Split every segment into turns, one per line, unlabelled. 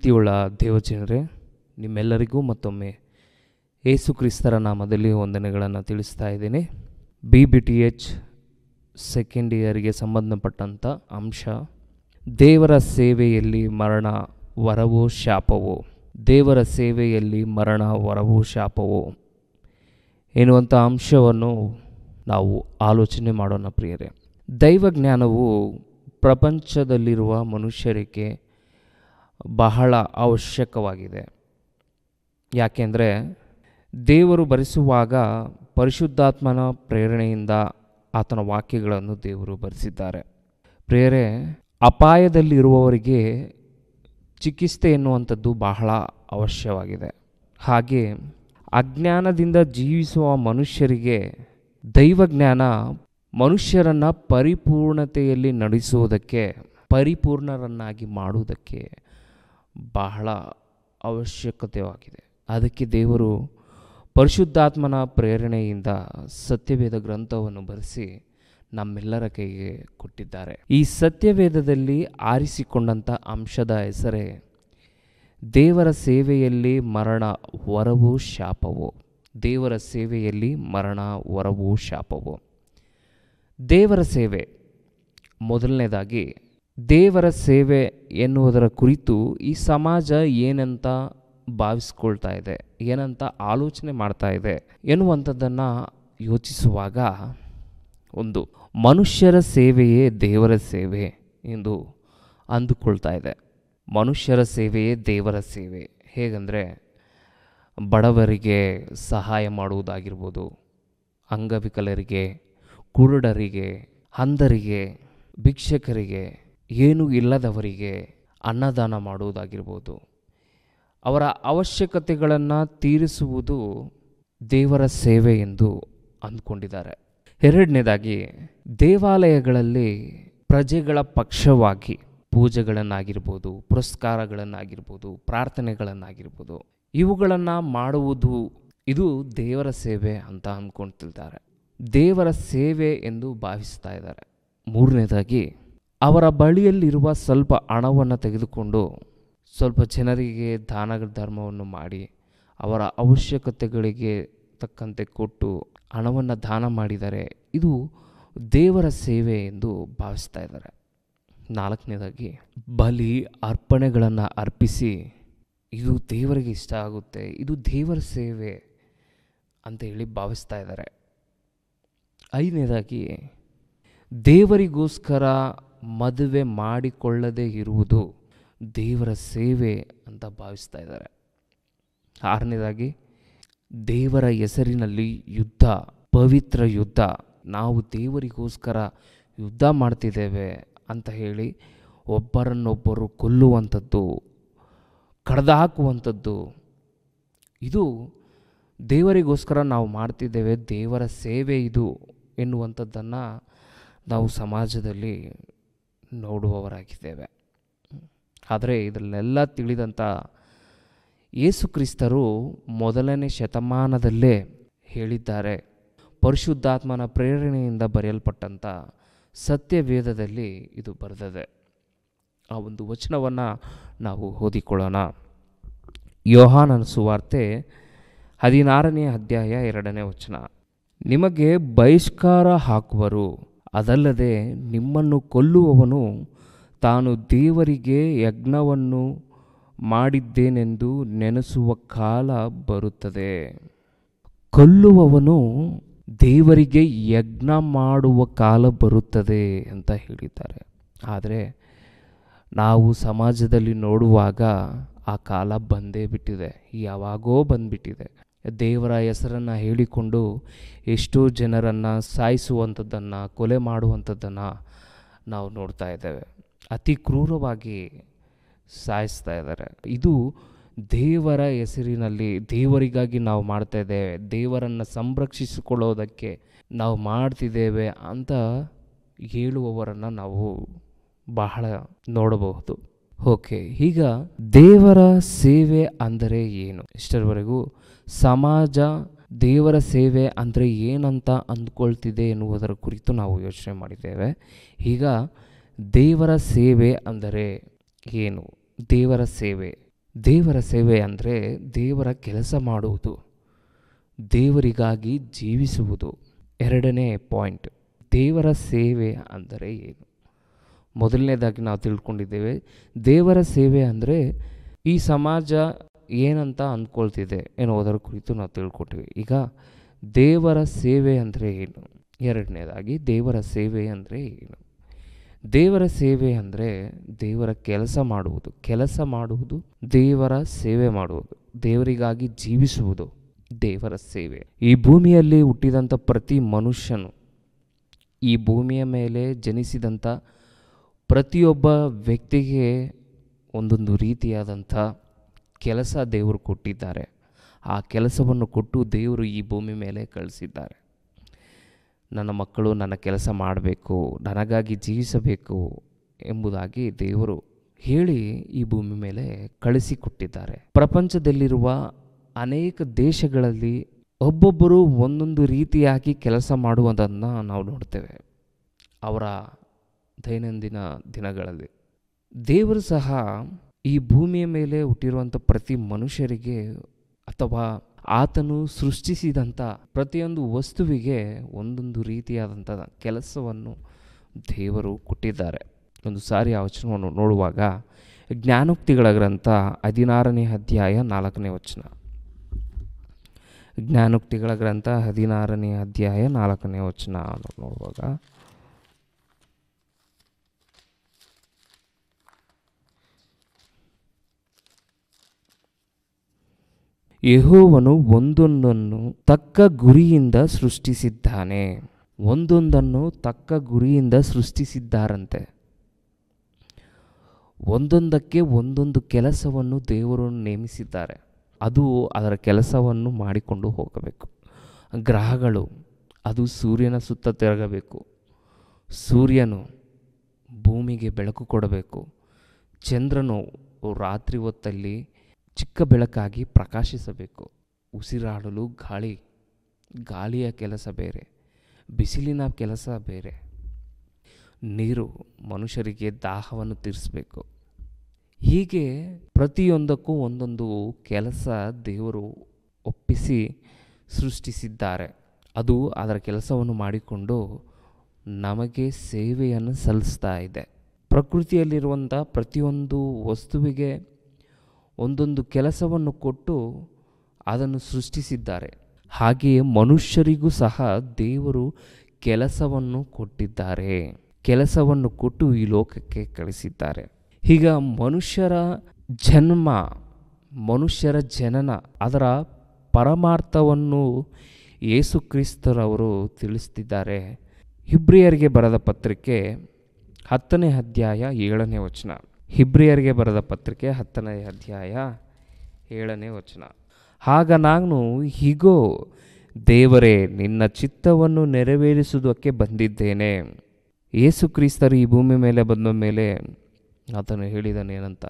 ಪ್ರೀತಿಯುಳ್ಳ ದೇವಜನರೇ, ನಿಮ್ಮೆಲ್ಲರಿಗೂ ಮತ್ತೊಮ್ಮೆ ಯೇಸು ಕ್ರಿಸ್ತರ ನಾಮದಲ್ಲಿ ವಂದನೆಗಳನ್ನು ತಿಳಿಸ್ತಾ ಇದ್ದೀನಿ. BBTH ಸೆಕೆಂಡ್ ಇಯರ್ಗೆ ಸಂಬಂಧಪಟ್ಟಂಥ ಅಂಶ, ದೇವರ ಸೇವೆಯಲ್ಲಿ ಮರಣ ವರವೋ ಶಾಪವೋ. ದೇವರ ಸೇವೆಯಲ್ಲಿ ಮರಣ ವರವೋ ಶಾಪವೋ ಎನ್ನುವಂಥ ಅಂಶವನ್ನು ನಾವು ಆಲೋಚನೆ ಮಾಡೋಣ ಪ್ರಿಯರೇ. ದೈವಜ್ಞಾನವು ಪ್ರಪಂಚದಲ್ಲಿರುವ ಮನುಷ್ಯರಿಗೆ ಬಹಳ ಅವಶ್ಯಕವಾಗಿದೆ. ಯಾಕೆಂದರೆ ದೇವರು ಬರೆಸುವಾಗ ಪರಿಶುದ್ಧಾತ್ಮನ ಪ್ರೇರಣೆಯಿಂದ ಆತನ ವಾಕ್ಯಗಳನ್ನು ದೇವರು ಬರೆಸಿದ್ದಾರೆ. ಪ್ರಿಯರೇ, ಅಪಾಯದಲ್ಲಿರುವವರಿಗೆ ಚಿಕಿತ್ಸೆ ಎನ್ನುವಂಥದ್ದು ಬಹಳ ಅವಶ್ಯವಾಗಿದೆ. ಹಾಗೆ ಅಜ್ಞಾನದಿಂದ ಜೀವಿಸುವ ಮನುಷ್ಯರಿಗೆ ದೈವಜ್ಞಾನ ಮನುಷ್ಯರನ್ನು ಪರಿಪೂರ್ಣತೆಯಲ್ಲಿ ನಡೆಸುವುದಕ್ಕೆ, ಪರಿಪೂರ್ಣರನ್ನಾಗಿ ಮಾಡುವುದಕ್ಕೆ ಬಹಳ ಅವಶ್ಯಕತೆಯಾಗಿದೆ. ಅದಕ್ಕೆ ದೇವರು ಪರಿಶುದ್ಧಾತ್ಮನ ಪ್ರೇರಣೆಯಿಂದ ಸತ್ಯವೇದ ಗ್ರಂಥವನ್ನು ಬರೆಸಿ ನಮ್ಮೆಲ್ಲರ ಕೈಗೆ ಕೊಟ್ಟಿದ್ದಾರೆ. ಈ ಸತ್ಯವೇದದಲ್ಲಿ ಆರಿಸಿಕೊಂಡಂಥ ಅಂಶದ ಹೆಸರೇ ದೇವರ ಸೇವೆಯಲ್ಲಿ ಮರಣ ವರವೋ ಶಾಪವೋ. ದೇವರ ಸೇವೆಯಲ್ಲಿ ಮರಣ ವರವೋ ಶಾಪವೋ. ದೇವರ ಸೇವೆ, ಮೊದಲನೇದಾಗಿ ದೇವರ ಸೇವೆ ಎನ್ನುವುದರ ಕುರಿತು ಈ ಸಮಾಜ ಏನಂತ ಭಾವಿಸ್ಕೊಳ್ತಾ ಇದೆ, ಏನಂತ ಆಲೋಚನೆ ಮಾಡ್ತಾ ಇದೆ ಎನ್ನುವಂಥದ್ದನ್ನು ಯೋಚಿಸುವಾಗ, ಒಂದು ಮನುಷ್ಯರ ಸೇವೆಯೇ ದೇವರ ಸೇವೆ ಎಂದು ಅಂದುಕೊಳ್ತಾ ಇದೆ. ಮನುಷ್ಯರ ಸೇವೆಯೇ ದೇವರ ಸೇವೆ. ಹೇಗೆಂದರೆ ಬಡವರಿಗೆ ಸಹಾಯ ಮಾಡುವುದಾಗಿರ್ಬೋದು, ಅಂಗವಿಕಲರಿಗೆ, ಕುರುಡರಿಗೆ, ಅಂಧರಿಗೆ, ಭಿಕ್ಷಕರಿಗೆ, ಏನೂ ಇಲ್ಲದವರಿಗೆ ಅನ್ನದಾನ ಮಾಡುವುದಾಗಿರ್ಬೋದು. ಅವರ ಅವಶ್ಯಕತೆಗಳನ್ನು ತೀರಿಸುವುದು ದೇವರ ಸೇವೆ ಎಂದು ಅಂದ್ಕೊಂಡಿದ್ದಾರೆ. ಎರಡನೇದಾಗಿ, ದೇವಾಲಯಗಳಲ್ಲಿ ಪ್ರಜೆಗಳ ಪಕ್ಷವಾಗಿ ಪೂಜೆಗಳನ್ನಾಗಿರ್ಬೋದು, ಪುರಸ್ಕಾರಗಳನ್ನಾಗಿರ್ಬೋದು, ಪ್ರಾರ್ಥನೆಗಳನ್ನಾಗಿರ್ಬೋದು, ಇವುಗಳನ್ನು ಮಾಡುವುದು ಇದು ದೇವರ ಸೇವೆ ಅಂತ ಅಂದ್ಕೊಳ್ತಿದ್ದಾರೆ. ದೇವರ ಸೇವೆ ಎಂದು ಭಾವಿಸ್ತಾ ಇದ್ದಾರೆ. ಮೂರನೇದಾಗಿ, ಅವರ ಬಳಿಯಲ್ಲಿರುವ ಸ್ವಲ್ಪ ಹಣವನ್ನು ತೆಗೆದುಕೊಂಡು ಸ್ವಲ್ಪ ಜನರಿಗೆ ದಾನ ಧರ್ಮವನ್ನು ಮಾಡಿ ಅವರ ಅವಶ್ಯಕತೆಗಳಿಗೆ ತಕ್ಕಂತೆ ಕೊಟ್ಟು ಹಣವನ್ನು ದಾನ ಮಾಡಿದರೆ ಇದು ದೇವರ ಸೇವೆ ಎಂದು ಭಾವಿಸ್ತಾ ಇದ್ದಾರೆ. ನಾಲ್ಕನೇದಾಗಿ, ಬಲಿ ಅರ್ಪಣೆಗಳನ್ನು ಅರ್ಪಿಸಿ ಇದು ದೇವರಿಗೆ ಇಷ್ಟ ಆಗುತ್ತೆ, ಇದು ದೇವರ ಸೇವೆ ಅಂತ ಹೇಳಿ ಭಾವಿಸ್ತಾ ಇದ್ದಾರೆ. ಐದನೇದಾಗಿ, ದೇವರಿಗೋಸ್ಕರ ಮದುವೆ ಮಾಡಿಕೊಳ್ಳದೇ ಇರುವುದು ದೇವರ ಸೇವೆ ಅಂತ ಭಾವಿಸ್ತಾ ಇದ್ದಾರೆ. ಆರನೇದಾಗಿ, ದೇವರ ಹೆಸರಿನಲ್ಲಿ ಯುದ್ಧ, ಪವಿತ್ರ ಯುದ್ಧ, ನಾವು ದೇವರಿಗೋಸ್ಕರ ಯುದ್ಧ ಮಾಡ್ತಿದ್ದೇವೆ ಅಂತ ಹೇಳಿ ಒಬ್ಬರನ್ನೊಬ್ಬರು ಕೊಲ್ಲುವಂಥದ್ದು, ಕಡ್ದು ಹಾಕುವಂಥದ್ದು, ಇದು ದೇವರಿಗೋಸ್ಕರ ನಾವು ಮಾಡ್ತಿದ್ದೇವೆ, ದೇವರ ಸೇವೆ ಇದು ಎನ್ನುವಂಥದ್ದನ್ನು ನಾವು ಸಮಾಜದಲ್ಲಿ ನೋಡುವವರಾಗಿದ್ದೇವೆ. ಆದರೆ ಇದನ್ನೆಲ್ಲ ತಿಳಿದಂಥ ಯೇಸು ಕ್ರಿಸ್ತರು ಮೊದಲನೇ ಶತಮಾನದಲ್ಲೇ ಹೇಳಿದ್ದಾರೆ. ಪರಿಶುದ್ಧಾತ್ಮನ ಪ್ರೇರಣೆಯಿಂದ ಬರೆಯಲ್ಪಟ್ಟಂಥ ಸತ್ಯವೇದದಲ್ಲಿ ಇದು ಬರೆದಿದೆ. ಆ ಒಂದು ವಚನವನ್ನು ನಾವು ಓದಿಕೊಳ್ಳೋಣ. ಯೋಹಾನನ ಸುವಾರ್ತೆ 16ನೇ ಅಧ್ಯಾಯ 2ನೇ ವಚನ. ನಿಮಗೆ ಬಹಿಷ್ಕಾರ ಹಾಕುವರು, ಅದಲ್ಲದೆ ನಿಮ್ಮನ್ನು ಕೊಲ್ಲುವವನು ತಾನು ದೇವರಿಗೆ ಯಜ್ಞವನ್ನು ಮಾಡಿದ್ದೇನೆಂದು ನೆನೆಸುವ ಕಾಲ ಬರುತ್ತದೆ. ಕೊಲ್ಲುವವನು ದೇವರಿಗೆ ಯಜ್ಞ ಮಾಡುವ ಕಾಲ ಬರುತ್ತದೆ ಅಂತ ಹೇಳಿದ್ದಾರೆ. ಆದರೆ ನಾವು ಸಮಾಜದಲ್ಲಿ ನೋಡುವಾಗ ಆ ಕಾಲ ಬಂದೇ ಬಿಟ್ಟಿದೆ, ಯಾವಾಗೋ ಬಂದುಬಿಟ್ಟಿದೆ. ದೇವರ ಹೆಸರನ್ನು ಹೇಳಿಕೊಂಡು ಎಷ್ಟೋ ಜನರನ್ನು ಸಾಯಿಸುವಂಥದ್ದನ್ನು, ಕೊಲೆ ಮಾಡುವಂಥದ್ದನ್ನು ನಾವು ನೋಡ್ತಾ ಇದ್ದೇವೆ. ಅತಿ ಕ್ರೂರವಾಗಿ ಸಾಯಿಸ್ತಾ ಇದ್ದಾರೆ. ಇದು ದೇವರ ಹೆಸರಿನಲ್ಲಿ, ದೇವರಿಗಾಗಿ ನಾವು ಮಾಡ್ತಾ ಇದ್ದೇವೆ, ದೇವರನ್ನು ಸಂರಕ್ಷಿಸಿಕೊಳ್ಳೋದಕ್ಕೆ ನಾವು ಮಾಡ್ತಿದ್ದೇವೆ ಅಂತ ಹೇಳುವವರನ್ನು ನಾವು ಬಹಳ ನೋಡಬಹುದು. ಓಕೆ, ಈಗ ದೇವರ ಸೇವೆ ಅಂದರೆ ಏನು? ಇಷ್ಟರವರೆಗೂ ಸಮಾಜ ದೇವರ ಸೇವೆ ಅಂದರೆ ಏನಂತ ಅಂದ್ಕೊಳ್ತಿದೆ ಎನ್ನುವುದರ ಕುರಿತು ನಾವು ಯೋಚನೆ ಮಾಡಿದ್ದೇವೆ. ಈಗ ದೇವರ ಸೇವೆ ಅಂದರೆ ಏನು? ದೇವರ ಸೇವೆ ದೇವರ ಸೇವೆ ಅಂದರೆ ದೇವರ ಕೆಲಸ ಮಾಡುವುದು, ದೇವರಿಗಾಗಿ ಜೀವಿಸುವುದು. ಎರಡನೇ ಪಾಯಿಂಟ್, ದೇವರ ಸೇವೆ ಅಂದರೆ ಏನು? ಮೊದಲನೇದಾಗಿ ನಾವು ತಿಳ್ಕೊಂಡಿದ್ದೇವೆ, ದೇವರ ಸೇವೆ ಅಂದರೆ ಈ ಸಮಾಜ ಏನಂತ ಅಂದ್ಕೊಳ್ತಿದೆ ಎನ್ನುವುದರ ಕುರಿತು ನಾವು ತಿಳ್ಕೊಟ್ಟಿವಿ. ಈಗ ದೇವರ ಸೇವೆ ಅಂದರೆ ಏನು? ಎರಡನೇದಾಗಿ ದೇವರ ಸೇವೆ ಅಂದರೆ ಏನು? ದೇವರ ಸೇವೆ ಅಂದರೆ ದೇವರ ಕೆಲಸ ಮಾಡುವುದು, ದೇವರ ಸೇವೆ ಮಾಡುವುದು, ದೇವರಿಗಾಗಿ ಜೀವಿಸುವುದು ದೇವರ ಸೇವೆ. ಈ ಭೂಮಿಯಲ್ಲಿ ಹುಟ್ಟಿದಂಥ ಪ್ರತಿ ಮನುಷ್ಯನು, ಈ ಭೂಮಿಯ ಮೇಲೆ ಜನಿಸಿದಂಥ ಪ್ರತಿಯೊಬ್ಬ ವ್ಯಕ್ತಿಗೆ ಒಂದೊಂದು ರೀತಿಯಾದಂಥ ಕೆಲಸ ದೇವರು ಕೊಟ್ಟಿದ್ದಾರೆ. ಆ ಕೆಲಸವನ್ನು ಕೊಟ್ಟು ದೇವರು ಈ ಭೂಮಿ ಮೇಲೆ ಕಳಿಸಿದ್ದಾರೆ. ನನ್ನ ಮಕ್ಕಳು ನನ್ನ ಕೆಲಸ ಮಾಡಬೇಕು, ನನಗಾಗಿ ಜೀವಿಸಬೇಕು ಎಂಬುದಾಗಿ ದೇವರು ಹೇಳಿ ಈ ಭೂಮಿ ಮೇಲೆ ಕಳಿಸಿಕೊಟ್ಟಿದ್ದಾರೆ. ಪ್ರಪಂಚದಲ್ಲಿರುವ ಅನೇಕ ದೇಶಗಳಲ್ಲಿ ಒಬ್ಬೊಬ್ಬರು ಒಂದೊಂದು ರೀತಿಯಾಗಿ ಕೆಲಸ ಮಾಡುವುದನ್ನು ನಾವು ನೋಡ್ತೇವೆ ಅವರ ದೈನಂದಿನ ದಿನಗಳಲ್ಲಿ. ದೇವರು ಸಹ ಈ ಭೂಮಿಯ ಮೇಲೆ ಹುಟ್ಟಿರುವಂಥ ಪ್ರತಿ ಮನುಷ್ಯರಿಗೆ ಅಥವಾ ಆತನು ಸೃಷ್ಟಿಸಿದಂಥ ಪ್ರತಿಯೊಂದು ವಸ್ತುವಿಗೆ ಒಂದೊಂದು ರೀತಿಯಾದಂಥ ಕೆಲಸವನ್ನು ದೇವರು ಕೊಟ್ಟಿದ್ದಾರೆ. ಒಂದು ಸಾರಿ ಆ ವಚನವನ್ನು ನೋಡುವಾಗ ಜ್ಞಾನೋಕ್ತಿಗಳ ಗ್ರಂಥ 16ನೇ ಅಧ್ಯಾಯ 4ನೇ ವಚನ. ಜ್ಞಾನೋಕ್ತಿಗಳ ಗ್ರಂಥ 16ನೇ ಅಧ್ಯಾಯ 4ನೇ ವಚನ ನೋಡುವಾಗ, ಯೆಹೋವನು ಒಂದೊಂದನ್ನು ತಕ್ಕ ಗುರಿಯಿಂದ ಸೃಷ್ಟಿಸಿದ್ದಾನೆ. ಒಂದೊಂದನ್ನು ತಕ್ಕ ಗುರಿಯಿಂದ ಸೃಷ್ಟಿಸಿದ್ದಾರಂತೆ. ಒಂದೊಂದಕ್ಕೆ ಒಂದೊಂದು ಕೆಲಸವನ್ನು ದೇವರು ನೇಮಿಸಿದ್ದಾರೆ. ಅದು ಅದರ ಕೆಲಸವನ್ನು ಮಾಡಿಕೊಂಡು ಹೋಗಬೇಕು. ಗ್ರಹಗಳು ಅದು ಸೂರ್ಯನ ಸುತ್ತ ತಿರುಗಬೇಕು. ಸೂರ್ಯನು ಭೂಮಿಗೆ ಬೆಳಕು ಕೊಡಬೇಕು. ಚಂದ್ರನು ರಾತ್ರಿ ಹೊತ್ತಲ್ಲಿ ಚಿಕ್ಕ ಬೆಳಕಾಗಿ ಪ್ರಕಾಶಿಸಬೇಕು. ಉಸಿರಾಡಲು ಗಾಳಿಯ ಕೆಲಸ ಬೇರೆ, ಬಿಸಿಲಿನ ಕೆಲಸ ಬೇರೆ. ನೀರು ಮನುಷ್ಯರಿಗೆ ದಾಹವನ್ನು ತೀರಿಸಬೇಕು. ಹೀಗೆ ಪ್ರತಿಯೊಂದಕ್ಕೂ ಒಂದೊಂದು ಕೆಲಸ ದೇವರು ಒಪ್ಪಿಸಿ ಸೃಷ್ಟಿಸಿದ್ದಾರೆ. ಅದು ಅದರ ಕೆಲಸವನ್ನು ಮಾಡಿಕೊಂಡು ನಮಗೆ ಸೇವೆಯನ್ನು ಸಲ್ಲಿಸ್ತಾ ಇದೆ. ಪ್ರಕೃತಿಯಲ್ಲಿರುವಂಥ ಪ್ರತಿಯೊಂದು ವಸ್ತುವಿಗೆ ಒಂದೊಂದು ಕೆಲಸವನ್ನು ಕೊಟ್ಟು ಅದನ್ನು ಸೃಷ್ಟಿಸಿದ್ದಾರೆ. ಹಾಗೆಯೇ ಮನುಷ್ಯರಿಗೂ ಸಹ ದೇವರು ಕೆಲಸವನ್ನು ಕೊಟ್ಟಿದ್ದಾರೆ. ಕೆಲಸವನ್ನು ಕೊಟ್ಟು ಈ ಲೋಕಕ್ಕೆ ಕಳಿಸಿದ್ದಾರೆ. ಈಗ ಮನುಷ್ಯರ ಜನನ ಅದರ ಪರಮಾರ್ಥವನ್ನು ಯೇಸು ಕ್ರಿಸ್ತರವರು ತಿಳಿಸ್ತಿದ್ದಾರೆ. ಇಬ್ರಿಯರಿಗೆ ಬರೆದ ಪತ್ರಿಕೆ 10ನೇ ಅಧ್ಯಾಯ 7ನೇ ವಚನ. ಇಬ್ರಿಯರಿಗೆ ಬರೆದ ಪತ್ರಿಕೆ 10ನೇ ಅಧ್ಯಾಯ 7ನೇ ವಚನ. ಆಗ ನಾನು, ಹೀಗೋ ದೇವರೇ, ನಿನ್ನ ಚಿತ್ತವನ್ನು ನೆರವೇರಿಸುವುದಕ್ಕೆ ಬಂದಿದ್ದೇನೆ. ಯೇಸು ಕ್ರಿಸ್ತರು ಈ ಭೂಮಿ ಮೇಲೆ ಬಂದ ಮೇಲೆ ಆತನು ಹೇಳಿದನೇನಂತ?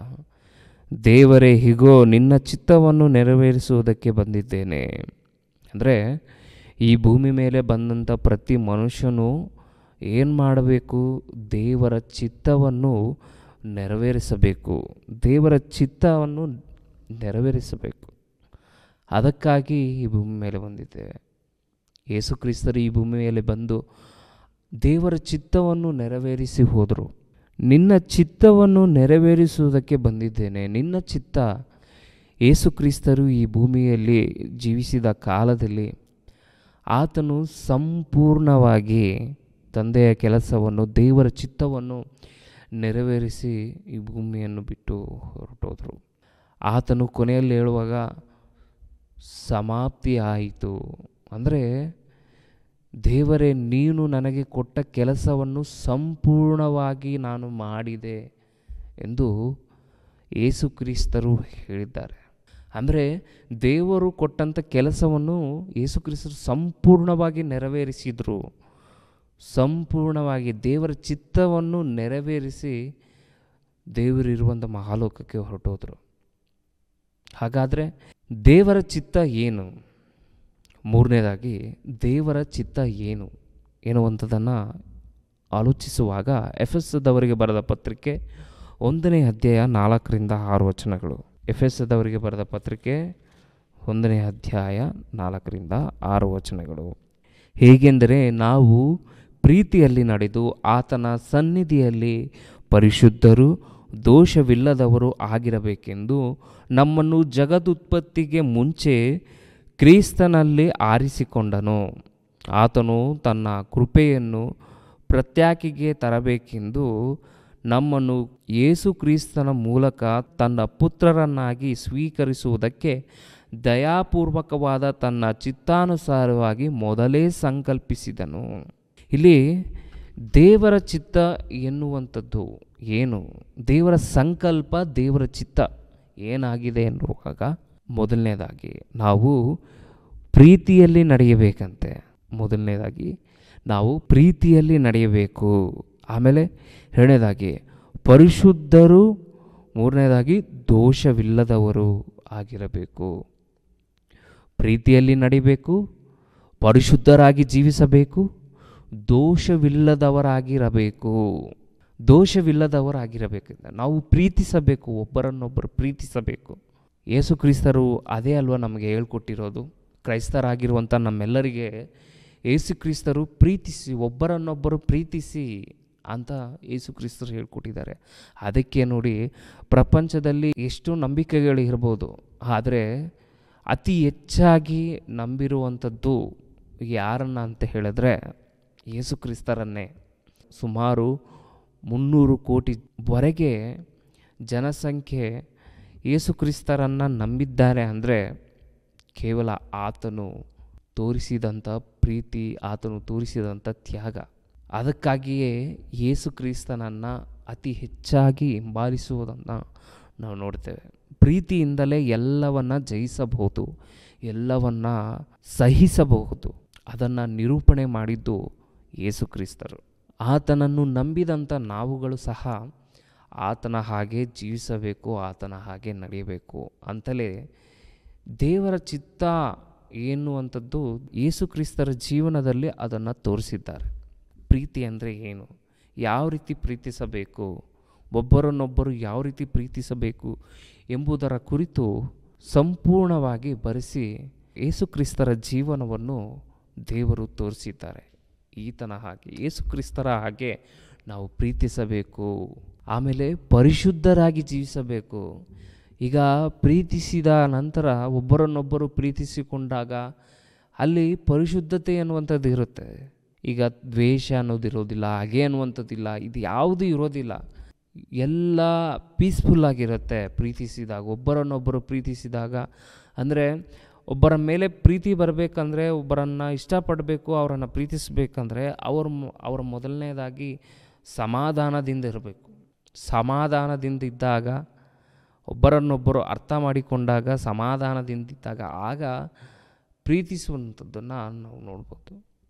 ದೇವರೇ, ಹೀಗೋ ನಿನ್ನ ಚಿತ್ತವನ್ನು ನೆರವೇರಿಸುವುದಕ್ಕೆ ಬಂದಿದ್ದೇನೆ. ಅಂದರೆ ಈ ಭೂಮಿ ಮೇಲೆ ಬಂದಂಥ ಪ್ರತಿ ಮನುಷ್ಯನು ಏನು ಮಾಡಬೇಕು? ದೇವರ ಚಿತ್ತವನ್ನು ನೆರವೇರಿಸಬೇಕು. ದೇವರ ಚಿತ್ತವನ್ನು ನೆರವೇರಿಸಬೇಕು. ಅದಕ್ಕಾಗಿ ಈ ಭೂಮಿ ಮೇಲೆ ಬಂದಿದ್ದೇವೆ. ಯೇಸು ಕ್ರಿಸ್ತರು ಈ ಭೂಮಿ ಮೇಲೆ ಬಂದು ದೇವರ ಚಿತ್ತವನ್ನು ನೆರವೇರಿಸಿ ಹೋದರು. ನಿನ್ನ ಚಿತ್ತವನ್ನು ನೆರವೇರಿಸುವುದಕ್ಕೆ ಬಂದಿದ್ದೇನೆ. ನಿನ್ನ ಚಿತ್ತ. ಯೇಸು ಕ್ರಿಸ್ತರು ಈ ಭೂಮಿಯಲ್ಲಿ ಜೀವಿಸಿದ ಕಾಲದಲ್ಲಿ ಆತನು ಸಂಪೂರ್ಣವಾಗಿ ತಂದೆಯ ಕೆಲಸವನ್ನು, ದೇವರ ಚಿತ್ತವನ್ನು ನೆರವೇರಿಸಿ ಈ ಭೂಮಿಯನ್ನು ಬಿಟ್ಟು ಹೊರಟೋದ್ರು. ಆತನು ಕೊನೆಯಲ್ಲಿ ಹೇಳುವಾಗ ಸಮಾಪ್ತಿ ಆಯಿತು. ಅಂದರೆ ದೇವರೇ, ನೀನು ನನಗೆ ಕೊಟ್ಟ ಕೆಲಸವನ್ನು ಸಂಪೂರ್ಣವಾಗಿ ನಾನು ಮಾಡಿದೆ ಎಂದು ಯೇಸು ಕ್ರಿಸ್ತರು ಹೇಳಿದ್ದಾರೆ. ಅಂದರೆ ದೇವರು ಕೊಟ್ಟಂಥ ಕೆಲಸವನ್ನು ಯೇಸು ಕ್ರಿಸ್ತರು ಸಂಪೂರ್ಣವಾಗಿ ನೆರವೇರಿಸಿದರು. ಸಂಪೂರ್ಣವಾಗಿ ದೇವರ ಚಿತ್ತವನ್ನು ನೆರವೇರಿಸಿ ದೇವರಿರುವಂಥ ಮಹಾಲೋಕಕ್ಕೆ ಹೊರಟೋದ್ರು. ಹಾಗಾದರೆ ದೇವರ ಚಿತ್ತ ಏನು? ಮೂರನೇದಾಗಿ ದೇವರ ಚಿತ್ತ ಏನು ಎನ್ನುವಂಥದ್ದನ್ನು ಆಲೋಚಿಸುವಾಗ ಎಫೆಸದವರಿಗೆ ಬರೆದ ಪತ್ರಿಕೆ 1ನೇ ಅಧ್ಯಾಯ 4ರಿಂದ 6 ವಚನಗಳು. ಎಫೆಸದವರಿಗೆ ಬರೆದ ಪತ್ರಿಕೆ 1ನೇ ಅಧ್ಯಾಯ 4ರಿಂದ 6 ವಚನಗಳು. ಹೇಗೆಂದರೆ, ನಾವು ಪ್ರೀತಿಯಲ್ಲಿ ನಡೆದು ಆತನ ಸನ್ನಿಧಿಯಲ್ಲಿ ಪರಿಶುದ್ಧರು ದೋಷವಿಲ್ಲದವರು ಆಗಿರಬೇಕೆಂದು ನಮ್ಮನ್ನು ಜಗದುತ್ಪತ್ತಿಗೆ ಮುಂಚೆ ಕ್ರಿಸ್ತನಲ್ಲಿ ಆರಿಸಿಕೊಂಡನು. ಆತನು ತನ್ನ ಕೃಪೆಯನ್ನು ಪ್ರತ್ಯಾಕಿಗೆ ತರಬೇಕೆಂದು ನಮ್ಮನ್ನು ಯೇಸು ಕ್ರಿಸ್ತನ ಮೂಲಕ ತನ್ನ ಪುತ್ರರನ್ನಾಗಿ ಸ್ವೀಕರಿಸುವುದಕ್ಕೆ ದಯಾಪೂರ್ವಕವಾದ ತನ್ನ ಚಿತ್ತಾನುಸಾರವಾಗಿ ಮೊದಲೇ ಸಂಕಲ್ಪಿಸಿದನು. ಇಲ್ಲಿ ದೇವರ ಚಿತ್ತ ಎನ್ನುವಂಥದ್ದು ಏನು, ದೇವರ ಸಂಕಲ್ಪ, ದೇವರ ಚಿತ್ತ ಏನಾಗಿದೆ ಎನ್ನುವಾಗ, ಮೊದಲನೇದಾಗಿ ನಾವು ಪ್ರೀತಿಯಲ್ಲಿ ನಡೆಯಬೇಕಂತೆ. ಮೊದಲನೇದಾಗಿ ನಾವು ಪ್ರೀತಿಯಲ್ಲಿ ನಡೆಯಬೇಕು. ಆಮೇಲೆ ಎರಡನೇದಾಗಿ ಪರಿಶುದ್ಧರು, ಮೂರನೇದಾಗಿ ದೋಷವಿಲ್ಲದವರು ಆಗಿರಬೇಕು. ಪ್ರೀತಿಯಲ್ಲಿ ನಡಿಬೇಕು, ಪರಿಶುದ್ಧರಾಗಿ ಜೀವಿಸಬೇಕು, ದೋಷವಿಲ್ಲದವರಾಗಿರಬೇಕು. ದೋಷವಿಲ್ಲದವರಾಗಿರಬೇಕಿಂದ ನಾವು ಪ್ರೀತಿಸಬೇಕು, ಒಬ್ಬರನ್ನೊಬ್ಬರು ಪ್ರೀತಿಸಬೇಕು. ಯೇಸು ಕ್ರಿಸ್ತರು ಅದೇ ಅಲ್ವಾ ನಮಗೆ ಹೇಳ್ಕೊಟ್ಟಿರೋದು. ಕ್ರೈಸ್ತರಾಗಿರುವಂಥ ನಮ್ಮೆಲ್ಲರಿಗೆ ಯೇಸು ಕ್ರಿಸ್ತರು ಪ್ರೀತಿಸಿ, ಒಬ್ಬರನ್ನೊಬ್ಬರು ಪ್ರೀತಿಸಿ ಅಂತ ಯೇಸು ಕ್ರಿಸ್ತರು ಹೇಳ್ಕೊಟ್ಟಿದ್ದಾರೆ. ಅದಕ್ಕೆ ನೋಡಿ, ಪ್ರಪಂಚದಲ್ಲಿ ಎಷ್ಟು ನಂಬಿಕೆಗಳು ಇರ್ಬೋದು, ಆದರೆ ಅತಿ ಹೆಚ್ಚಾಗಿ ನಂಬಿರುವಂಥದ್ದು ಯಾರನ್ನ ಅಂತ ಹೇಳಿದ್ರೆ ಯೇಸು ಕ್ರಿಸ್ತರನ್ನೇ. ಸುಮಾರು 300 ಕೋಟಿವರೆಗೆ ಜನಸಂಖ್ಯೆ ಯೇಸು ಕ್ರಿಸ್ತರನ್ನು ನಂಬಿದ್ದಾರೆ ಅಂದರೆ ಕೇವಲ ಆತನು ತೋರಿಸಿದಂಥ ಪ್ರೀತಿ, ಆತನು ತೋರಿಸಿದಂಥ ತ್ಯಾಗ. ಅದಕ್ಕಾಗಿಯೇ ಯೇಸು ಕ್ರಿಸ್ತನನ್ನು ಅತಿ ಹೆಚ್ಚಾಗಿ ಹಿಂಬಾಲಿಸುವುದನ್ನು ನಾವು ನೋಡ್ತೇವೆ. ಪ್ರೀತಿಯಿಂದಲೇ ಎಲ್ಲವನ್ನ ಜಯಿಸಬಹುದು, ಎಲ್ಲವನ್ನ ಸಹಿಸಬಹುದು. ಅದನ್ನು ನಿರೂಪಣೆ ಮಾಡಿದ್ದು ಯೇಸು ಕ್ರಿಸ್ತರು. ಆತನನ್ನು ನಂಬಿದಂಥ ನಾವುಗಳು ಸಹ ಆತನ ಹಾಗೆ ಜೀವಿಸಬೇಕು, ಆತನ ಹಾಗೆ ನಡೆಯಬೇಕು ಅಂತಲೇ ದೇವರ ಚಿತ್ತ ಎನ್ನುವಂಥದ್ದು ಯೇಸು ಕ್ರಿಸ್ತರ ಜೀವನದಲ್ಲಿ ಅದನ್ನು ತೋರಿಸಿದ್ದಾರೆ. ಪ್ರೀತಿ ಅಂದರೆ ಏನು, ಯಾವ ರೀತಿ ಪ್ರೀತಿಸಬೇಕು, ಒಬ್ಬರನ್ನೊಬ್ಬರು ಯಾವ ರೀತಿ ಪ್ರೀತಿಸಬೇಕು ಎಂಬುದರ ಕುರಿತು ಸಂಪೂರ್ಣವಾಗಿ ಬರೆಸಿ ಯೇಸು ಕ್ರಿಸ್ತರ ಜೀವನವನ್ನು ದೇವರು ತೋರಿಸಿದ್ದಾರೆ. ಈತನ ಹಾಗೆ, ಯೇಸು ಕ್ರಿಸ್ತರ ಹಾಗೆ ನಾವು ಪ್ರೀತಿಸಬೇಕು. ಆಮೇಲೆ ಪರಿಶುದ್ಧರಾಗಿ ಜೀವಿಸಬೇಕು. ಈಗ ಪ್ರೀತಿಸಿದ ನಂತರ ಒಬ್ಬರನ್ನೊಬ್ಬರು ಪ್ರೀತಿಸಿಕೊಂಡಾಗ ಅಲ್ಲಿ ಪರಿಶುದ್ಧತೆ ಅನ್ನುವಂಥದ್ದು ಇರುತ್ತೆ. ಈಗ ದ್ವೇಷ ಅನ್ನೋದಿರೋದಿಲ್ಲ, ಹಾಗೆ ಅನ್ನುವಂಥದ್ದಿಲ್ಲ, ಇದು ಯಾವುದೂ ಇರೋದಿಲ್ಲ. ಎಲ್ಲ ಪೀಸ್ಫುಲ್ ಆಗಿರುತ್ತೆ ಪ್ರೀತಿಸಿದಾಗ, ಒಬ್ಬರನ್ನೊಬ್ಬರು ಪ್ರೀತಿಸಿದಾಗ. ಅಂದರೆ ಒಬ್ಬರ ಮೇಲೆ ಪ್ರೀತಿ ಬರಬೇಕಂದ್ರೆ, ಒಬ್ಬರನ್ನು ಇಷ್ಟಪಡಬೇಕು, ಅವರನ್ನು ಪ್ರೀತಿಸಬೇಕಂದ್ರೆ ಅವರ ಮೊದಲನೇದಾಗಿ ಸಮಾಧಾನದಿಂದ ಇರಬೇಕು. ಸಮಾಧಾನದಿಂದ ಇದ್ದಾಗ, ಒಬ್ಬರನ್ನೊಬ್ಬರು ಅರ್ಥ ಮಾಡಿಕೊಂಡಾಗ, ಸಮಾಧಾನದಿಂದಿದ್ದಾಗ ಆಗ ಪ್ರೀತಿಸುವಂಥದ್ದನ್ನು ನಾವು ನೋಡ್ಬೋದು.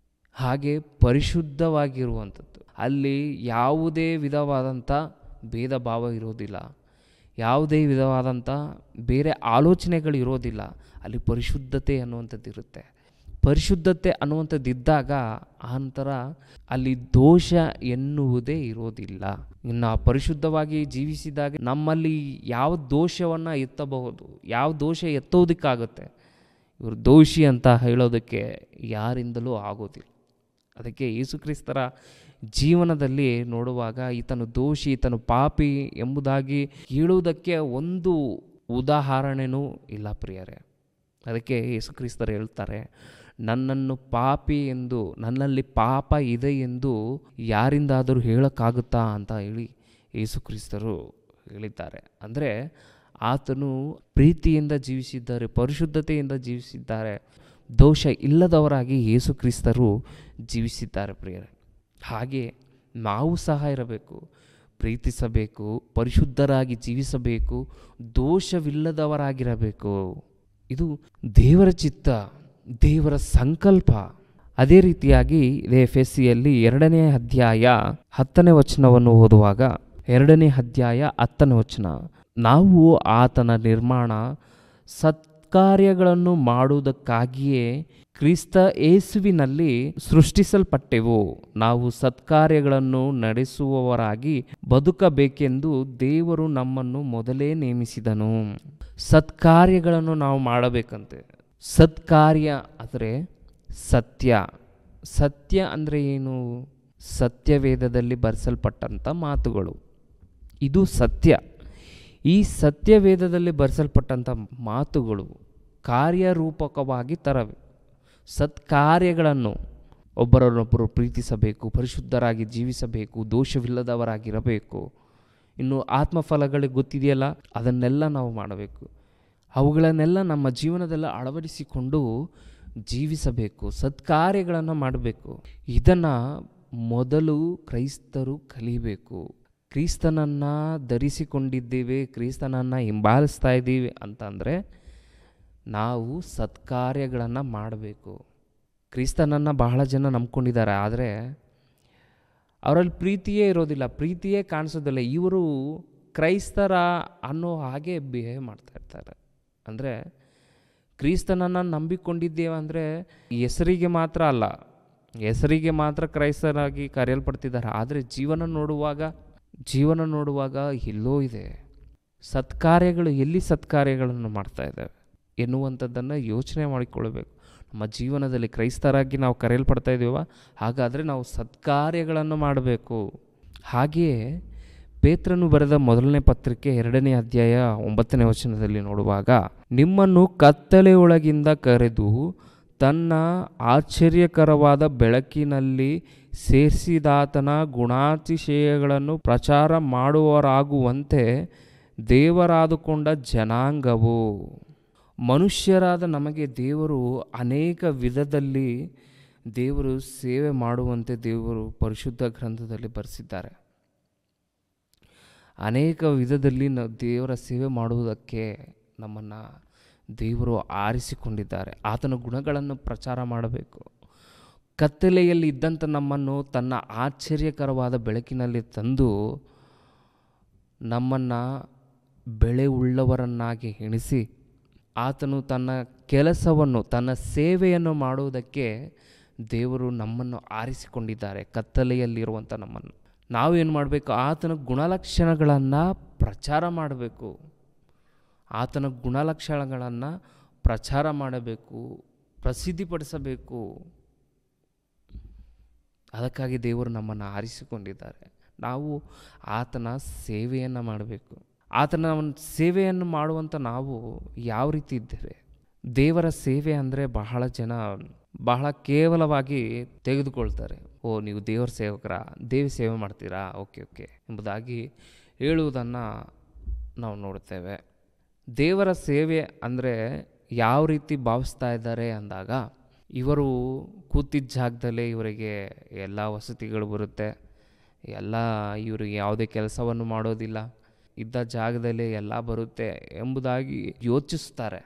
ಹಾಗೆ ಪರಿಶುದ್ಧವಾಗಿರುವಂಥದ್ದು, ಅಲ್ಲಿ ಯಾವುದೇ ವಿಧವಾದಂಥ ಭೇದ ಭಾವ ಇರೋದಿಲ್ಲ, ಯಾವುದೇ ವಿಧವಾದಂಥ ಬೇರೆ ಆಲೋಚನೆಗಳಿರೋದಿಲ್ಲ. ಅಲ್ಲಿ ಪರಿಶುದ್ಧತೆ ಅನ್ನುವಂಥದ್ದು ಇರುತ್ತೆ. ಪರಿಶುದ್ಧತೆ ಅನ್ನುವಂಥದ್ದು ಇದ್ದಾಗ ಆನಂತರ ಅಲ್ಲಿ ದೋಷ ಎನ್ನುವುದೇ ಇರೋದಿಲ್ಲ. ಇನ್ನು ಪರಿಶುದ್ಧವಾಗಿ ಜೀವಿಸಿದಾಗ ನಮ್ಮಲ್ಲಿ ಯಾವ ದೋಷವನ್ನು ಎತ್ತಬಹುದು, ಯಾವ ದೋಷ ಎತ್ತೋದಕ್ಕಾಗುತ್ತೆ? ಇವರು ದೋಷಿ ಅಂತ ಹೇಳೋದಕ್ಕೆ ಯಾರಿಂದಲೂ ಆಗೋದಿಲ್ಲ. ಅದಕ್ಕೆ ಯೇಸು ಕ್ರಿಸ್ತರ ಜೀವನದಲ್ಲಿ ನೋಡುವಾಗ ಈತನು ದೋಷಿ, ಈತನು ಪಾಪಿ ಎಂಬುದಾಗಿ ಹೇಳುವುದಕ್ಕೆ ಒಂದು ಉದಾಹರಣೆನೂ ಇಲ್ಲ ಪ್ರಿಯರೇ. ಅದಕ್ಕೆ ಯೇಸು ಕ್ರಿಸ್ತರು ಹೇಳ್ತಾರೆ, ನನ್ನನ್ನು ಪಾಪಿ ಎಂದು, ನನ್ನಲ್ಲಿ ಪಾಪ ಇದೆ ಎಂದು ಯಾರಿಂದಾದರೂ ಹೇಳೋಕ್ಕಾಗುತ್ತಾ ಅಂತ ಹೇಳಿ ಯೇಸು ಕ್ರಿಸ್ತರು ಹೇಳಿದ್ದಾರೆ. ಅಂದರೆ ಆತನು ಪ್ರೀತಿಯಿಂದ ಜೀವಿಸಿದ್ದಾರೆ, ಪರಿಶುದ್ಧತೆಯಿಂದ ಜೀವಿಸಿದ್ದಾರೆ, ದೋಷ ಇಲ್ಲದವರಾಗಿ ಯೇಸು ಕ್ರಿಸ್ತರು ಜೀವಿಸಿದ್ದಾರೆ ಪ್ರಿಯರೇ. ಹಾಗೆ ನಾವು ಸಹ ಇರಬೇಕು, ಪ್ರೀತಿಸಬೇಕು, ಪರಿಶುದ್ಧರಾಗಿ ಜೀವಿಸಬೇಕು, ದೋಷವಿಲ್ಲದವರಾಗಿರಬೇಕು. ಇದು ದೇವರ ಚಿತ್ತ, ದೇವರ ಸಂಕಲ್ಪ. ಅದೇ ರೀತಿಯಾಗಿ ಎಫೆಸಿಯಲ್ಲಿ 2ನೇ ಅಧ್ಯಾಯ 10ನೇ ವಚನವನ್ನು ಓದುವಾಗ, 2ನೇ ಅಧ್ಯಾಯ 10ನೇ ವಚನ, ನಾವು ಆತನ ನಿರ್ಮಾಣ ಸತ್ಕಾರ್ಯಗಳನ್ನು ಮಾಡುವುದಕ್ಕಾಗಿಯೇ ಕ್ರಿಸ್ತ ಯೇಸುವಿನಲ್ಲಿ ಸೃಷ್ಟಿಸಲ್ಪಟ್ಟೆವು. ನಾವು ಸತ್ಕಾರ್ಯಗಳನ್ನು ನಡೆಸುವವರಾಗಿ ಬದುಕಬೇಕೆಂದು ದೇವರು ನಮ್ಮನ್ನು ಮೊದಲೇ ನೇಮಿಸಿದನು. ಸತ್ಕಾರ್ಯಗಳನ್ನು ನಾವು ಮಾಡಬೇಕಂತೆ. ಸತ್ಕಾರ್ಯ ಅಂದರೆ ಸತ್ಯ. ಸತ್ಯ ಅಂದರೆ ಏನು? ಸತ್ಯವೇದದಲ್ಲಿ ಬರೆಸಲ್ಪಟ್ಟಂಥ ಮಾತುಗಳು, ಇದು ಸತ್ಯ. ಈ ಸತ್ಯವೇದದಲ್ಲಿ ಬರೆಸಲ್ಪಟ್ಟಂಥ ಮಾತುಗಳು ಕಾರ್ಯರೂಪಕವಾಗಿ ತರಬೇಕು. ಸತ್ಕಾರ್ಯಗಳನ್ನು ಒಬ್ಬರನ್ನೊಬ್ಬರು ಪ್ರೀತಿಸಬೇಕು, ಪರಿಶುದ್ಧರಾಗಿ ಜೀವಿಸಬೇಕು, ದೋಷವಿಲ್ಲದವರಾಗಿರಬೇಕು. ಇನ್ನು ಆತ್ಮಫಲಗಳಿಗೆ ಗೊತ್ತಿದೆಯಲ್ಲ, ಅದನ್ನೆಲ್ಲ ನಾವು ಮಾಡಬೇಕು. ಅವುಗಳನ್ನೆಲ್ಲ ನಮ್ಮ ಜೀವನದಲ್ಲಿ ಅಳವಡಿಸಿಕೊಂಡು ಜೀವಿಸಬೇಕು, ಸತ್ಕಾರ್ಯಗಳನ್ನು ಮಾಡಬೇಕು. ಇದನ್ನು ಮೊದಲು ಕ್ರೈಸ್ತರು ಕಲಿಬೇಕು. ಕ್ರಿಸ್ತನನ್ನು ಧರಿಸಿಕೊಂಡಿದ್ದೇವೆ, ಕ್ರಿಸ್ತನನ್ನು ಹಿಂಬಾಲಿಸ್ತಾ ಇದ್ದೀವಿ ಅಂತಂದರೆ ನಾವು ಸತ್ಕಾರ್ಯಗಳನ್ನು ಮಾಡಬೇಕು. ಕ್ರಿಸ್ತನನ್ನು ಬಹಳ ಜನ ನಂಬ್ಕೊಂಡಿದ್ದಾರೆ, ಆದರೆ ಅವರಲ್ಲಿ ಪ್ರೀತಿಯೇ ಇರೋದಿಲ್ಲ, ಪ್ರೀತಿಯೇ ಕಾಣಿಸೋದಿಲ್ಲ. ಇವರು ಕ್ರೈಸ್ತರ ಅನ್ನೋ ಹಾಗೆ ಬಿಹೇವ್ ಮಾಡ್ತಾ ಇರ್ತಾರೆ. ಅಂದರೆ ಕ್ರಿಸ್ತನನ್ನು ನಂಬಿಕೊಂಡಿದ್ದೇವೆ ಅಂದರೆ ಹೆಸರಿಗೆ ಮಾತ್ರ ಅಲ್ಲ, ಹೆಸರಿಗೆ ಮಾತ್ರ ಕ್ರೈಸ್ತರಾಗಿ ಕರೆಯಲ್ಪಡ್ತಿದ್ದಾರೆ, ಆದರೆ ಜೀವನ ನೋಡುವಾಗ ಎಲ್ಲೋ ಇದೆ. ಸತ್ಕಾರ್ಯಗಳು ಎಲ್ಲಿ ಸತ್ಕಾರ್ಯಗಳನ್ನು ಮಾಡ್ತಾ ಇದ್ದಾವೆ ಎನ್ನುವಂಥದ್ದನ್ನು ಯೋಚನೆ ಮಾಡಿಕೊಳ್ಳಬೇಕು. ನಮ್ಮ ಜೀವನದಲ್ಲಿ ಕ್ರೈಸ್ತರಾಗಿ ನಾವು ಕರೆಯಲ್ಪಡ್ತಾ ಇದ್ದೀವ, ಹಾಗಾದರೆ ನಾವು ಸತ್ಕಾರ್ಯಗಳನ್ನು ಮಾಡಬೇಕು. ಹಾಗೆಯೇ ಪೇತ್ರನು ಬರೆದ ಮೊದಲನೇ ಪತ್ರಿಕೆ 2ನೇ ಅಧ್ಯಾಯ 9ನೇ ವಚನದಲ್ಲಿ ನೋಡುವಾಗ, ನಿಮ್ಮನ್ನು ಕತ್ತಲೆಯೊಳಗಿಂದ ಕರೆದು ತನ್ನ ಆಶ್ಚರ್ಯಕರವಾದ ಬೆಳಕಿನಲ್ಲಿ ಸೇರಿಸಿದಾತನ ಗುಣಾತಿಶಯಗಳನ್ನು ಪ್ರಚಾರ ಮಾಡುವವರಾಗುವಂತೆ ದೇವರಾದುಕೊಂಡ ಜನಾಂಗವು. ಮನುಷ್ಯರಾದ ನಮಗೆ ದೇವರು ಅನೇಕ ವಿಧದಲ್ಲಿ ದೇವರು ಸೇವೆ ಮಾಡುವಂತೆ ದೇವರು ಪರಿಶುದ್ಧ ಗ್ರಂಥದಲ್ಲಿ ಬರೆಸಿದ್ದಾರೆ. ಅನೇಕ ವಿಧದಲ್ಲಿ ದೇವರ ಸೇವೆ ಮಾಡುವುದಕ್ಕೆ ನಮ್ಮನ್ನು ದೇವರು ಆರಿಸಿಕೊಂಡಿದ್ದಾರೆ. ಆತನ ಗುಣಗಳನ್ನು ಪ್ರಚಾರ ಮಾಡಬೇಕು. ಕತ್ತಲೆಯಲ್ಲಿ ಇದ್ದಂಥ ನಮ್ಮನ್ನು ತನ್ನ ಆಶ್ಚರ್ಯಕರವಾದ ಬೆಳಕಿನಲ್ಲಿ ತಂದು ನಮ್ಮನ್ನು ಬೆಳೆ ಉಳ್ಳವರನ್ನಾಗಿ ಎಣಿಸಿ ಆತನು ತನ್ನ ಕೆಲಸವನ್ನು, ತನ್ನ ಸೇವೆಯನ್ನು ಮಾಡುವುದಕ್ಕೆ ದೇವರು ನಮ್ಮನ್ನು ಆರಿಸಿಕೊಂಡಿದ್ದಾರೆ. ಕತ್ತಲೆಯಲ್ಲಿರುವಂಥ ನಮ್ಮನ್ನು ನಾವೇನು ಮಾಡಬೇಕು? ಆತನ ಗುಣಲಕ್ಷಣಗಳನ್ನು ಪ್ರಚಾರ ಮಾಡಬೇಕು. ಆತನ ಗುಣಲಕ್ಷಣಗಳನ್ನು ಪ್ರಚಾರ ಮಾಡಬೇಕು, ಪ್ರಸಿದ್ಧಿಪಡಿಸಬೇಕು. ಅದಕ್ಕಾಗಿ ದೇವರು ನಮ್ಮನ್ನು ಆರಿಸಿಕೊಂಡಿದ್ದಾರೆ. ನಾವು ಆತನ ಸೇವೆಯನ್ನು ಮಾಡಬೇಕು. ಆತನ ಸೇವೆಯನ್ನು ಮಾಡುವಂಥ ನಾವು ಯಾವ ರೀತಿ ಇದ್ದೇವೆ? ದೇವರ ಸೇವೆ ಅಂದರೆ ಬಹಳ ಜನ ಬಹಳ ಕೇವಲವಾಗಿ ತೆಗೆದುಕೊಳ್ತಾರೆ. ಓ, ನೀವು ದೇವರ ಸೇವಕರ, ದೇವ ಸೇವೆ ಮಾಡ್ತೀರಾ, ಓಕೆ ಎಂಬುದಾಗಿ ಹೇಳುವುದನ್ನು ನಾವು ನೋಡ್ತೇವೆ. ದೇವರ ಸೇವೆ ಅಂದರೆ ಯಾವ ರೀತಿ ಭಾವಿಸ್ತಾ ಇದ್ದಾರೆ ಅಂದಾಗ, ಇವರು ಕೂತಿದ್ದ ಜಾಗದಲ್ಲೇ ಇವರಿಗೆ ಎಲ್ಲ ವಸತಿಗಳು ಬರುತ್ತೆ, ಇವರಿಗೆ ಯಾವುದೇ ಕೆಲಸವನ್ನು ಮಾಡೋದಿಲ್ಲ, ಇದ್ದ ಜಾಗದಲ್ಲೇ ಎಲ್ಲ ಬರುತ್ತೆ ಎಂಬುದಾಗಿ ಯೋಚಿಸ್ತಾರೆ.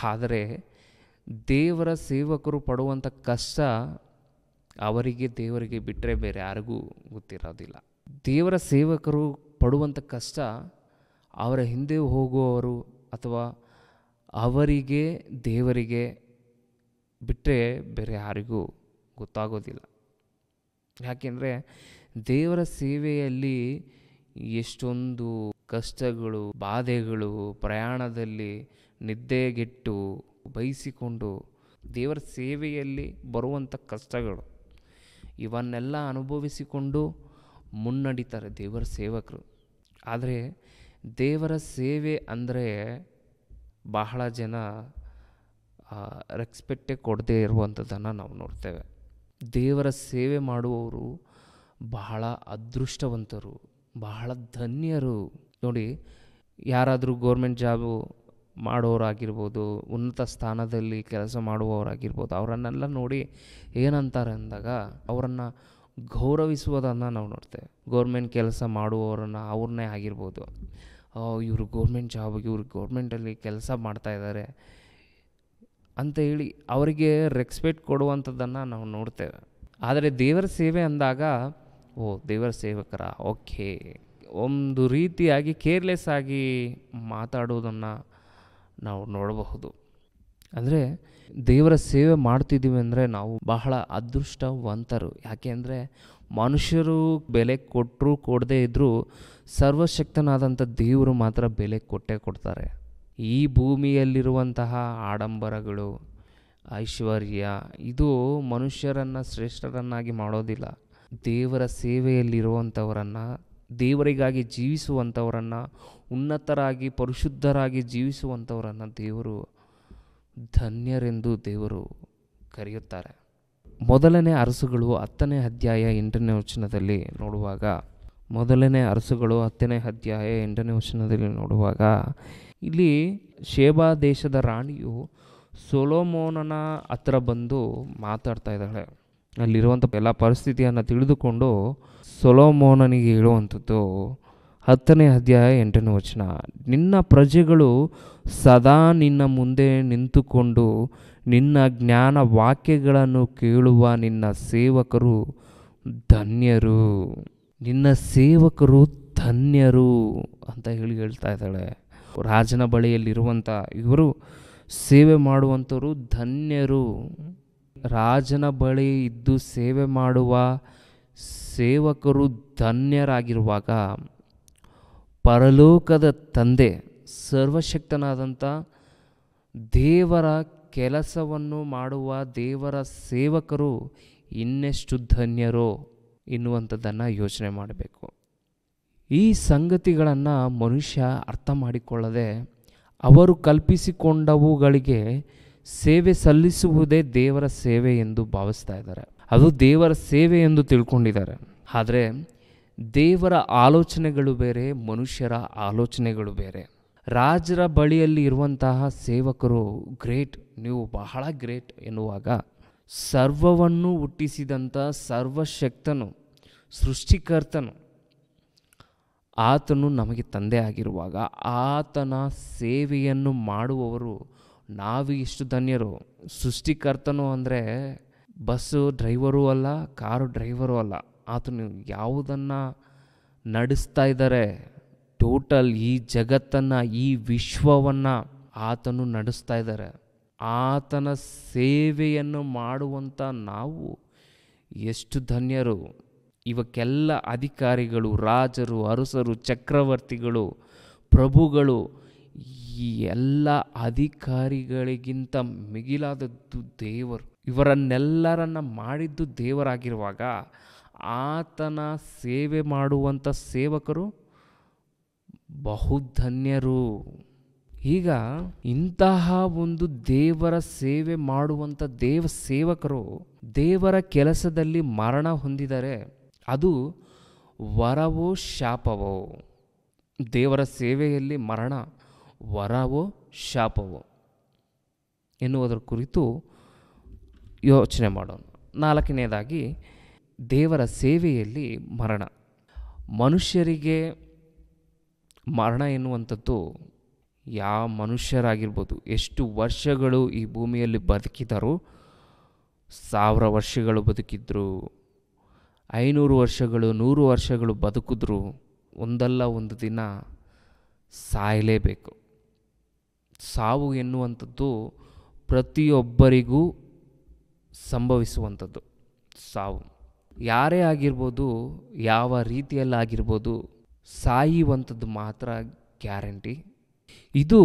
ಆದರೆ ದೇವರ ಸೇವಕರು ಪಡುವಂಥ ಕಷ್ಟ ದೇವರಿಗೆ ಬಿಟ್ಟರೆ ಬೇರೆ ಯಾರಿಗೂ ಗೊತ್ತಿರೋದಿಲ್ಲ. ದೇವರ ಸೇವಕರು ಪಡುವಂಥ ಕಷ್ಟ ಅವರ ಹಿಂದೆ ಹೋಗುವವರು ಅಥವಾ ಅವರಿಗೆ ದೇವರಿಗೆ ಬಿಟ್ಟರೆ ಬೇರೆ ಯಾರಿಗೂ ಗೊತ್ತಾಗೋದಿಲ್ಲ. ಯಾಕೆಂದರೆ ದೇವರ ಸೇವೆಯಲ್ಲಿ ಎಷ್ಟೊಂದು ಕಷ್ಟಗಳು, ಬಾಧೆಗಳು, ಪ್ರಯಾಣದಲ್ಲಿ ನಿದ್ದೆಗೆಟ್ಟು ಬಯಸಿಕೊಂಡು ದೇವರ ಸೇವೆಯಲ್ಲಿ ಬರುವಂಥ ಕಷ್ಟಗಳು, ಇವನ್ನೆಲ್ಲ ಅನುಭವಿಸಿಕೊಂಡು ಮುನ್ನಡಿತಾರೆ ದೇವರ ಸೇವಕರು. ಆದರೆ ದೇವರ ಸೇವೆ ಅಂದರೆ ಬಹಳ ಜನ ರೆಸ್ಪೆಕ್ಟೇ ಕೊಡದೇ ಇರುವಂಥದ್ದನ್ನು ನಾವು ನೋಡ್ತೇವೆ. ದೇವರ ಸೇವೆ ಮಾಡುವವರು ಬಹಳ ಅದೃಷ್ಟವಂತರು, ಬಹಳ ಧನ್ಯರು. ನೋಡಿ, ಯಾರಾದರೂ ಗೌರ್ಮೆಂಟ್ ಜಾಬು ಮಾಡೋರಾಗಿರ್ಬೋದು, ಉನ್ನತ ಸ್ಥಾನದಲ್ಲಿ ಕೆಲಸ ಮಾಡುವವರಾಗಿರ್ಬೋದು, ಅವರನ್ನೆಲ್ಲ ನೋಡಿ ಏನಂತಾರೆ ಅಂದಾಗ ಅವರನ್ನು ಗೌರವಿಸುವುದನ್ನು ನಾವು ನೋಡ್ತೇವೆ. ಗೌರ್ಮೆಂಟ್ ಕೆಲಸ ಮಾಡುವವರನ್ನು ಅವ್ರನ್ನೇ ಆಗಿರ್ಬೋದು, ಇವರು ಗೌರ್ಮೆಂಟ್ ಜಾಬ್ಗೆ, ಇವರು ಗೌರ್ಮೆಂಟಲ್ಲಿ ಕೆಲಸ ಮಾಡ್ತಾಯಿದ್ದಾರೆ ಅಂತ ಹೇಳಿ ಅವರಿಗೆ ರೆಸ್ಪೆಕ್ಟ್ ಕೊಡುವಂಥದ್ದನ್ನು ನಾವು ನೋಡ್ತೇವೆ. ಆದರೆ ದೇವರ ಸೇವೆ ಅಂದಾಗ, ಓ ದೇವರ ಸೇವಕರ, ಓಕೆ, ಒಂದು ರೀತಿಯಾಗಿ ಕೇರ್ಲೆಸ್ ಆಗಿ ಮಾತಾಡೋದನ್ನು ನಾವು ನೋಡಬಹುದು. ಅಂದರೆ ದೇವರ ಸೇವೆ ಮಾಡ್ತಿದ್ದೀವಿ ಅಂದರೆ ನಾವು ಬಹಳ ಅದೃಷ್ಟವಂತರು. ಯಾಕೆ ಅಂದರೆ ಮನುಷ್ಯರು ಬೆಲೆ ಕೊಟ್ಟರೂ ಕೊಡದೇ ಇದ್ದರೂ ಸರ್ವಶಕ್ತನಾದಂಥ ದೇವರು ಮಾತ್ರ ಬೆಲೆ ಕೊಟ್ಟೇ ಕೊಡ್ತಾರೆ. ಈ ಭೂಮಿಯಲ್ಲಿರುವಂತಹ ಆಡಂಬರಗಳು, ಐಶ್ವರ್ಯ ಇದು ಮನುಷ್ಯರನ್ನು ಶ್ರೇಷ್ಠರನ್ನಾಗಿ ಮಾಡೋದಿಲ್ಲ. ದೇವರ ಸೇವೆಯಲ್ಲಿರುವಂಥವರನ್ನು, ದೇವರಿಗಾಗಿ ಜೀವಿಸುವಂಥವರನ್ನು, ಉನ್ನತರಾಗಿ ಪರಿಶುದ್ಧರಾಗಿ ಜೀವಿಸುವಂಥವರನ್ನು ದೇವರು ಧನ್ಯರೆಂದು ದೇವರು ಕರೆಯುತ್ತಾರೆ. ಮೊದಲನೇ ಅರಸುಗಳು 10ನೇ ಅಧ್ಯಾಯ 8ನೇ ವಚನದಲ್ಲಿ ನೋಡುವಾಗ, ಮೊದಲನೇ ಅರಸುಗಳು 10ನೇ ಅಧ್ಯಾಯ 8ನೇ ವಚನದಲ್ಲಿ ನೋಡುವಾಗ ಇಲ್ಲಿ ಶೇಬಾ ದೇಶದ ರಾಣಿಯು ಸೊಲೊಮೋನನ ಹತ್ರ ಬಂದು ಮಾತಾಡ್ತಾ ಇದ್ದಾಳೆ. ಅಲ್ಲಿರುವಂಥ ಎಲ್ಲ ಪರಿಸ್ಥಿತಿಯನ್ನು ತಿಳಿದುಕೊಂಡು ಸೊಲೊಮೋನನಿಗೆ ಹೇಳುವಂಥದ್ದು 10ನೇ ಅಧ್ಯಾಯ 8ನೇ ವಚನ, ನಿನ್ನ ಪ್ರಜೆಗಳು ಸದಾ ನಿನ್ನ ಮುಂದೆ ನಿಂತುಕೊಂಡು ನಿನ್ನ ಜ್ಞಾನ ವಾಕ್ಯಗಳನ್ನು ಕೇಳುವ ನಿನ್ನ ಸೇವಕರು ಧನ್ಯರು. ನಿನ್ನ ಸೇವಕರು ಧನ್ಯರು ಅಂತ ಹೇಳ್ತಾ ಇದ್ದಾಳೆ. ರಾಜನ ಬಳಿಯಲ್ಲಿರುವಂಥ ಇವರು ಸೇವೆ ಮಾಡುವಂಥವರು ಧನ್ಯರು. ರಾಜನ ಬಳಿ ಇದ್ದು ಸೇವೆ ಮಾಡುವ ಸೇವಕರು ಧನ್ಯರಾಗಿರುವಾಗ, ಪರಲೋಕದ ತಂದೆ ಸರ್ವಶಕ್ತನಾದಂಥ ದೇವರ ಕೆಲಸವನ್ನು ಮಾಡುವ ದೇವರ ಸೇವಕರು ಇನ್ನೆಷ್ಟು ಧನ್ಯರೋ ಎನ್ನುವಂಥದ್ದನ್ನು ಯೋಚನೆ ಮಾಡಬೇಕು. ಈ ಸಂಗತಿಗಳನ್ನು ಮನುಷ್ಯ ಅರ್ಥ ಮಾಡಿಕೊಳ್ಳದೆ ಅವರು ಕಲ್ಪಿಸಿಕೊಂಡವುಗಳಿಗೆ ಸೇವೆ ಸಲ್ಲಿಸುವುದೇ ದೇವರ ಸೇವೆ ಎಂದು ಭಾವಿಸ್ತಾ ಇದ್ದಾರೆ. ಅದು ದೇವರ ಸೇವೆ ಎಂದು ತಿಳ್ಕೊಂಡಿದ್ದಾರೆ. ಆದರೆ ದೇವರ ಆಲೋಚನೆಗಳು ಬೇರೆ, ಮನುಷ್ಯರ ಆಲೋಚನೆಗಳು ಬೇರೆ. ರಾಜರ ಬಳಿಯಲ್ಲಿ ಇರುವಂತಹ ಸೇವಕರು ಗ್ರೇಟ್, ನೀವು ಬಹಳ ಗ್ರೇಟ್ ಎನ್ನುವಾಗ, ಸರ್ವವನ್ನು ಹುಟ್ಟಿಸಿದಂಥ ಸರ್ವಶಕ್ತನು, ಸೃಷ್ಟಿಕರ್ತನು, ಆತನು ನಮಗೆ ತಂದೆ ಆಗಿರುವಾಗ ಆತನ ಸೇವೆಯನ್ನು ಮಾಡುವವರು ನಾವು ಎಷ್ಟು ಧನ್ಯರು. ಸೃಷ್ಟಿಕರ್ತನು ಅಂದರೆ ಬಸ್ಸು ಡ್ರೈವರು ಅಲ್ಲ, ಕಾರು ಡ್ರೈವರು ಅಲ್ಲ. ಆತನು ಯಾವುದನ್ನು ನಡೆಸ್ತಾ ಇದ್ದಾರೆ, ಟೋಟಲ್ ಈ ಜಗತ್ತನ್ನು, ಈ ವಿಶ್ವವನ್ನು ಆತನು ನಡೆಸ್ತಾ ಇದ್ದಾರೆ. ಆತನ ಸೇವೆಯನ್ನು ಮಾಡುವಂಥ ನಾವು ಎಷ್ಟು ಧನ್ಯರು. ಇವಕ್ಕೆಲ್ಲ ಅಧಿಕಾರಿಗಳು, ರಾಜರು, ಅರಸರು, ಚಕ್ರವರ್ತಿಗಳು, ಪ್ರಭುಗಳು, ಈ ಎಲ್ಲ ಅಧಿಕಾರಿಗಳಿಗಿಂತ ಮಿಗಿಲಾದದ್ದು ದೇವರು. ಇವರನ್ನೆಲ್ಲರನ್ನ ಮಾಡಿದ್ದು ದೇವರಾಗಿರುವಾಗ ಆತನ ಸೇವೆ ಮಾಡುವಂಥ ಸೇವಕರು ಬಹುಧನ್ಯರು. ಈಗ ಇಂತಹ ಒಂದು ದೇವರ ಸೇವೆ ಮಾಡುವಂಥ ಸೇವಕರು ದೇವರ ಕೆಲಸದಲ್ಲಿ ಮರಣ ಹೊಂದಿದರೆ ಅದು ವರವೋ ಶಾಪವೋ? ದೇವರ ಸೇವೆಯಲ್ಲಿ ಮರಣ ವರವೋ ಶಾಪವೋ ಎನ್ನುವುದರ ಕುರಿತು ಯೋಚನೆ ಮಾಡೋಣ. 4ನೇದಾಗಿ, ದೇವರ ಸೇವೆಯಲ್ಲಿ ಮರಣ. ಮನುಷ್ಯರಿಗೆ ಮರಣ ಎನ್ನುವಂಥದ್ದು, ಯಾವ ಮನುಷ್ಯರಾಗಿರ್ಬೋದು, ಎಷ್ಟು ವರ್ಷಗಳು ಈ ಭೂಮಿಯಲ್ಲಿ ಬದುಕಿದರು, 1000 ವರ್ಷಗಳು ಬದುಕಿದ್ರು, 500 ವರ್ಷಗಳು, 100 ವರ್ಷಗಳು ಬದುಕಿದ್ರು, ಒಂದಲ್ಲ ಒಂದು ದಿನ ಸಾಯಲೇಬೇಕು. ಸಾವು ಎನ್ನುವಂಥದ್ದು ಪ್ರತಿಯೊಬ್ಬರಿಗೂ ಸಂಭವಿಸುವಂಥದ್ದು. ಸಾವು ಯಾರೇ ಆಗಿರ್ಬೋದು, ಯಾವ ರೀತಿಯಲ್ಲಾಗಿರ್ಬೋದು, ಸಾಯುವಂಥದ್ದು ಮಾತ್ರ ಗ್ಯಾರಂಟಿ. ಇದು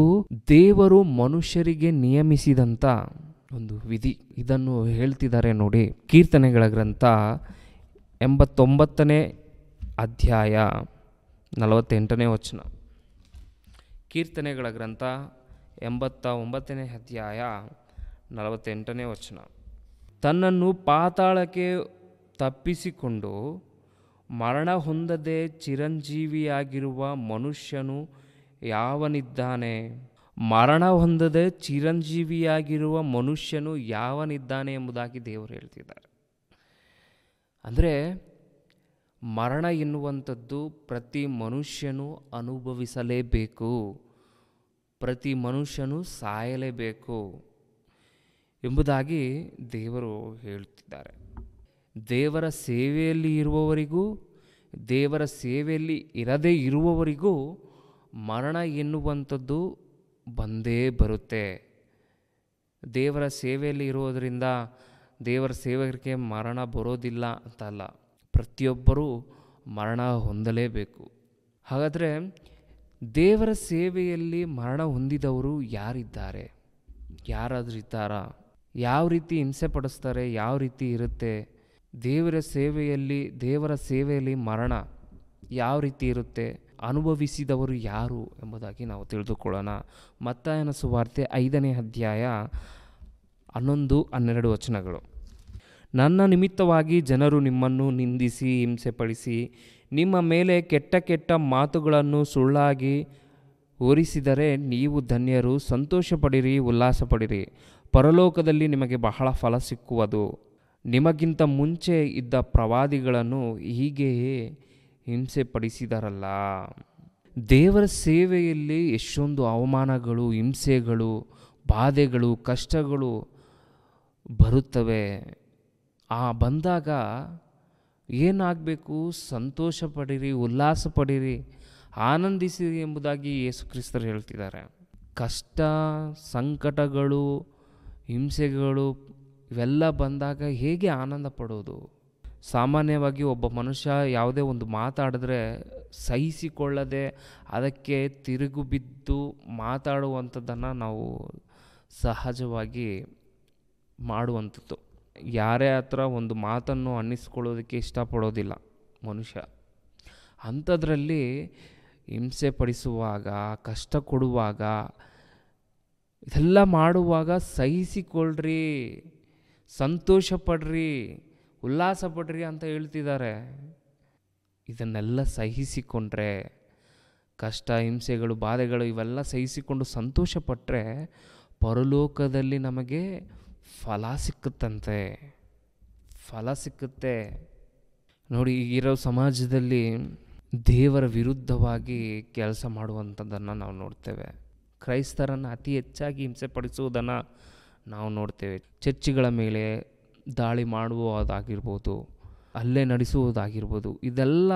ದೇವರು ಮನುಷ್ಯರಿಗೆ ನಿಯಮಿಸಿದಂಥ ಒಂದು ವಿಧಿ. ಇದನ್ನು ಹೇಳ್ತಿದ್ದಾರೆ ನೋಡಿ, ಕೀರ್ತನೆಗಳ ಗ್ರಂಥ 89ನೇ ಅಧ್ಯಾಯ 48ನೇ ವಚನ. ಕೀರ್ತನೆಗಳ ಗ್ರಂಥ 89ನೇ ಅಧ್ಯಾಯ 48ನೇ ವಚನ. ತನ್ನನ್ನು ಪಾತಾಳಕ್ಕೆ ತಪ್ಪಿಸಿಕೊಂಡು ಮರಣ ಹೊಂದದೆ ಚಿರಂಜೀವಿಯಾಗಿರುವ ಮನುಷ್ಯನು ಯಾವನಿದ್ದಾನೆ? ಮರಣ ಹೊಂದದೆ ಚಿರಂಜೀವಿಯಾಗಿರುವ ಮನುಷ್ಯನು ಯಾವನಿದ್ದಾನೆ ಎಂಬುದಾಗಿ ದೇವರು ಹೇಳ್ತಿದ್ದಾರೆ. ಅಂದರೆ ಮರಣ ಎನ್ನುವಂಥದ್ದು ಪ್ರತಿ ಮನುಷ್ಯನು ಅನುಭವಿಸಲೇಬೇಕು, ಪ್ರತಿ ಮನುಷ್ಯನು ಸಾಯಲೇಬೇಕು ಎಂಬುದಾಗಿ ದೇವರು ಹೇಳ್ತಿದ್ದಾರೆ. ದೇವರ ಸೇವೆಯಲ್ಲಿ ಇರುವವರಿಗೂ, ದೇವರ ಸೇವೆಯಲ್ಲಿ ಇರದೇ ಇರುವವರಿಗೂ ಮರಣ ಎನ್ನುವಂಥದ್ದು ಬಂದೇ ಬರುತ್ತೆ. ದೇವರ ಸೇವೆಯಲ್ಲಿ ಇರೋದರಿಂದ ದೇವರ ಸೇವಕರಿಗೆ ಮರಣ ಬರೋದಿಲ್ಲ ಅಂತಲ್ಲ, ಪ್ರತಿಯೊಬ್ಬರೂ ಮರಣ ಹೊಂದಲೇಬೇಕು. ಹಾಗಾದರೆ ದೇವರ ಸೇವೆಯಲ್ಲಿ ಮರಣ ಹೊಂದಿದವರು ಯಾರಿದ್ದಾರೆ? ಯಾರಾದರೂ ಇದ್ದಾರಾ? ಯಾವ ರೀತಿ ಹಿಂಸೆ ಪಡಿಸ್ತಾರೆ? ಯಾವ ರೀತಿ ಇರುತ್ತೆ? ದೇವರ ಸೇವೆಯಲ್ಲಿ ಮರಣ ಯಾವ ರೀತಿ ಇರುತ್ತೆ? ಅನುಭವಿಸಿದವರು ಯಾರು ಎಂಬುದಾಗಿ ನಾವು ತಿಳಿದುಕೊಳ್ಳೋಣ. ಮತ್ತಾಯನ ಸುವಾರ್ತೆ 5ನೇ ಅಧ್ಯಾಯ 11-12 ವಚನಗಳು. ನನ್ನ ನಿಮಿತ್ತವಾಗಿ ಜನರು ನಿಮ್ಮನ್ನು ನಿಂದಿಸಿ ಹಿಂಸೆಪಡಿಸಿ ನಿಮ್ಮ ಮೇಲೆ ಕೆಟ್ಟ ಕೆಟ್ಟ ಮಾತುಗಳನ್ನು ಸುಳ್ಳಾಗಿ ಹೊರಿಸಿದರೆ ನೀವು ಧನ್ಯರು, ಸಂತೋಷಪಡಿರಿ, ಉಲ್ಲಾಸಪಡಿರಿ, ಪರಲೋಕದಲ್ಲಿ ನಿಮಗೆ ಬಹಳ ಫಲ ಸಿಕ್ಕುವುದು. ನಿಮಗಿಂತ ಮುಂಚೆ ಇದ್ದ ಪ್ರವಾದಿಗಳನ್ನು ಹೀಗೆಯೇ ಹಿಂಸೆಪಡಿಸಿದರಲ್ಲ. ದೇವರ ಸೇವೆಯಲ್ಲಿ ಎಷ್ಟೊಂದು ಅವಮಾನಗಳು, ಹಿಂಸೆಗಳು, ಬಾಧೆಗಳು, ಕಷ್ಟಗಳು ಬರುತ್ತವೆ. ಬಂದಾಗ ಏನಾಗಬೇಕು? ಸಂತೋಷ ಪಡಿರಿ, ಉಲ್ಲಾಸ ಪಡಿರಿ, ಆನಂದಿಸಿರಿ ಎಂಬುದಾಗಿ ಯೇಸು ಕ್ರಿಸ್ತರು ಹೇಳ್ತಿದ್ದಾರೆ. ಕಷ್ಟ, ಸಂಕಟಗಳು, ಹಿಂಸೆಗಳು ಇವೆಲ್ಲ ಬಂದಾಗ ಹೇಗೆ ಆನಂದ ಪಡೋದು? ಸಾಮಾನ್ಯವಾಗಿ ಒಬ್ಬ ಮನುಷ್ಯ ಯಾವುದೇ ಒಂದು ಮಾತಾಡಿದ್ರೆ ಸಹಿಸಿಕೊಳ್ಳದೆ ಅದಕ್ಕೆ ತಿರುಗು ಬಿದ್ದು ಮಾತಾಡುವಂಥದ್ದನ್ನು ನಾವು ಸಹಜವಾಗಿ ಮಾಡುವಂಥದ್ದು. ಯಾರೇ ಹತ್ರ ಒಂದು ಮಾತನ್ನು ಅನ್ನಿಸ್ಕೊಳ್ಳೋದಕ್ಕೆ ಇಷ್ಟಪಡೋದಿಲ್ಲ ಮನುಷ್ಯ. ಅಂಥದ್ರಲ್ಲಿ ಹಿಂಸೆ ಪಡಿಸುವಾಗ, ಕಷ್ಟ ಕೊಡುವಾಗ, ಇದೆಲ್ಲ ಮಾಡುವಾಗ ಸಹಿಸಿಕೊಳ್ಳ್ರಿ, ಸಂತೋಷ ಪಡ್ರಿ, ಉಲ್ಲಾಸ ಪಡ್ರಿ ಅಂತ ಹೇಳ್ತಿದ್ದಾರೆ. ಇದನ್ನೆಲ್ಲ ಸಹಿಸಿಕೊಂಡ್ರೆ, ಕಷ್ಟ, ಹಿಂಸೆಗಳು, ಬಾಧೆಗಳು ಇವೆಲ್ಲ ಸಹಿಸಿಕೊಂಡು ಸಂತೋಷ ಪಟ್ಟರೆ ಪರಲೋಕದಲ್ಲಿ ನಮಗೆ ಫಲ ಸಿಕ್ಕುತ್ತಂತೆ. ಫಲ ಸಿಕ್ಕುತ್ತೆ. ನೋಡಿ, ಈಗಿರೋ ಸಮಾಜದಲ್ಲಿ ದೇವರ ವಿರುದ್ಧವಾಗಿ ಕೆಲಸ ಮಾಡುವಂಥದ್ದನ್ನು ನಾವು ನೋಡ್ತೇವೆ. ಕ್ರೈಸ್ತರನ್ನು ಅತಿ ಹೆಚ್ಚಾಗಿ ಹಿಂಸೆ ಪಡಿಸುವುದನ್ನು ನಾವು ನೋಡ್ತೇವೆ. ಚರ್ಚಿಗಳ ಮೇಲೆ ದಾಳಿ ಮಾಡುವುದಾಗಿರ್ಬೋದು, ಹಲ್ಲೆ ನಡೆಸುವುದಾಗಿರ್ಬೋದು, ಇದೆಲ್ಲ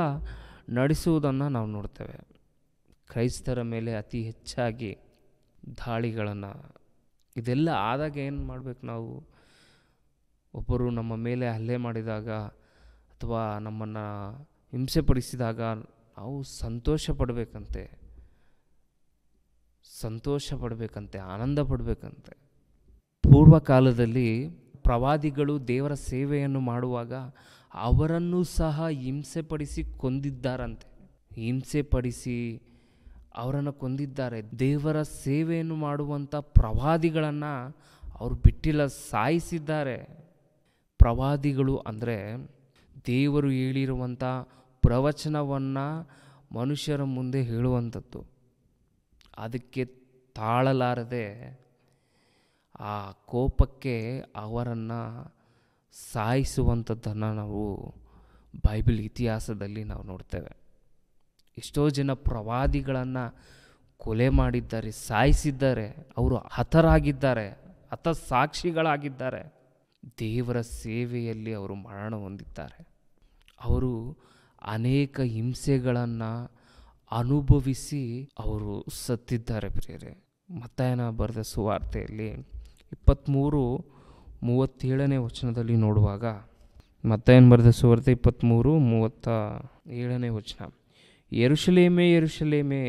ನಡೆಸುವುದನ್ನು ನಾವು ನೋಡ್ತೇವೆ. ಕ್ರೈಸ್ತರ ಮೇಲೆ ಅತಿ ಹೆಚ್ಚಾಗಿ ದಾಳಿಗಳನ್ನು, ಇದೆಲ್ಲ ಆದಾಗ ಏನು ಮಾಡಬೇಕು ನಾವು? ಒಬ್ಬರು ನಮ್ಮ ಮೇಲೆ ಹಲ್ಲೆ ಮಾಡಿದಾಗ ಅಥವಾ ನಮ್ಮನ್ನು ಹಿಂಸೆ ಪಡಿಸಿದಾಗ ನಾವು ಸಂತೋಷ ಪಡಬೇಕಂತೆ, ಆನಂದ ಪಡಬೇಕಂತೆ. ಪೂರ್ವಕಾಲದಲ್ಲಿ ಪ್ರವಾದಿಗಳು ದೇವರ ಸೇವೆಯನ್ನು ಮಾಡುವಾಗ ಅವರನ್ನು ಸಹ ಹಿಂಸೆಪಡಿಸಿ ಕೊಂದಿದ್ದಾರಂತೆ. ಹಿಂಸೆಪಡಿಸಿ ಅವರನ್ನು ಕೊಂದಿದ್ದಾರೆ. ದೇವರ ಸೇವೆಯನ್ನು ಮಾಡುವಂಥ ಪ್ರವಾದಿಗಳನ್ನು ಅವರು ಬಿಟ್ಟಿಲ್ಲ, ಸಾಯಿಸಿದ್ದಾರೆ. ಪ್ರವಾದಿಗಳು ಅಂದರೆ ದೇವರು ಹೇಳಿರುವಂಥ ಪ್ರವಚನವನ್ನು ಮನುಷ್ಯರ ಮುಂದೆ ಹೇಳುವಂಥದ್ದು. ಅದಕ್ಕೆ ತಾಳಲಾರದೆ ಆ ಕೋಪಕ್ಕೆ ಅವರನ್ನು ಸಾಯಿಸುವಂಥದ್ದನ್ನು ನಾವು ಬೈಬಲ್ ಇತಿಹಾಸದಲ್ಲಿ ನಾವು ನೋಡ್ತೇವೆ. ಎಷ್ಟೋ ಜನ ಪ್ರವಾದಿಗಳನ್ನು ಕೊಲೆ ಮಾಡಿದ್ದಾರೆ, ಸಾಯಿಸಿದ್ದಾರೆ. ಅವರು ಹತರಾಗಿದ್ದಾರೆ, ಹತಸಾಕ್ಷಿಗಳಾಗಿದ್ದಾರೆ. ದೇವರ ಸೇವೆಯಲ್ಲಿ ಅವರು ಮರಣ ಹೊಂದಿದ್ದಾರೆ. ಅವರು ಅನೇಕ ಹಿಂಸೆಗಳನ್ನು ಅನುಭವಿಸಿ ಅವರು ಸತ್ತಿದ್ದಾರೆ. ಪ್ರಿಯರೇ, ಮತ್ತಾಯನ ಬರೆದ ಸುವಾರ್ತೆಯಲ್ಲಿ 23:37 ವಚನದಲ್ಲಿ ನೋಡುವಾಗ, ಮತ್ತಾಯನ ಬರೆದ ಸುವಾರ್ತೆ 23:37 ವಚನ, ಯೆರೂಸಲೇಮೇ ಯೆರೂಸಲೇಮೇ,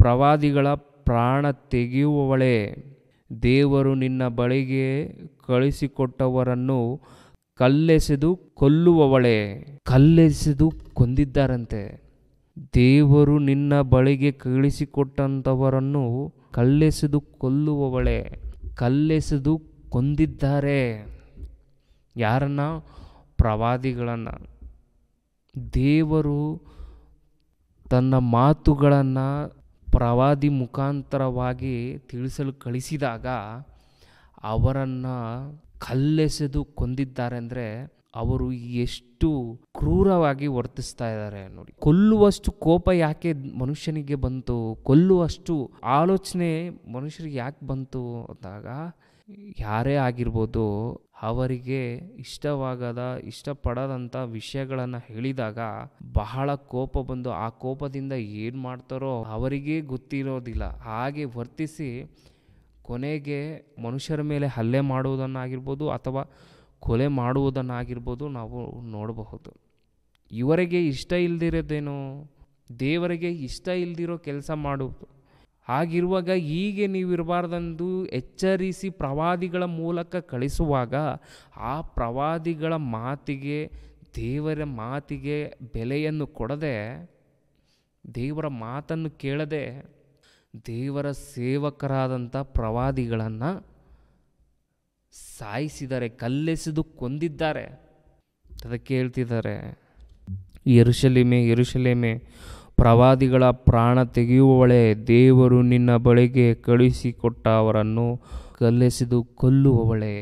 ಪ್ರವಾದಿಗಳ ಪ್ರಾಣ ತೆಗೆಯುವವಳೇ, ದೇವರು ನಿನ್ನ ಬಳಿಗೆ ಕಳಿಸಿಕೊಟ್ಟವರನ್ನು ಕಲ್ಲೆಸೆದು ಕೊಲ್ಲುವವಳೇ. ಕಲ್ಲೆಸೆದು ಕೊಂದಿದ್ದಾರಂತೆ. ದೇವರು ನಿನ್ನ ಬಳಿಗೆ ಕಳಿಸಿಕೊಟ್ಟಂಥವರನ್ನು ಕಲ್ಲೆಸೆದು ಕೊಲ್ಲುವವಳೇ. ಕಲ್ಲೆಸೆದು ಕೊಂದಿದ್ದಾರೆ. ಯಾರನ್ನ? ಪ್ರವಾದಿಗಳನ್ನು. ದೇವರು ತನ್ನ ಮಾತುಗಳನ್ನು ಪ್ರವಾದಿ ಮುಖಾಂತರವಾಗಿ ತಿಳಿಸಲು ಕಳಿಸಿದಾಗ ಅವರನ್ನು ಕಲ್ಲೆಸೆದು ಕೊಂದಿದ್ದಾರೆ. ಅಂದರೆ ಅವರು ಎಷ್ಟು ಕ್ರೂರವಾಗಿ ವರ್ತಿಸ್ತಾ ಇದ್ದಾರೆ ನೋಡಿ. ಕೊಲ್ಲುವಷ್ಟು ಕೋಪ ಯಾಕೆ ಮನುಷ್ಯನಿಗೆ ಬಂತು? ಕೊಲ್ಲುವಷ್ಟು ಆಲೋಚನೆ ಮನುಷ್ಯರಿಗೆ ಯಾಕೆ ಬಂತು ಅಂದಾಗ, ಯಾರೇ ಆಗಿರ್ಬೋದು, ಅವರಿಗೆ ಇಷ್ಟಪಡದಂಥ ವಿಷಯಗಳನ್ನು ಹೇಳಿದಾಗ ಬಹಳ ಕೋಪ ಬಂದು ಆ ಕೋಪದಿಂದ ಏನು ಮಾಡ್ತಾರೋ ಅವರಿಗೇ ಗೊತ್ತಿರೋದಿಲ್ಲ. ಹಾಗೆ ವರ್ತಿಸಿ ಕೊನೆಗೆ ಮನುಷ್ಯರ ಮೇಲೆ ಹಲ್ಲೆ ಮಾಡುವುದನ್ನಾಗಿರ್ಬೋದು ಅಥವಾ ಕೊಲೆ ಮಾಡುವುದನ್ನಾಗಿರ್ಬೋದು ನಾವು ನೋಡಬಹುದು. ಇವರಿಗೆ ಇಷ್ಟ ಇಲ್ಲದಿರೋದೇನು? ದೇವರಿಗೆ ಇಷ್ಟ ಇಲ್ದಿರೋ ಕೆಲಸ ಮಾಡುವುದು. ಹಾಗಿರುವಾಗ ಹೀಗೆ ನೀವಿರಬಾರ್ದೆಂದು ಎಚ್ಚರಿಸಿ ಪ್ರವಾದಿಗಳ ಮೂಲಕ ಕಳಿಸುವಾಗ ಆ ಪ್ರವಾದಿಗಳ ಮಾತಿಗೆ, ದೇವರ ಮಾತಿಗೆ ಬೆಲೆಯನ್ನು ಕೊಡದೆ, ದೇವರ ಮಾತನ್ನು ಕೇಳದೆ ದೇವರ ಸೇವಕರಾದಂಥ ಪ್ರವಾದಿಗಳನ್ನು ಸಾಯಿಸಿದ್ದಾರೆ, ಕಲ್ಲೆಸೆದು ಕೊಂದಿದ್ದಾರೆ. ಅದಕ್ಕೆ ಹೇಳ್ತಿದ್ದಾರೆ, ಯೆರೂಸಲೇಮೇ ಯೆರೂಸಲೇಮೇ, ಪ್ರವಾದಿಗಳ ಪ್ರಾಣ ತೆಗೆಯುವವಳೇ, ದೇವರು ನಿನ್ನ ಬಳಿಗೆ ಕಳುಹಿಸಿಕೊಟ್ಟ ಅವರನ್ನು ಕಲ್ಲೆಸೆದು ಕೊಲ್ಲುವವಳೇ.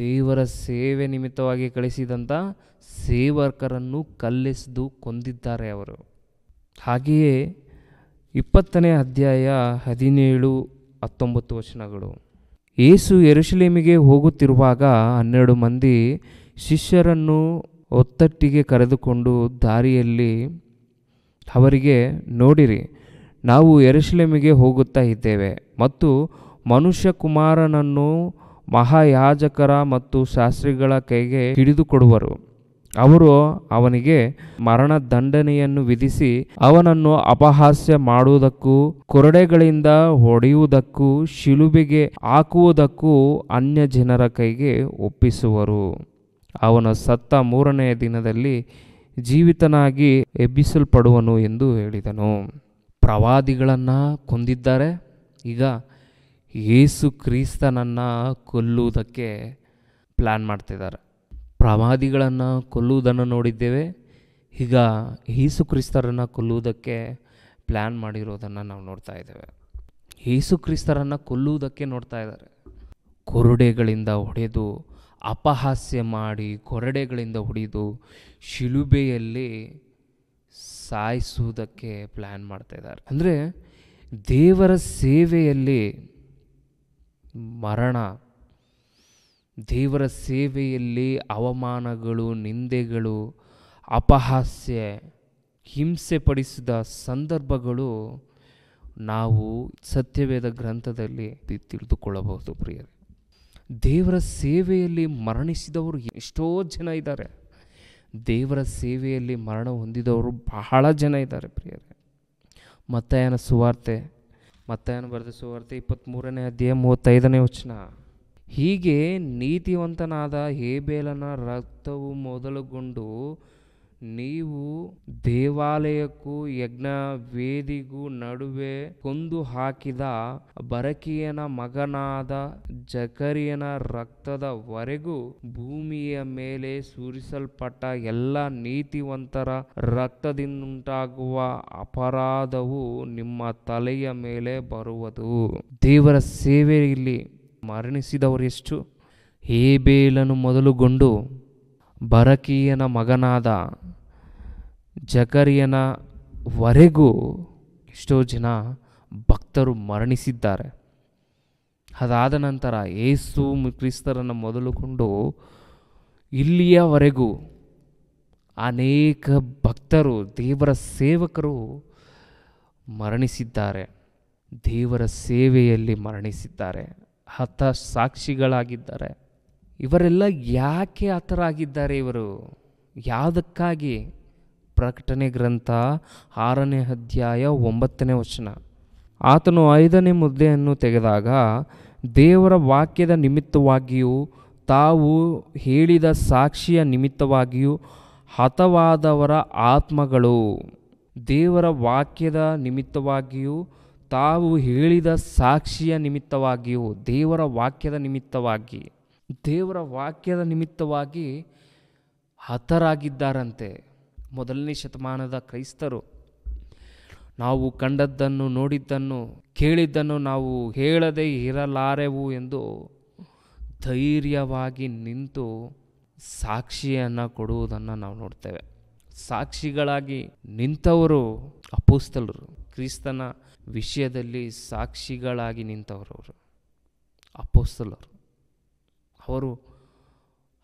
ದೇವರ ಸೇವೆ ನಿಮಿತ್ತವಾಗಿ ಕಳಿಸಿದಂಥ ಸೇವಕರನ್ನು ಕಲ್ಲೆಸೆದು ಕೊಂದಿದ್ದಾರೆ ಅವರು. ಹಾಗೆಯೇ 20ನೇ ಅಧ್ಯಾಯ 17-19 ವಚನಗಳು. ಯೇಸು ಯೆರೂಸಲೇಮಿಗೆ ಹೋಗುತ್ತಿರುವಾಗ 12 ಮಂದಿ ಶಿಷ್ಯರನ್ನು ಒತ್ತಟ್ಟಿಗೆ ಕರೆದುಕೊಂಡು ದಾರಿಯಲ್ಲಿ ಅವರಿಗೆ, ನೋಡಿರಿ, ನಾವು ಯೆರೂಸಲೇಮಿಗೆ ಹೋಗುತ್ತಾ ಇದ್ದೇವೆ ಮತ್ತು ಮನುಷ್ಯಕುಮಾರನನ್ನು ಮಹಾಯಾಜಕರ ಮತ್ತು ಶಾಸ್ತ್ರಿಗಳ ಕೈಗೆ ಹಿಡಿದುಕೊಡುವರು. ಅವರು ಅವನಿಗೆ ಮರಣದಂಡನೆಯನ್ನು ವಿಧಿಸಿ ಅವನನ್ನು ಅಪಹಾಸ್ಯ ಮಾಡುವುದಕ್ಕೂ, ಕೊರಡೆಗಳಿಂದ ಹೊಡೆಯುವುದಕ್ಕೂ, ಶಿಲುಬೆಗೆ ಹಾಕುವುದಕ್ಕೂ ಅನ್ಯ ಜನರ ಕೈಗೆ ಒಪ್ಪಿಸುವರು. ಅವನು ಸತ್ತ 3ನೆಯ ದಿನದಲ್ಲಿ ಜೀವಿತನಾಗಿ ಎಬ್ಬಿಸಲ್ಪಡುವನು ಎಂದು ಹೇಳಿದನು. ಪ್ರವಾದಿಗಳನ್ನು ಕೊಂದಿದ್ದಾರೆ. ಈಗ ಯೇಸು ಕ್ರಿಸ್ತನನ್ನು ಕೊಲ್ಲುವುದಕ್ಕೆ ಪ್ಲ್ಯಾನ್ ಮಾಡ್ತಿದ್ದಾರೆ. ಪ್ರವಾದಿಗಳನ್ನು ಕೊಲ್ಲುವುದನ್ನು ನೋಡಿದ್ದೇವೆ. ಈಗ ಯೇಸು ಕ್ರಿಸ್ತರನ್ನು ಕೊಲ್ಲುವುದಕ್ಕೆ ಪ್ಲ್ಯಾನ್ ಮಾಡಿರೋದನ್ನು ನಾವು ನೋಡ್ತಾ ಇದ್ದೇವೆ. ಯೇಸು ಕ್ರಿಸ್ತರನ್ನು ಕೊಲ್ಲುವುದಕ್ಕೆ ನೋಡ್ತಾ ಇದ್ದಾರೆ. ಕೊರಡೆಗಳಿಂದ ಹೊಡೆದು, ಅಪಹಾಸ್ಯ ಮಾಡಿ, ಕೊರಡೆಗಳಿಂದ ಹೊಡೆದು ಶಿಲುಬೆಯಲ್ಲಿ ಸಾಯಿಸುವುದಕ್ಕೆ ಪ್ಲ್ಯಾನ್ ಮಾಡ್ತಾ ಇದ್ದಾರೆ. ಅಂದರೆ ದೇವರ ಸೇವೆಯಲ್ಲಿ ಮರಣ, ದೇವರ ಸೇವೆಯಲ್ಲಿ ಅವಮಾನಗಳು, ನಿಂದೆಗಳು, ಅಪಹಾಸ್ಯ, ಹಿಂಸೆ ಪಡಿಸಿದ ಸಂದರ್ಭಗಳು ನಾವು ಸತ್ಯವೇದ ಗ್ರಂಥದಲ್ಲಿ ತಿಳಿದುಕೊಳ್ಳಬಹುದು. ಪ್ರಿಯರೇ, ದೇವರ ಸೇವೆಯಲ್ಲಿ ಮರಣಿಸಿದವರು ಎಷ್ಟೋ ಜನ ಇದ್ದಾರೆ. ದೇವರ ಸೇವೆಯಲ್ಲಿ ಮರಣ ಹೊಂದಿದವರು ಬಹಳ ಜನ ಇದ್ದಾರೆ. ಪ್ರಿಯರೇ, ಮತ್ತಾಯನ ಬರೆದ ಸುವಾರ್ತೆ 23ನೇ ಅಧ್ಯಾಯ 35ನೇ ವಚನ. ಹೀಗೆ ನೀತಿವಂತನಾದ ಹೇಬೇಲನ ರಕ್ತವು ಮೊದಲುಗೊಂಡು ನೀವು ದೇವಾಲಯಕ್ಕೂ ಯಜ್ಞ ವೇದಿಗೂ ನಡುವೆ ಕೊಂದು ಹಾಕಿದ ಬರಕೀಯನ ಮಗನಾದ ಜಕರಿಯನ ರಕ್ತದವರೆಗೂ ಭೂಮಿಯ ಮೇಲೆ ಸುರಿಸಲ್ಪಟ್ಟ ಎಲ್ಲ ನೀತಿವಂತರ ರಕ್ತದಿಂದುಂಟಾಗುವ ಅಪರಾಧವು ನಿಮ್ಮ ತಲೆಯ ಮೇಲೆ ಬರುವುದು. ದೇವರ ಸೇವೆಯಲ್ಲಿ ಮರಣಿಸಿದವರು ಎಷ್ಟು? ಹೇಬೇಲನು ಮೊದಲುಗೊಂಡು ಬರಕೀಯನ ಮಗನಾದ ಜಕರಿಯನವರೆಗೂ ಎಷ್ಟೋ ಜನ ಭಕ್ತರು ಮರಣಿಸಿದ್ದಾರೆ. ಅದಾದ ನಂತರ ಯೇಸು ಕ್ರಿಸ್ತರನ್ನು ಮೊದಲುಗೊಂಡು ಇಲ್ಲಿಯವರೆಗೂ ಅನೇಕ ಭಕ್ತರು, ದೇವರ ಸೇವಕರು ಮರಣಿಸಿದ್ದಾರೆ. ದೇವರ ಸೇವೆಯಲ್ಲಿ ಮರಣಿಸಿದ್ದಾರೆ. ಹತಸಾಕ್ಷಿಗಳಾಗಿದ್ದಾರೆ. ಇವರೆಲ್ಲ ಯಾಕೆ ಹತರಾಗಿದ್ದಾರೆ? ಇವರು ಯಾವುದಕ್ಕಾಗಿ? ಪ್ರಕಟಣೆ ಗ್ರಂಥ 6ನೇ ಅಧ್ಯಾಯ 9ನೇ ವಚನ. ಆತನು 5ನೇ ಮುದ್ರೆಯನ್ನು ತೆಗೆದಾಗ ದೇವರ ವಾಕ್ಯದ ನಿಮಿತ್ತವಾಗಿಯೂ ತಾವು ಹೇಳಿದ ಸಾಕ್ಷಿಯ ನಿಮಿತ್ತವಾಗಿಯೂ ಹತವಾದವರ ಆತ್ಮಗಳು, ದೇವರ ವಾಕ್ಯದ ನಿಮಿತ್ತವಾಗಿಯೂ ತಾವು ಹೇಳಿದ ಸಾಕ್ಷಿಯ ನಿಮಿತ್ತವಾಗಿಯೂ, ದೇವರ ವಾಕ್ಯದ ನಿಮಿತ್ತವಾಗಿ ಹತರಾಗಿದ್ದಾರಂತೆ. 1ನೇ ಶತಮಾನದ ಕ್ರೈಸ್ತರು ನಾವು ಕಂಡದ್ದನ್ನು, ನೋಡಿದ್ದನ್ನು, ಕೇಳಿದ್ದನ್ನು ನಾವು ಹೇಳದೇ ಇರಲಾರೆವು ಎಂದು ಧೈರ್ಯವಾಗಿ ನಿಂತು ಸಾಕ್ಷಿಯನ್ನು ಕೊಡುವುದನ್ನು ನಾವು ನೋಡ್ತೇವೆ. ಸಾಕ್ಷಿಗಳಾಗಿ ನಿಂತವರು ಅಪೊಸ್ತಲರು. ಕ್ರಿಸ್ತನ ವಿಷಯದಲ್ಲಿ ಸಾಕ್ಷಿಗಳಾಗಿ ನಿಂತವರು ಅಪೊಸ್ತಲರು. ಅವರು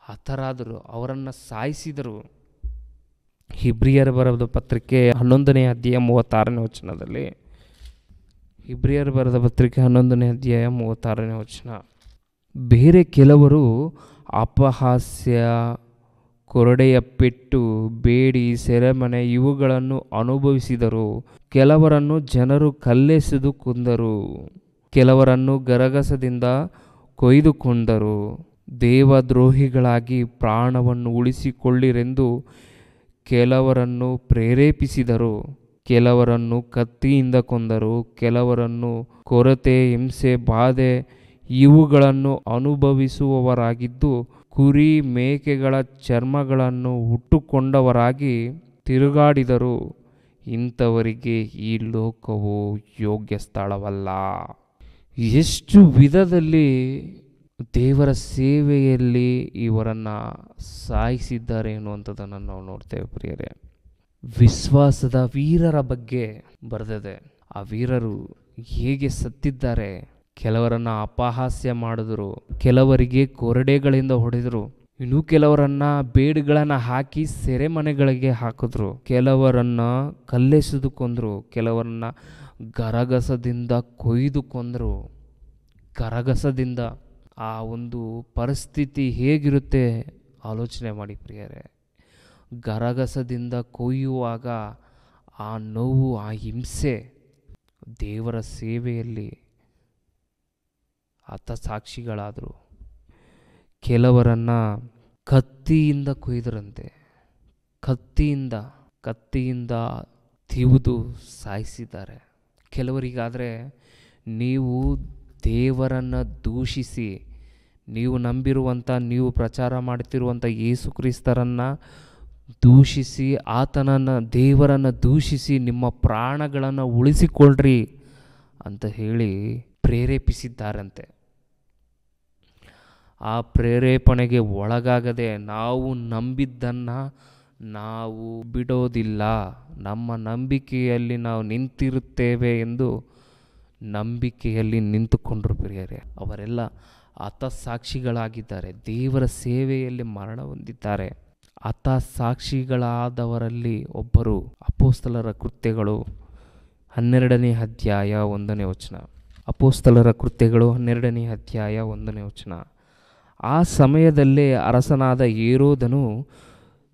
ಹತರಾದರು, ಅವರನ್ನು ಸಾಯಿಸಿದರು. ಇಬ್ರಿಯರ ಬರೆದ ಪತ್ರಿಕೆ 11ನೇ ಅಧ್ಯಾಯ 36ನೇ ವಚನದಲ್ಲಿ, ಇಬ್ರಿಯರ ಬರೆದ ಪತ್ರಿಕೆ 11ನೇ ಅಧ್ಯಾಯ 36ನೇ ವಚನ, ಬೇರೆ ಕೆಲವರು ಅಪಹಾಸ್ಯ, ಕೊರಡೆಯ ಪೆಟ್ಟು, ಬೇಡಿ, ಸೆರೆಮನೆ ಇವುಗಳನ್ನು ಅನುಭವಿಸಿದರು. ಕೆಲವರನ್ನು ಜನರು ಕಲ್ಲೆಸೆದು ಕೊಂದರು, ಕೆಲವರನ್ನು ಗರಗಸದಿಂದ ಕೊಯ್ದುಕೊಂಡರು. ದೇವದ್ರೋಹಿಗಳಾಗಿ ಪ್ರಾಣವನ್ನು ಉಳಿಸಿಕೊಳ್ಳಿರೆಂದು ಕೆಲವರನ್ನು ಪ್ರೇರೇಪಿಸಿದರು. ಕೆಲವರನ್ನು ಕತ್ತಿಯಿಂದ ಕೊಂದರು, ಕೆಲವರನ್ನು ಕೊರತೆ, ಹಿಂಸೆ, ಬಾಧೆ ಇವುಗಳನ್ನು ಅನುಭವಿಸುವವರಾಗಿದ್ದು, ಕುರಿ ಮೇಕೆಗಳ ಚರ್ಮಗಳನ್ನು ಉಟ್ಟುಕೊಂಡವರಾಗಿ ತಿರುಗಾಡಿದರು. ಇಂಥವರಿಗೆ ಈ ಲೋಕವು ಯೋಗ್ಯ ಸ್ಥಳವಲ್ಲ. ಎಷ್ಟು ವಿಧದಲ್ಲಿ ದೇವರ ಸೇವೆಯಲ್ಲಿ ಇವರನ್ನು ಸಾಯಿಸಿದ್ದಾರೆ ಎನ್ನುವಂಥದ್ದನ್ನು ನಾವು ನೋಡ್ತೇವೆ ಪ್ರಿಯರೇ. ವಿಶ್ವಾಸದ ವೀರರ ಬಗ್ಗೆ ಬರೆದಿದೆ. ಆ ವೀರರು ಹೇಗೆ ಸತ್ತಿದ್ದಾರೆ. ಕೆಲವರನ್ನು ಅಪಹಾಸ್ಯ ಮಾಡಿದ್ರು, ಕೆಲವರಿಗೆ ಕೊರಡೆಗಳಿಂದ ಹೊಡೆದರು, ಇನ್ನು ಕೆಲವರನ್ನ ಬೇಡುಗಳನ್ನು ಹಾಕಿ ಸೆರೆಮನೆಗಳಿಗೆ ಹಾಕಿದ್ರು, ಕೆಲವರನ್ನ ಕಲ್ಲೆಸೆದು ಕೊಂದರು, ಕೆಲವರನ್ನ ಗರಗಸದಿಂದ ಕೊಯ್ದು ಕೊಂದರು. ಗರಗಸದಿಂದ ಆ ಒಂದು ಪರಿಸ್ಥಿತಿ ಹೇಗಿರುತ್ತೆ ಆಲೋಚನೆ ಮಾಡಿ ಪ್ರಿಯರೇ. ಗರಗಸದಿಂದ ಕೊಯ್ಯುವಾಗ ಆ ನೋವು, ಆ ಹಿಂಸೆ, ದೇವರ ಸೇವೆಯಲ್ಲಿ ಹತಸಾಕ್ಷಿಗಳಾದರು. ಕೆಲವರನ್ನು ಕತ್ತಿಯಿಂದ ಕೊಯ್ದರಂತೆ, ಕತ್ತಿಯಿಂದ ತಿವಿದು ಸಾಯಿಸಿದ್ದಾರೆ. ಕೆಲವರಿಗಾದರೆ ನೀವು ದೇವರನ್ನು ದೂಷಿಸಿ, ನೀವು ನಂಬಿರುವಂಥ, ನೀವು ಪ್ರಚಾರ ಮಾಡ್ತಿರುವಂಥ ಯೇಸು ಕ್ರಿಸ್ತರನ್ನು ದೂಷಿಸಿ, ದೇವರನ್ನು ದೂಷಿಸಿ ನಿಮ್ಮ ಪ್ರಾಣಗಳನ್ನು ಉಳಿಸಿಕೊಳ್ಳ್ರಿ ಅಂತ ಹೇಳಿ ಪ್ರೇರೇಪಿಸಿದ್ದಾರಂತೆ. ಆ ಪ್ರೇರೇಪಣೆಗೆ ಒಳಗಾಗದೆ ನಾವು ನಂಬಿದ್ದನ್ನು ನಾವು ಬಿಡೋದಿಲ್ಲ, ನಮ್ಮ ನಂಬಿಕೆಯಲ್ಲಿ ನಾವು ನಿಂತಿರುತ್ತೇವೆ ಎಂದು ನಂಬಿಕೆಯಲ್ಲಿ ನಿಂತುಕೊಂಡರು ಪ್ರಿಯರೇ. ಅವರೆಲ್ಲ ಹತಸಾಕ್ಷಿಗಳಾಗಿದ್ದಾರೆ, ದೇವರ ಸೇವೆಯಲ್ಲಿ ಮರಣ ಹೊಂದಿದ್ದಾರೆ. ಹತಸಾಕ್ಷಿಗಳಾದವರಲ್ಲಿ ಒಬ್ಬರು ಅಪೊಸ್ತಲರ ಕೃತ್ಯಗಳು 12ನೇ ಅಧ್ಯಾಯ 1ನೇ ವಚನ. ಅಪೊಸ್ತಲರ ಕೃತ್ಯಗಳು 12ನೇ ಅಧ್ಯಾಯ 1ನೇ ವಚನ. ಆ ಸಮಯದಲ್ಲೇ ಅರಸನಾದ ಹೇರೋದನು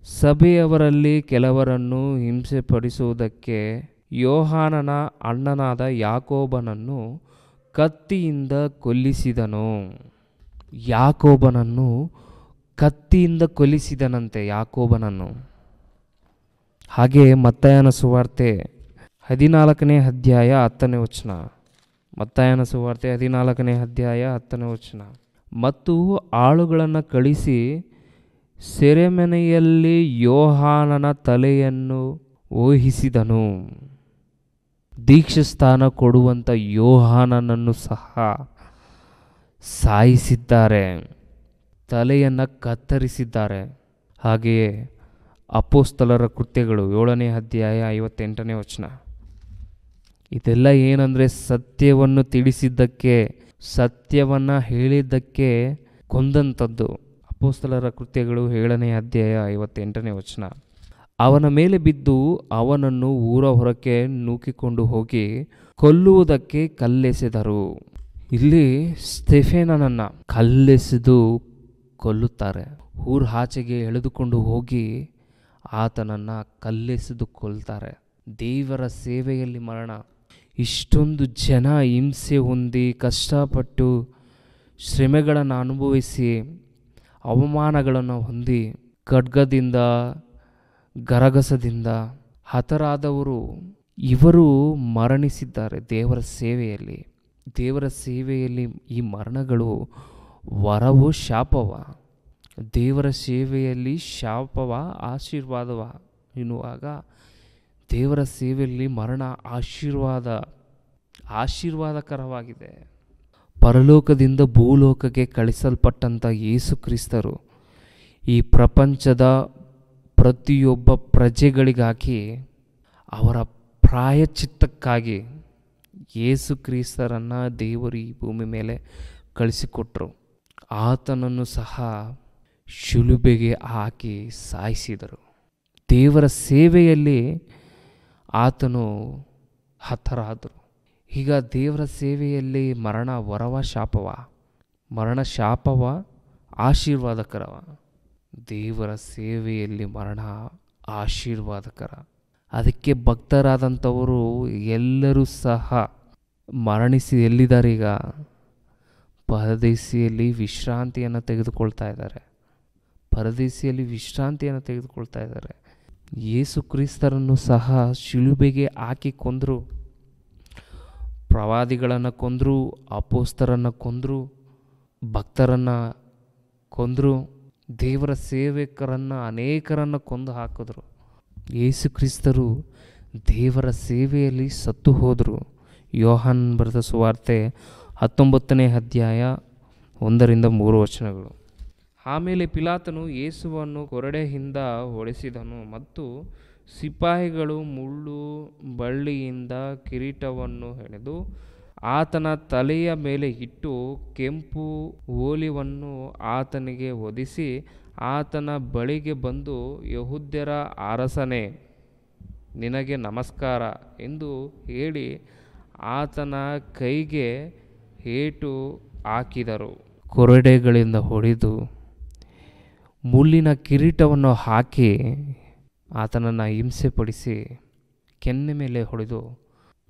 ಸಭೆಯವರಲ್ಲಿ ಕೆಲವರನ್ನು ಹಿಂಸೆಪಡಿಸುವುದಕ್ಕೆ ಯೋಹಾನನ ಅಣ್ಣನಾದ ಯಾಕೋಬನನ್ನು ಕತ್ತಿಯಿಂದ ಕೊಲ್ಲಿಸಿದನು. ಯಾಕೋಬನನ್ನು ಕತ್ತಿಯಿಂದ ಕೊಲ್ಲಿಸಿದನಂತೆ, ಯಾಕೋಬನನ್ನು. ಹಾಗೆ ಮತ್ತಾಯನ ಸುವಾರ್ತೆ 14ನೇ ಅಧ್ಯಾಯ 10ನೇ ವಚನ. ಮತ್ತಾಯನ ಸುವಾರ್ತೆ 14ನೇ ಅಧ್ಯಾಯ 10ನೇ ವಚನ. ಮತ್ತು ಆಳುಗಳನ್ನು ಕಳಿಸಿ ಸೆರೆಮನೆಯಲ್ಲಿ ಯೋಹಾನನ ತಲೆಯನ್ನು ವಹಿಸಿದನು. ದೀಕ್ಷಾಸ್ನಾನ ಕೊಡುವಂಥ ಯೋಹಾನನನ್ನು ಸಹ ಸಾಯಿಸಿದ್ದಾರೆ, ತಲೆಯನ್ನು ಕತ್ತರಿಸಿದ್ದಾರೆ. ಹಾಗೆಯೇ ಅಪೊಸ್ತಲರ ಕೃತ್ಯಗಳು 7ನೇ ಅಧ್ಯಾಯ 58ನೇ ವಚನ. ಇದೆಲ್ಲ ಏನಂದರೆ ಸತ್ಯವನ್ನು ತಿಳಿಸಿದ್ದಕ್ಕೆ, ಸತ್ಯವನ್ನು ಹೇಳಿದ್ದಕ್ಕೆ ಕೊಂದಂಥದ್ದು. ಅಪೊಸ್ತಲರ ಕೃತ್ಯಗಳು 7ನೇ ಅಧ್ಯಾಯ 58ನೇ ವಚನ. ಅವನ ಮೇಲೆ ಬಿದ್ದು ಅವನನ್ನು ಊರ ಹೊರಕ್ಕೆ ನೂಕಿಕೊಂಡು ಹೋಗಿ ಕೊಲ್ಲುವುದಕ್ಕೆ ಕಲ್ಲೆಸೆದರು. ಇಲ್ಲಿ ಸ್ತೆಫೇನನನ್ನು ಕಲ್ಲೆಸೆದು ಕೊಲ್ಲುತ್ತಾರೆ. ಊರ ಆಚೆಗೆ ಎಳೆದುಕೊಂಡು ಹೋಗಿ ಆತನನ್ನು ಕಲ್ಲೆಸೆದು ಕೊಲ್ತಾರೆ. ದೇವರ ಸೇವೆಯಲ್ಲಿ ಮರಣ. ಇಷ್ಟೊಂದು ಜನ ಹಿಂಸೆ ಹೊಂದಿ, ಕಷ್ಟಪಟ್ಟು, ಶ್ರಮೆಗಳನ್ನು ಅನುಭವಿಸಿ, ಅವಮಾನಗಳನ್ನು ಹೊಂದಿ, ಖಡ್ಗದಿಂದ, ಗರಗಸದಿಂದ ಹತರಾದವರು ಇವರು ಮರಣಿಸಿದ್ದಾರೆ ದೇವರ ಸೇವೆಯಲ್ಲಿ. ದೇವರ ಸೇವೆಯಲ್ಲಿ ಈ ಮರಣಗಳು ವರವೋ ಶಾಪವ? ದೇವರ ಸೇವೆಯಲ್ಲಿ ಶಾಪವ ಆಶೀರ್ವಾದವ ಎನ್ನುವಾಗ ದೇವರ ಸೇವೆಯಲ್ಲಿ ಮರಣ ಆಶೀರ್ವಾದಕರವಾಗಿದೆ. ಪರಲೋಕದಿಂದ ಭೂಲೋಕಕ್ಕೆ ಕಳಿಸಲ್ಪಟ್ಟಂಥ ಯೇಸು ಕ್ರಿಸ್ತರು ಈ ಪ್ರಪಂಚದ ಪ್ರತಿಯೊಬ್ಬ ಪ್ರಜೆಗಳಿಗಾಗಿ, ಅವರ ಪ್ರಾಯಶ್ಚಿತ್ತಕ್ಕಾಗಿ ಯೇಸು ಕ್ರಿಸ್ತರನ್ನು ದೇವರು ಈ ಭೂಮಿ ಮೇಲೆ ಕಳಿಸಿಕೊಟ್ಟರು. ಆತನನ್ನು ಸಹ ಶಿಲುಬೆಗೆ ಹಾಕಿ ಸಾಯಿಸಿದರು. ದೇವರ ಸೇವೆಯಲ್ಲಿ ಆತನು ಹತರಾದರು. ಈಗ ದೇವರ ಸೇವೆಯಲ್ಲಿ ಮರಣ ವರವ ಶಾಪವ? ಮರಣ ಶಾಪವ ಆಶೀರ್ವಾದಕರವ? ದೇವರ ಸೇವೆಯಲ್ಲಿ ಮರಣ ಆಶೀರ್ವಾದಕರ. ಅದಕ್ಕೆ ಭಕ್ತರಾದಂಥವರು ಎಲ್ಲರೂ ಸಹ ಮರಣಿಸಿ ಎಲ್ಲಿದ್ದಾರೆ ಈಗ? ಪರದೇಶಿಯಲ್ಲಿ ವಿಶ್ರಾಂತಿಯನ್ನು ತೆಗೆದುಕೊಳ್ತಾ ಇದ್ದಾರೆ. ಪರದೇಶಿಯಲ್ಲಿ ವಿಶ್ರಾಂತಿಯನ್ನು ತೆಗೆದುಕೊಳ್ತಾ ಇದ್ದಾರೆ. ಯೇಸು ಕ್ರಿಸ್ತರನ್ನು ಸಹ ಶಿಲುಬೆಗೆ ಹಾಕಿ ಕೊಂದರು. ಪ್ರವಾದಿಗಳನ್ನು ಕೊಂದರು, ಅಪೊಸ್ತಲರನ್ನು ಕೊಂದರು, ಭಕ್ತರನ್ನು ಕೊಂದರು, ದೇವರ ಸೇವಕರನ್ನು ಅನೇಕರನ್ನು ಕೊಂದು ಹಾಕಿದ್ರು. ಯೇಸು ಕ್ರಿಸ್ತರು ದೇವರ ಸೇವೆಯಲ್ಲಿ ಸತ್ತು ಹೋದರು. ಯೋಹಾನ್ ಬರೆದ ಸುವಾರ್ತೆ 19ನೇ ಅಧ್ಯಾಯ 1-3 ಆಮೇಲೆ ಪಿಲಾತನು ಯೇಸುವನ್ನು ಕೊರಡೆಯಿಂದ ಹೊಡೆಸಿದನು ಮತ್ತು ಸಿಪಾಯಿಗಳು ಮುಳ್ಳು ಬಳ್ಳಿಯಿಂದ ಕಿರೀಟವನ್ನು ಹೆಣೆದು ಆತನ ತಲೆಯ ಮೇಲೆ ಇಟ್ಟು ಕೆಂಪು ಓಲಿವನ್ನು ಆತನಿಗೆ ಹೊದಿಸಿ ಆತನ ಬಳಿಗೆ ಬಂದು, ಯೆಹೂದ್ಯರ ಅರಸನೇ, ನಿನಗೆ ನಮಸ್ಕಾರ ಎಂದು ಹೇಳಿ ಆತನ ಕೈಗೆ ಏಟು ಹಾಕಿದರು. ಕೊರಡೆಗಳಿಂದ ಹೊಡೆದು ಮುಳ್ಳಿನ ಕಿರೀಟವನ್ನು ಹಾಕಿ ಆತನನ್ನು ಹಿಂಸೆಪಡಿಸಿ ಕೆನ್ನೆ ಮೇಲೆ ಹೊಡೆದು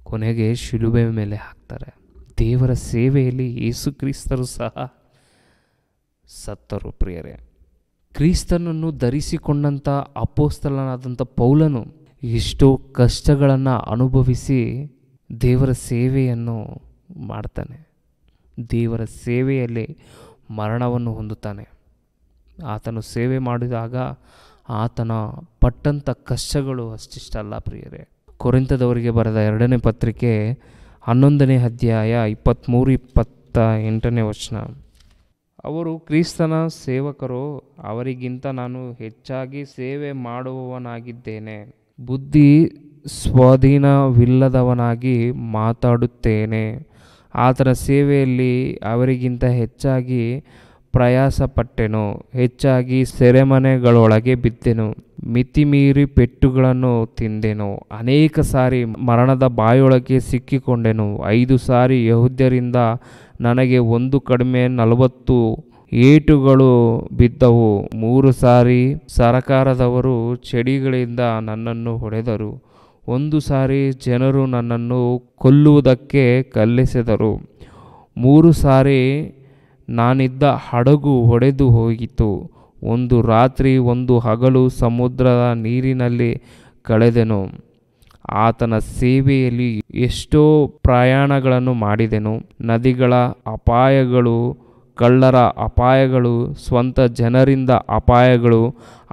ಕೊನೆಗೆ ಶಿಲುಬೆ ಮೇಲೆ ಹಾಕ್ತಾರೆ. ದೇವರ ಸೇವೆಯಲ್ಲಿ ಯೇಸು ಕ್ರಿಸ್ತರು ಸಹ ಸತ್ತರು. ಪ್ರಿಯರೇ, ಕ್ರಿಸ್ತನನ್ನು ಧರಿಸಿಕೊಂಡಂಥ ಅಪೊಸ್ತಲನಾದಂಥ ಪೌಲನು ಎಷ್ಟೋ ಕಷ್ಟಗಳನ್ನು ಅನುಭವಿಸಿ ದೇವರ ಸೇವೆಯನ್ನು ಮಾಡ್ತಾನೆ. ದೇವರ ಸೇವೆಯಲ್ಲಿ ಮರಣವನ್ನು ಹೊಂದುತ್ತಾನೆ. ಆತನು ಸೇವೆ ಮಾಡಿದಾಗ ಆತನ ಪಟ್ಟಂಥ ಕಷ್ಟಗಳು ಅಷ್ಟಿಷ್ಟಲ್ಲ. ಪ್ರಿಯರೇ, ಕೊರಿಂಥದವರಿಗೆ ಬರೆದ 2ನೇ ಪತ್ರಿಕೆ 11ನೇ ಅಧ್ಯಾಯ 23-28 ಅವರು ಕ್ರಿಸ್ತನ ಸೇವಕರು, ಅವರಿಗಿಂತ ನಾನು ಹೆಚ್ಚಾಗಿ ಸೇವೆ ಮಾಡುವವನಾಗಿದ್ದೇನೆ. ಬುದ್ಧಿ ಸ್ವಾಧೀನವಿಲ್ಲದವನಾಗಿ ಮಾತಾಡುತ್ತೇನೆ. ಆತನ ಸೇವೆಯಲ್ಲಿ ಅವರಿಗಿಂತ ಹೆಚ್ಚಾಗಿ ಪ್ರಯಾಸಪಟ್ಟೆನು, ಹೆಚ್ಚಾಗಿ ಸೆರೆಮನೆಗಳೊಳಗೆ ಬಿದ್ದೆನು, ಮಿತಿಮೀರಿ ಪೆಟ್ಟುಗಳನ್ನು ತಿಂದೆನು, ಅನೇಕ ಸಾರಿ ಮರಣದ ಬಾಯೊಳಗೆ ಸಿಕ್ಕಿಕೊಂಡೆನು. 5 ಸಾರಿ ಯೆಹೂದ್ಯರಿಂದ ನನಗೆ ಒಂದು ಕಡಿಮೆ 40 ಏಟುಗಳು ಬಿದ್ದವು. 3 ಸಾರಿ ಸರಕಾರದವರು ಚಡಿಗಳಿಂದ ನನ್ನನ್ನು ಹೊಡೆದರು. 1 ಸಾರಿ ಜನರು ನನ್ನನ್ನು ಕೊಲ್ಲುವುದಕ್ಕೆ ಕಲ್ಲೆಸೆದರು. 3 ಸಾರಿ ನಾನಿದ್ದ ಹಡಗು ಒಡೆದು ಹೋಗಿತು. 1 ರಾತ್ರಿ 1 ಹಗಲು ಸಮುದ್ರದ ನೀರಿನಲ್ಲಿ ಕಳೆದೆನು. ಆತನ ಸೇವೆಯಲ್ಲಿ ಎಷ್ಟೋ ಪ್ರಯಾಣಗಳನ್ನು ಮಾಡಿದೆನು. ನದಿಗಳ ಅಪಾಯಗಳು, ಕಳ್ಳರ ಅಪಾಯಗಳು, ಸ್ವಂತ ಜನರಿಂದ ಅಪಾಯಗಳು,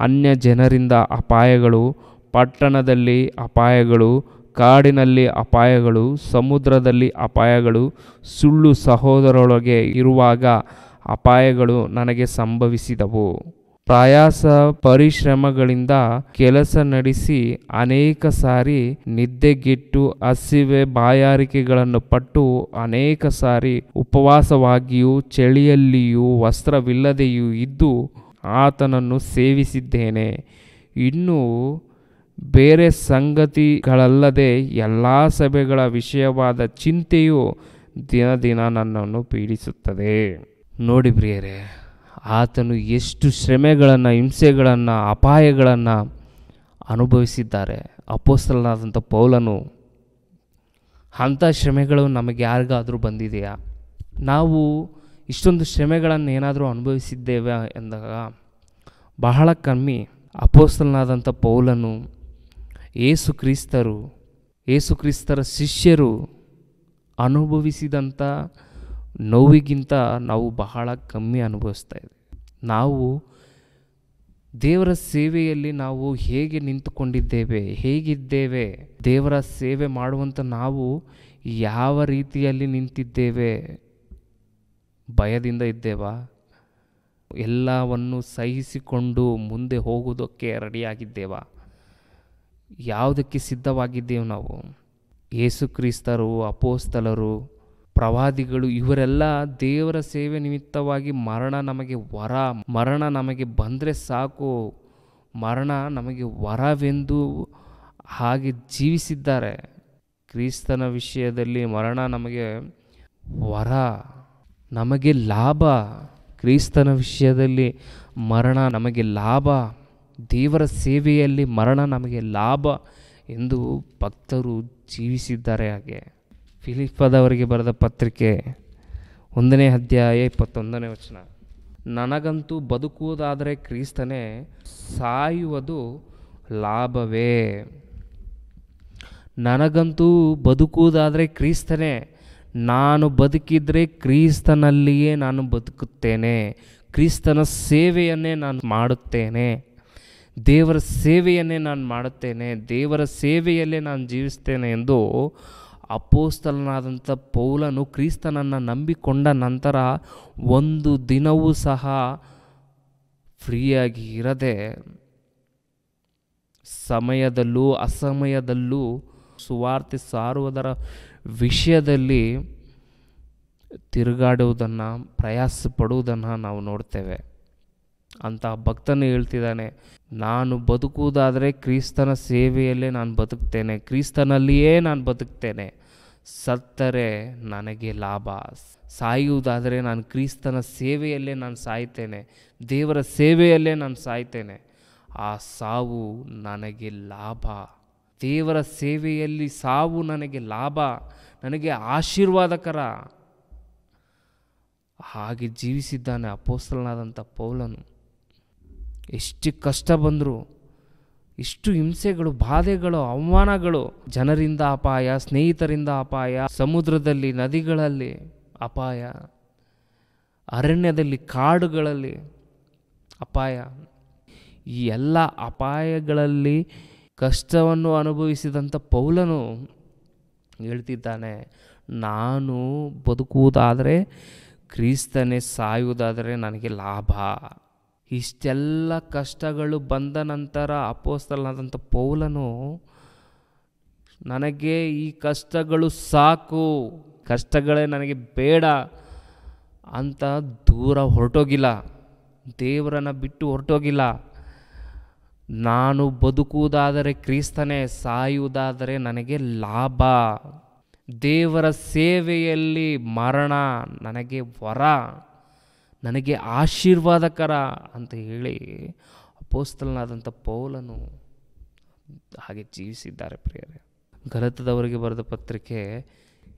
ಅನ್ಯ ಜನರಿಂದ ಅಪಾಯಗಳು, ಪಟ್ಟಣದಲ್ಲಿ ಅಪಾಯಗಳು, ಕಾಡಿನಲ್ಲಿ ಅಪಾಯಗಳು, ಸಮುದ್ರದಲ್ಲಿ ಅಪಾಯಗಳು, ಸುಳ್ಳು ಸಹೋದರರೊಳಗೆ ಇರುವಾಗ ಅಪಾಯಗಳು ನನಗೆ ಸಂಭವಿಸಿದವು. ಪ್ರಯಾಸ ಪರಿಶ್ರಮಗಳಿಂದ ಕೆಲಸ ನಡೆಸಿ ಅನೇಕ ಸಾರಿ ನಿದ್ದೆಗೆಟ್ಟು ಹಸಿವೆ ಬಾಯಾರಿಕೆಗಳನ್ನು ಪಟ್ಟು ಅನೇಕ ಸಾರಿ ಉಪವಾಸವಾಗಿಯೂ ಚಳಿಯಲ್ಲಿಯೂ ವಸ್ತ್ರವಿಲ್ಲದೆಯೂ ಇದ್ದು ಆತನನ್ನು ಸೇವಿಸಿದ್ದೇನೆ. ಇನ್ನೂ ಬೇರೆ ಸಂಗತಿಗಳಲ್ಲದೆ ಎಲ್ಲ ಸಭೆಗಳ ವಿಷಯವಾದ ಚಿಂತೆಯು ದಿನ ದಿನ ನನ್ನನ್ನು ಪೀಡಿಸುತ್ತದೆ. ನೋಡಿ ಪ್ರಿಯರೇ, ಆತನು ಎಷ್ಟು ಶ್ರಮೆಗಳನ್ನು, ಹಿಂಸೆಗಳನ್ನು, ಅಪಾಯಗಳನ್ನು ಅನುಭವಿಸಿದ್ದಾರೆ. ಅಪೊಸ್ತಲನಾದಂಥ ಪೌಲನು. ಅಂಥ ಶ್ರಮೆಗಳು ನಮಗೆ ಯಾರಿಗಾದರೂ ಬಂದಿದೆಯಾ? ನಾವು ಇಷ್ಟೊಂದು ಶ್ರಮೆಗಳನ್ನು ಏನಾದರೂ ಅನುಭವಿಸಿದ್ದೇವೆ ಎಂದಾಗ ಬಹಳ ಕಮ್ಮಿ. ಅಪೊಸ್ತಲನಾದಂಥ ಪೌಲನು, ಯೇಸು ಕ್ರಿಸ್ತರ ಶಿಷ್ಯರು ಅನುಭವಿಸಿದಂಥ ನೋವಿಗಿಂತ ನಾವು ಬಹಳ ಕಮ್ಮಿ ಅನುಭವಿಸ್ತಾ ಇದ್ದೇವೆ. ನಾವು ದೇವರ ಸೇವೆಯಲ್ಲಿ ನಾವು ಹೇಗೆ ನಿಂತುಕೊಂಡಿದ್ದೇವೆ, ಹೇಗಿದ್ದೇವೆ, ದೇವರ ಸೇವೆ ಮಾಡುವಂಥ ನಾವು ಯಾವ ರೀತಿಯಲ್ಲಿ ನಿಂತಿದ್ದೇವೆ? ಭಯದಿಂದ ಇದ್ದೇವಾ? ಎಲ್ಲವನ್ನು ಸಹಿಸಿಕೊಂಡು ಮುಂದೆ ಹೋಗೋದಕ್ಕೆ ರೆಡಿಯಾಗಿದ್ದೇವಾ? ಯಾವುದಕ್ಕೆ ಸಿದ್ಧವಾಗಿದ್ದೇವೆ ನಾವು? ಯೇಸು ಕ್ರಿಸ್ತರು, ಅಪೊಸ್ತಲರು, ಪ್ರವಾದಿಗಳು ಇವರೆಲ್ಲ ದೇವರ ಸೇವೆ ನಿಮಿತ್ತವಾಗಿ ಮರಣ ನಮಗೆ ವರ, ಮರಣ ನಮಗೆ ಬಂದರೆ ಸಾಕು, ಮರಣ ನಮಗೆ ವರವೆಂದು ಹಾಗೆ ಜೀವಿಸಿದ್ದಾರೆ. ಕ್ರಿಸ್ತನ ವಿಷಯದಲ್ಲಿ ಮರಣ ನಮಗೆ ವರ, ನಮಗೆ ಲಾಭ. ಕ್ರಿಸ್ತನ ವಿಷಯದಲ್ಲಿ ಮರಣ ನಮಗೆ ಲಾಭ, ದೇವರ ಸೇವೆಯಲ್ಲಿ ಮರಣ ನಮಗೆ ಲಾಭ ಎಂದು ಭಕ್ತರು ಜೀವಿಸಿದ್ದಾರೆ. ಹಾಗೆ ಫಿಲಿಪ್ಪದವರಿಗೆ ಬರೆದ ಪತ್ರಿಕೆ 1ನೇ ಅಧ್ಯಾಯ 21ನೇ ವಚನ, ನನಗಂತೂ ಬದುಕುವುದಾದರೆ ಕ್ರಿಸ್ತನೇ, ಸಾಯುವುದು ಲಾಭವೇ. ನನಗಂತೂ ಬದುಕುವುದಾದರೆ ಕ್ರಿಸ್ತನೇ, ನಾನು ಬದುಕಿದರೆ ಕ್ರಿಸ್ತನಲ್ಲಿಯೇ ನಾನು ಬದುಕುತ್ತೇನೆ, ಕ್ರಿಸ್ತನ ಸೇವೆಯನ್ನೇ ನಾನು ಮಾಡುತ್ತೇನೆ, ದೇವರ ಸೇವೆಯನ್ನೇ ನಾನು ಮಾಡುತ್ತೇನೆ, ದೇವರ ಸೇವೆಯಲ್ಲೇ ನಾನು ಜೀವಿಸ್ತೇನೆ ಎಂದು ಅಪೊಸ್ತಲನಾದಂಥ ಪೌಲನು ಕ್ರಿಸ್ತನನ್ನು ನಂಬಿಕೊಂಡ ನಂತರ ಒಂದು ದಿನವೂ ಸಹ ಫ್ರೀಯಾಗಿ ಇರದೆ ಸಮಯದಲ್ಲೂ ಅಸಮಯದಲ್ಲೂ ಸುವಾರ್ತೆ ಸಾರುವುದರ ವಿಷಯದಲ್ಲಿ ತಿರುಗಾಡುವುದನ್ನು, ಪ್ರಯಾಸ ಪಡುವುದನ್ನು ನಾವು ನೋಡ್ತೇವೆ. ಅಂತಹ ಭಕ್ತನು ಹೇಳ್ತಿದ್ದಾನೆ, ನಾನು ಬದುಕುವುದಾದರೆ ಕ್ರಿಸ್ತನ ಸೇವೆಯಲ್ಲೇ ನಾನು ಬದುಕ್ತೇನೆ, ಕ್ರಿಸ್ತನಲ್ಲಿಯೇ ನಾನು ಬದುಕ್ತೇನೆ, ಸತ್ತರೆ ನನಗೆ ಲಾಭ. ಸಾಯುವುದಾದರೆ ನಾನು ಕ್ರಿಸ್ತನ ಸೇವೆಯಲ್ಲೇ ನಾನು ಸಾಯ್ತೇನೆ, ದೇವರ ಸೇವೆಯಲ್ಲೇ ನಾನು ಸಾಯ್ತೇನೆ, ಆ ಸಾವು ನನಗೆ ಲಾಭ. ದೇವರ ಸೇವೆಯಲ್ಲಿ ಸಾವು ನನಗೆ ಲಾಭ, ನನಗೆ ಆಶೀರ್ವಾದಕರ. ಹಾಗೆ ಜೀವಿಸಿದ್ದಾನೆ ಅಪೊಸ್ತಲನಾದಂಥ ಪೌಲನು. ಎಷ್ಟು ಕಷ್ಟ ಬಂದರೂ, ಇಷ್ಟು ಹಿಂಸೆಗಳು, ಬಾಧೆಗಳು, ಅವಮಾನಗಳು, ಜನರಿಂದ ಅಪಾಯ, ಸ್ನೇಹಿತರಿಂದ ಅಪಾಯ, ಸಮುದ್ರದಲ್ಲಿ, ನದಿಗಳಲ್ಲಿ ಅಪಾಯ, ಅರಣ್ಯದಲ್ಲಿ, ಕಾಡುಗಳಲ್ಲಿ ಅಪಾಯ, ಈ ಎಲ್ಲ ಅಪಾಯಗಳಲ್ಲಿ ಕಷ್ಟವನ್ನು ಅನುಭವಿಸಿದಂಥ ಪೌಲನು ಹೇಳ್ತಿದ್ದಾನೆ, ನಾನು ಬದುಕುವುದಾದರೆ ಕ್ರಿಸ್ತನೇ, ಸಾಯುವುದಾದರೆ ನನಗೆ ಲಾಭ. ಇಷ್ಟೆಲ್ಲ ಕಷ್ಟಗಳು ಬಂದ ನಂತರ ಅಪೊಸ್ತಲನಾದಂಥ ಪೌಲನು ನನಗೆ ಈ ಕಷ್ಟಗಳು ಸಾಕು, ಕಷ್ಟಗಳೇ ನನಗೆ ಬೇಡ ಅಂತ ದೂರ ಹೊರಟೋಗಿಲ್ಲ, ದೇವರನ್ನು ಬಿಟ್ಟು ಹೊರಟೋಗಿಲ್ಲ. ನಾನು ಬದುಕುವುದಾದರೆ ಕ್ರಿಸ್ತನೇ, ಸಾಯುವುದಾದರೆ ನನಗೆ ಲಾಭ, ದೇವರ ಸೇವೆಯಲ್ಲಿ ಮರಣ ನನಗೆ ವರ, ನನಗೆ ಆಶೀರ್ವಾದಕರ ಅಂತ ಹೇಳಿ ಅಪೊಸ್ತಲನಾದಂಥ ಪೌಲನು ಹಾಗೆ ಜೀವಿಸಿದ್ದಾರೆ. ಪ್ರಿಯರೇ, ಗಲಾತ್ಯದವರಿಗೆ ಬರೆದ ಪತ್ರಿಕೆ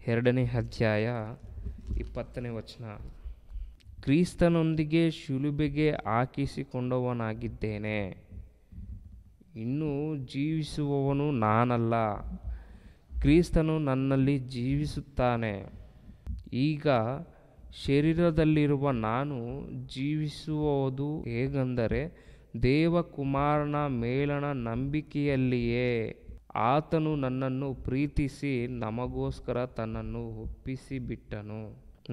2ನೇ ಅಧ್ಯಾಯ 20ನೇ ವಚನ, ಕ್ರಿಸ್ತನೊಂದಿಗೆ ಶಿಲುಬೆಗೆ ಹಾಕಿಸಿಕೊಂಡವನಾಗಿದ್ದೇನೆ, ಇನ್ನು ಜೀವಿಸುವವನು ನಾನಲ್ಲ, ಕ್ರಿಸ್ತನು ನನ್ನಲ್ಲಿ ಜೀವಿಸುತ್ತಾನೆ. ಈಗ ಶರೀರದಲ್ಲಿರುವ ನಾನು ಜೀವಿಸುವುದು ಹೇಗೆಂದರೆ ದೇವಕುಮಾರನ ಮೇಲಣ ನಂಬಿಕೆಯಲ್ಲಿಯೇ. ಆತನು ನನ್ನನ್ನು ಪ್ರೀತಿಸಿ ನಮಗೋಸ್ಕರ ತನ್ನನ್ನು ಒಪ್ಪಿಸಿಬಿಟ್ಟನು.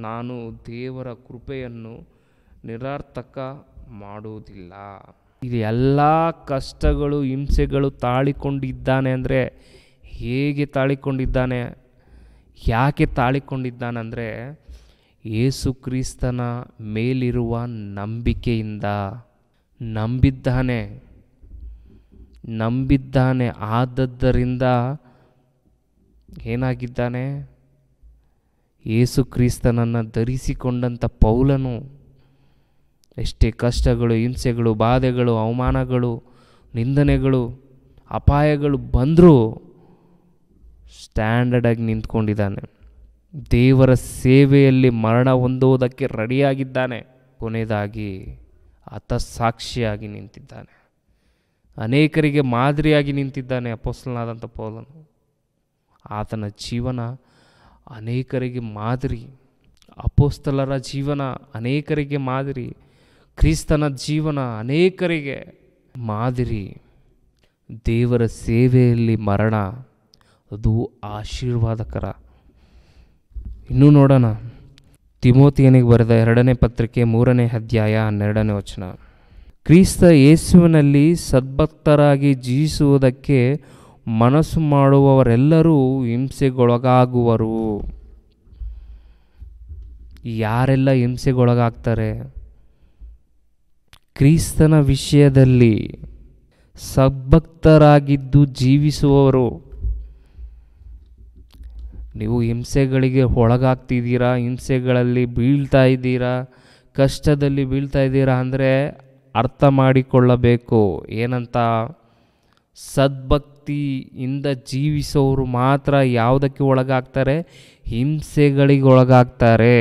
ನಾನು ದೇವರ ಕೃಪೆಯನ್ನು ನಿರರ್ಥಕ ಮಾಡುವುದಿಲ್ಲ. ಇದು ಎಲ್ಲ ಕಷ್ಟಗಳು, ಹಿಂಸೆಗಳು ತಾಳಿಕೊಂಡಿದ್ದಾನೆ ಅಂದರೆ ಹೇಗೆ ತಾಳಿಕೊಂಡಿದ್ದಾನೆ, ಯಾಕೆ ತಾಳಿಕೊಂಡಿದ್ದಾನೆ ಅಂದರೆ ಯೇಸು ಕ್ರಿಸ್ತನ ಮೇಲಿರುವ ನಂಬಿಕೆಯಿಂದ ನಂಬಿದ್ದಾನೆ. ಆದದ್ದರಿಂದ ಏನಾಗಿದ್ದಾನೆ, ಯೇಸು ಕ್ರಿಸ್ತನನ್ನು ಧರಿಸಿಕೊಂಡಂಥ ಪೌಲನು ಎಷ್ಟೇ ಕಷ್ಟಗಳು, ಹಿಂಸೆಗಳು, ಬಾಧೆಗಳು, ಅವಮಾನಗಳು, ನಿಂದನೆಗಳು, ಅಪಾಯಗಳು ಬಂದರೂ ಸ್ಟ್ಯಾಂಡರ್ಡಾಗಿ ನಿಂತ್ಕೊಂಡಿದ್ದಾನೆ. ದೇವರ ಸೇವೆಯಲ್ಲಿ ಮರಣ ಹೊಂದುವುದಕ್ಕೆ ರೆಡಿಯಾಗಿದ್ದಾನೆ. ಕೊನೆಯದಾಗಿ ಆತ ಸಾಕ್ಷಿಯಾಗಿ ನಿಂತಿದ್ದಾನೆ, ಅನೇಕರಿಗೆ ಮಾದರಿಯಾಗಿ ನಿಂತಿದ್ದಾನೆ. ಅಪೊಸ್ತಲನಾದಂಥ ಪೌಲನು, ಆತನ ಜೀವನ ಅನೇಕರಿಗೆ ಮಾದರಿ, ಅಪೊಸ್ತಲರ ಜೀವನ ಅನೇಕರಿಗೆ ಮಾದರಿ, ಕ್ರಿಸ್ತನ ಜೀವನ ಅನೇಕರಿಗೆ ಮಾದರಿ. ದೇವರ ಸೇವೆಯಲ್ಲಿ ಮರಣ ಅದು ಆಶೀರ್ವಾದಕರ. ಇನ್ನೂ ನೋಡೋಣ, ತಿಮೋತಿಯನಿಗೆ ಬರೆದ 2ನೇ ಪತ್ರಿಕೆ 3ನೇ ಅಧ್ಯಾಯ 12ನೇ ವಚನ, ಕ್ರಿಸ್ತ ಯೇಸುವಿನಲ್ಲಿ ಸದ್ಭಕ್ತರಾಗಿ ಜೀವಿಸುವುದಕ್ಕೆ ಮನಸ್ಸು ಮಾಡುವವರೆಲ್ಲರೂ ಹಿಂಸೆಗೊಳಗಾಗುವರು. ಯಾರೆಲ್ಲ ಹಿಂಸೆಗೊಳಗಾಗ್ತಾರೆ? ಕ್ರಿಸ್ತನ ವಿಷಯದಲ್ಲಿ ಸದ್ಭಕ್ತರಾಗಿದ್ದು ಜೀವಿಸುವವರು. ನೀವು ಹಿಂಸೆಗಳಿಗೆ ಒಳಗಾಗ್ತಿದ್ದೀರಾ, ಹಿಂಸೆಗಳಲ್ಲಿ ಬೀಳ್ತಾ ಇದ್ದೀರಾ, ಕಷ್ಟದಲ್ಲಿ ಬೀಳ್ತಾ ಇದ್ದೀರಾ ಅಂದರೆ ಅರ್ಥ ಮಾಡಿಕೊಳ್ಳಬೇಕು. ಏನಂತ? ಸದ್ಭಕ್ತಿಯಿಂದ ಜೀವಿಸೋರು ಮಾತ್ರ ಯಾವುದಕ್ಕೆ ಒಳಗಾಗ್ತಾರೆ? ಹಿಂಸೆಗಳಿಗೆ ಒಳಗಾಗ್ತಾರೆ.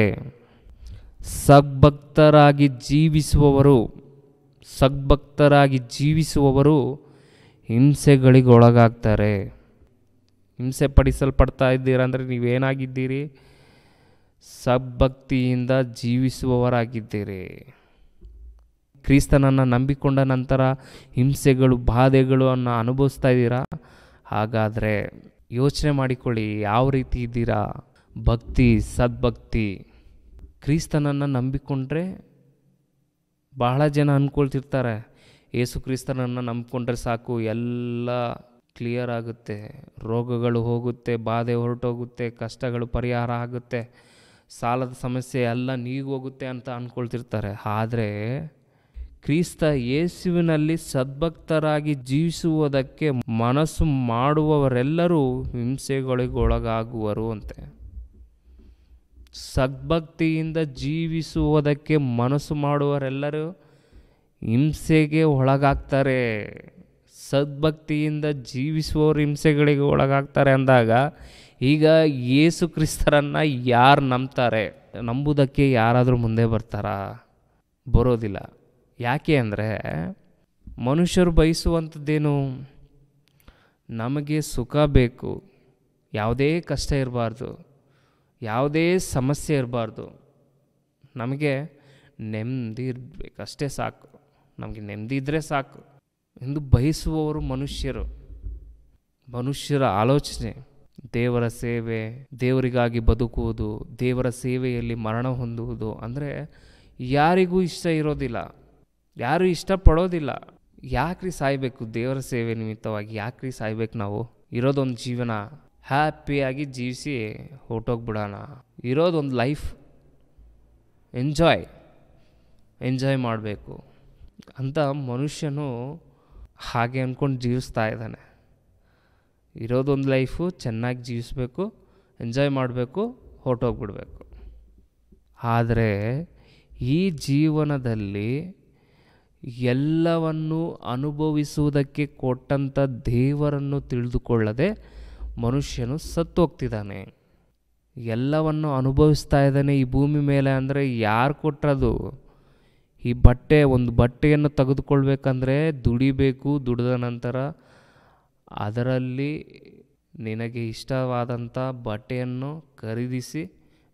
ಸದ್ಭಕ್ತರಾಗಿ ಜೀವಿಸುವವರು ಹಿಂಸೆಗಳಿಗೆ ಒಳಗಾಗ್ತಾರೆ. ಹಿಂಸೆ ಪಡಿಸಲ್ಪಡ್ತಾ ಇದ್ದೀರಾ ಅಂದರೆ ನೀವೇನಾಗಿದ್ದೀರಿ? ಸದ್ಭಕ್ತಿಯಿಂದ ಜೀವಿಸುವವರಾಗಿದ್ದೀರಿ. ಕ್ರಿಸ್ತನನ್ನು ನಂಬಿಕೊಂಡ ನಂತರ ಹಿಂಸೆಗಳು, ಬಾಧೆಗಳು ಅನುಭವಿಸ್ತಾ ಇದ್ದೀರಾ? ಹಾಗಾದರೆ ಯೋಚನೆ ಮಾಡಿಕೊಳ್ಳಿ, ಯಾವ ರೀತಿ ಇದ್ದೀರಾ? ಭಕ್ತಿ, ಸದ್ಭಕ್ತಿ. ಕ್ರಿಸ್ತನನ್ನು ನಂಬಿಕೊಂಡ್ರೆ ಬಹಳ ಜನ ಅಂದ್ಕೊಳ್ತಿರ್ತಾರೆ, ಯೇಸು ಕ್ರಿಸ್ತನನ್ನು ನಂಬಿಕೊಂಡ್ರೆ ಸಾಕು, ಎಲ್ಲ ಕ್ಲಿಯರ್ ಆಗುತ್ತೆ, ರೋಗಗಳು ಹೋಗುತ್ತೆ, ಬಾಧೆ ಹೊರಟೋಗುತ್ತೆ, ಕಷ್ಟಗಳು ಪರಿಹಾರ ಆಗುತ್ತೆ, ಸಾಲದ ಸಮಸ್ಯೆ ಎಲ್ಲ ನೀಗೋಗುತ್ತೆ ಅಂತ ಅಂದ್ಕೊಳ್ತಿರ್ತಾರೆ. ಆದರೆ ಕ್ರಿಸ್ತ ಯೇಸುವಿನಲ್ಲಿ ಸದ್ಭಕ್ತರಾಗಿ ಜೀವಿಸುವುದಕ್ಕೆ ಮನಸ್ಸು ಮಾಡುವವರೆಲ್ಲರೂ ಹಿಂಸೆಗಳಿಗೆ ಒಳಗಾಗುವರು ಅಂತೆ. ಸದ್ಭಕ್ತಿಯಿಂದ ಜೀವಿಸುವುದಕ್ಕೆ ಮನಸ್ಸು ಮಾಡುವವರೆಲ್ಲರೂ ಹಿಂಸೆಗೆ ಒಳಗಾಗ್ತಾರೆ. ಸದ್ಭಕ್ತಿಯಿಂದ ಜೀವಿಸುವವರು ಹಿಂಸೆಗಳಿಗೆ ಒಳಗಾಗ್ತಾರೆ ಅಂದಾಗ ಈಗ ಯೇಸು ಕ್ರಿಸ್ತರನ್ನು ಯಾರು ನಂಬ್ತಾರೆ? ನಂಬುವುದಕ್ಕೆ ಯಾರಾದರೂ ಮುಂದೆ ಬರ್ತಾರಾ? ಬರೋದಿಲ್ಲ. ಯಾಕೆ ಅಂದರೆ ಮನುಷ್ಯರು ಬಯಸುವಂಥದ್ದೇನು? ನಮಗೆ ಸುಖ ಬೇಕು, ಯಾವುದೇ ಕಷ್ಟ ಇರಬಾರ್ದು, ಯಾವುದೇ ಸಮಸ್ಯೆ ಇರಬಾರ್ದು, ನಮಗೆ ನೆಮ್ಮದಿ ಇರಬೇಕಷ್ಟೇ ಸಾಕು, ನಮಗೆ ನೆಮ್ಮದಿ ಇದ್ದರೆ ಸಾಕು ಎಂದು ಬಯಸುವವರು ಮನುಷ್ಯರ ಆಲೋಚನೆ. ದೇವರ ಸೇವೆ, ದೇವರಿಗಾಗಿ ಬದುಕುವುದು, ದೇವರ ಸೇವೆಯಲ್ಲಿ ಮರಣ ಹೊಂದುವುದು ಅಂದರೆ ಯಾರಿಗೂ ಇಷ್ಟ ಇರೋದಿಲ್ಲ, ಯಾರೂ ಇಷ್ಟಪಡೋದಿಲ್ಲ. ಯಾಕ್ರಿ ಸಾಯ್ಬೇಕು? ದೇವರ ಸೇವೆ ನಿಮಿತ್ತವಾಗಿ ಯಾಕ್ರಿ ಸಾಯ್ಬೇಕು? ನಾವು ಇರೋದೊಂದು ಜೀವನ, ಹ್ಯಾಪಿಯಾಗಿ ಜೀವಿಸಿ ಹೊರಟೋಗ್ಬಿಡೋಣ. ಇರೋದೊಂದು ಲೈಫ್, ಎಂಜಾಯ್ ಮಾಡಬೇಕು ಅಂತ ಮನುಷ್ಯನು ಹಾಗೆ ಅಂದ್ಕೊಂಡು ಜೀವಿಸ್ತಾ ಇದ್ದಾನೆ. ಇರೋದೊಂದು ಲೈಫು, ಚೆನ್ನಾಗಿ ಜೀವಿಸಬೇಕು, ಎಂಜಾಯ್ ಮಾಡಬೇಕು, ಹೊರಟೋಗ್ಬಿಡ್ಬೇಕು. ಆದರೆ ಈ ಜೀವನದಲ್ಲಿ ಎಲ್ಲವನ್ನು ಅನುಭವಿಸುವುದಕ್ಕೆ ಕೊಟ್ಟಂಥ ದೇವರನ್ನು ತಿಳಿದುಕೊಳ್ಳದೆ ಮನುಷ್ಯನು ಸತ್ತೋಗ್ತಿದ್ದಾನೆ. ಎಲ್ಲವನ್ನು ಅನುಭವಿಸ್ತಾ ಇದ್ದಾನೆ ಈ ಭೂಮಿ ಮೇಲೆ ಅಂದರೆ ಯಾರು ಕೊಟ್ಟರದು? ಈ ಒಂದು ಬಟ್ಟೆಯನ್ನು ತೆಗೆದುಕೊಳ್ಬೇಕಂದ್ರೆ ದುಡಿಬೇಕು, ದುಡಿದ ನಂತರ ಅದರಲ್ಲಿ ನಿನಗೆ ಇಷ್ಟವಾದಂಥ ಬಟ್ಟೆಯನ್ನು ಖರೀದಿಸಿ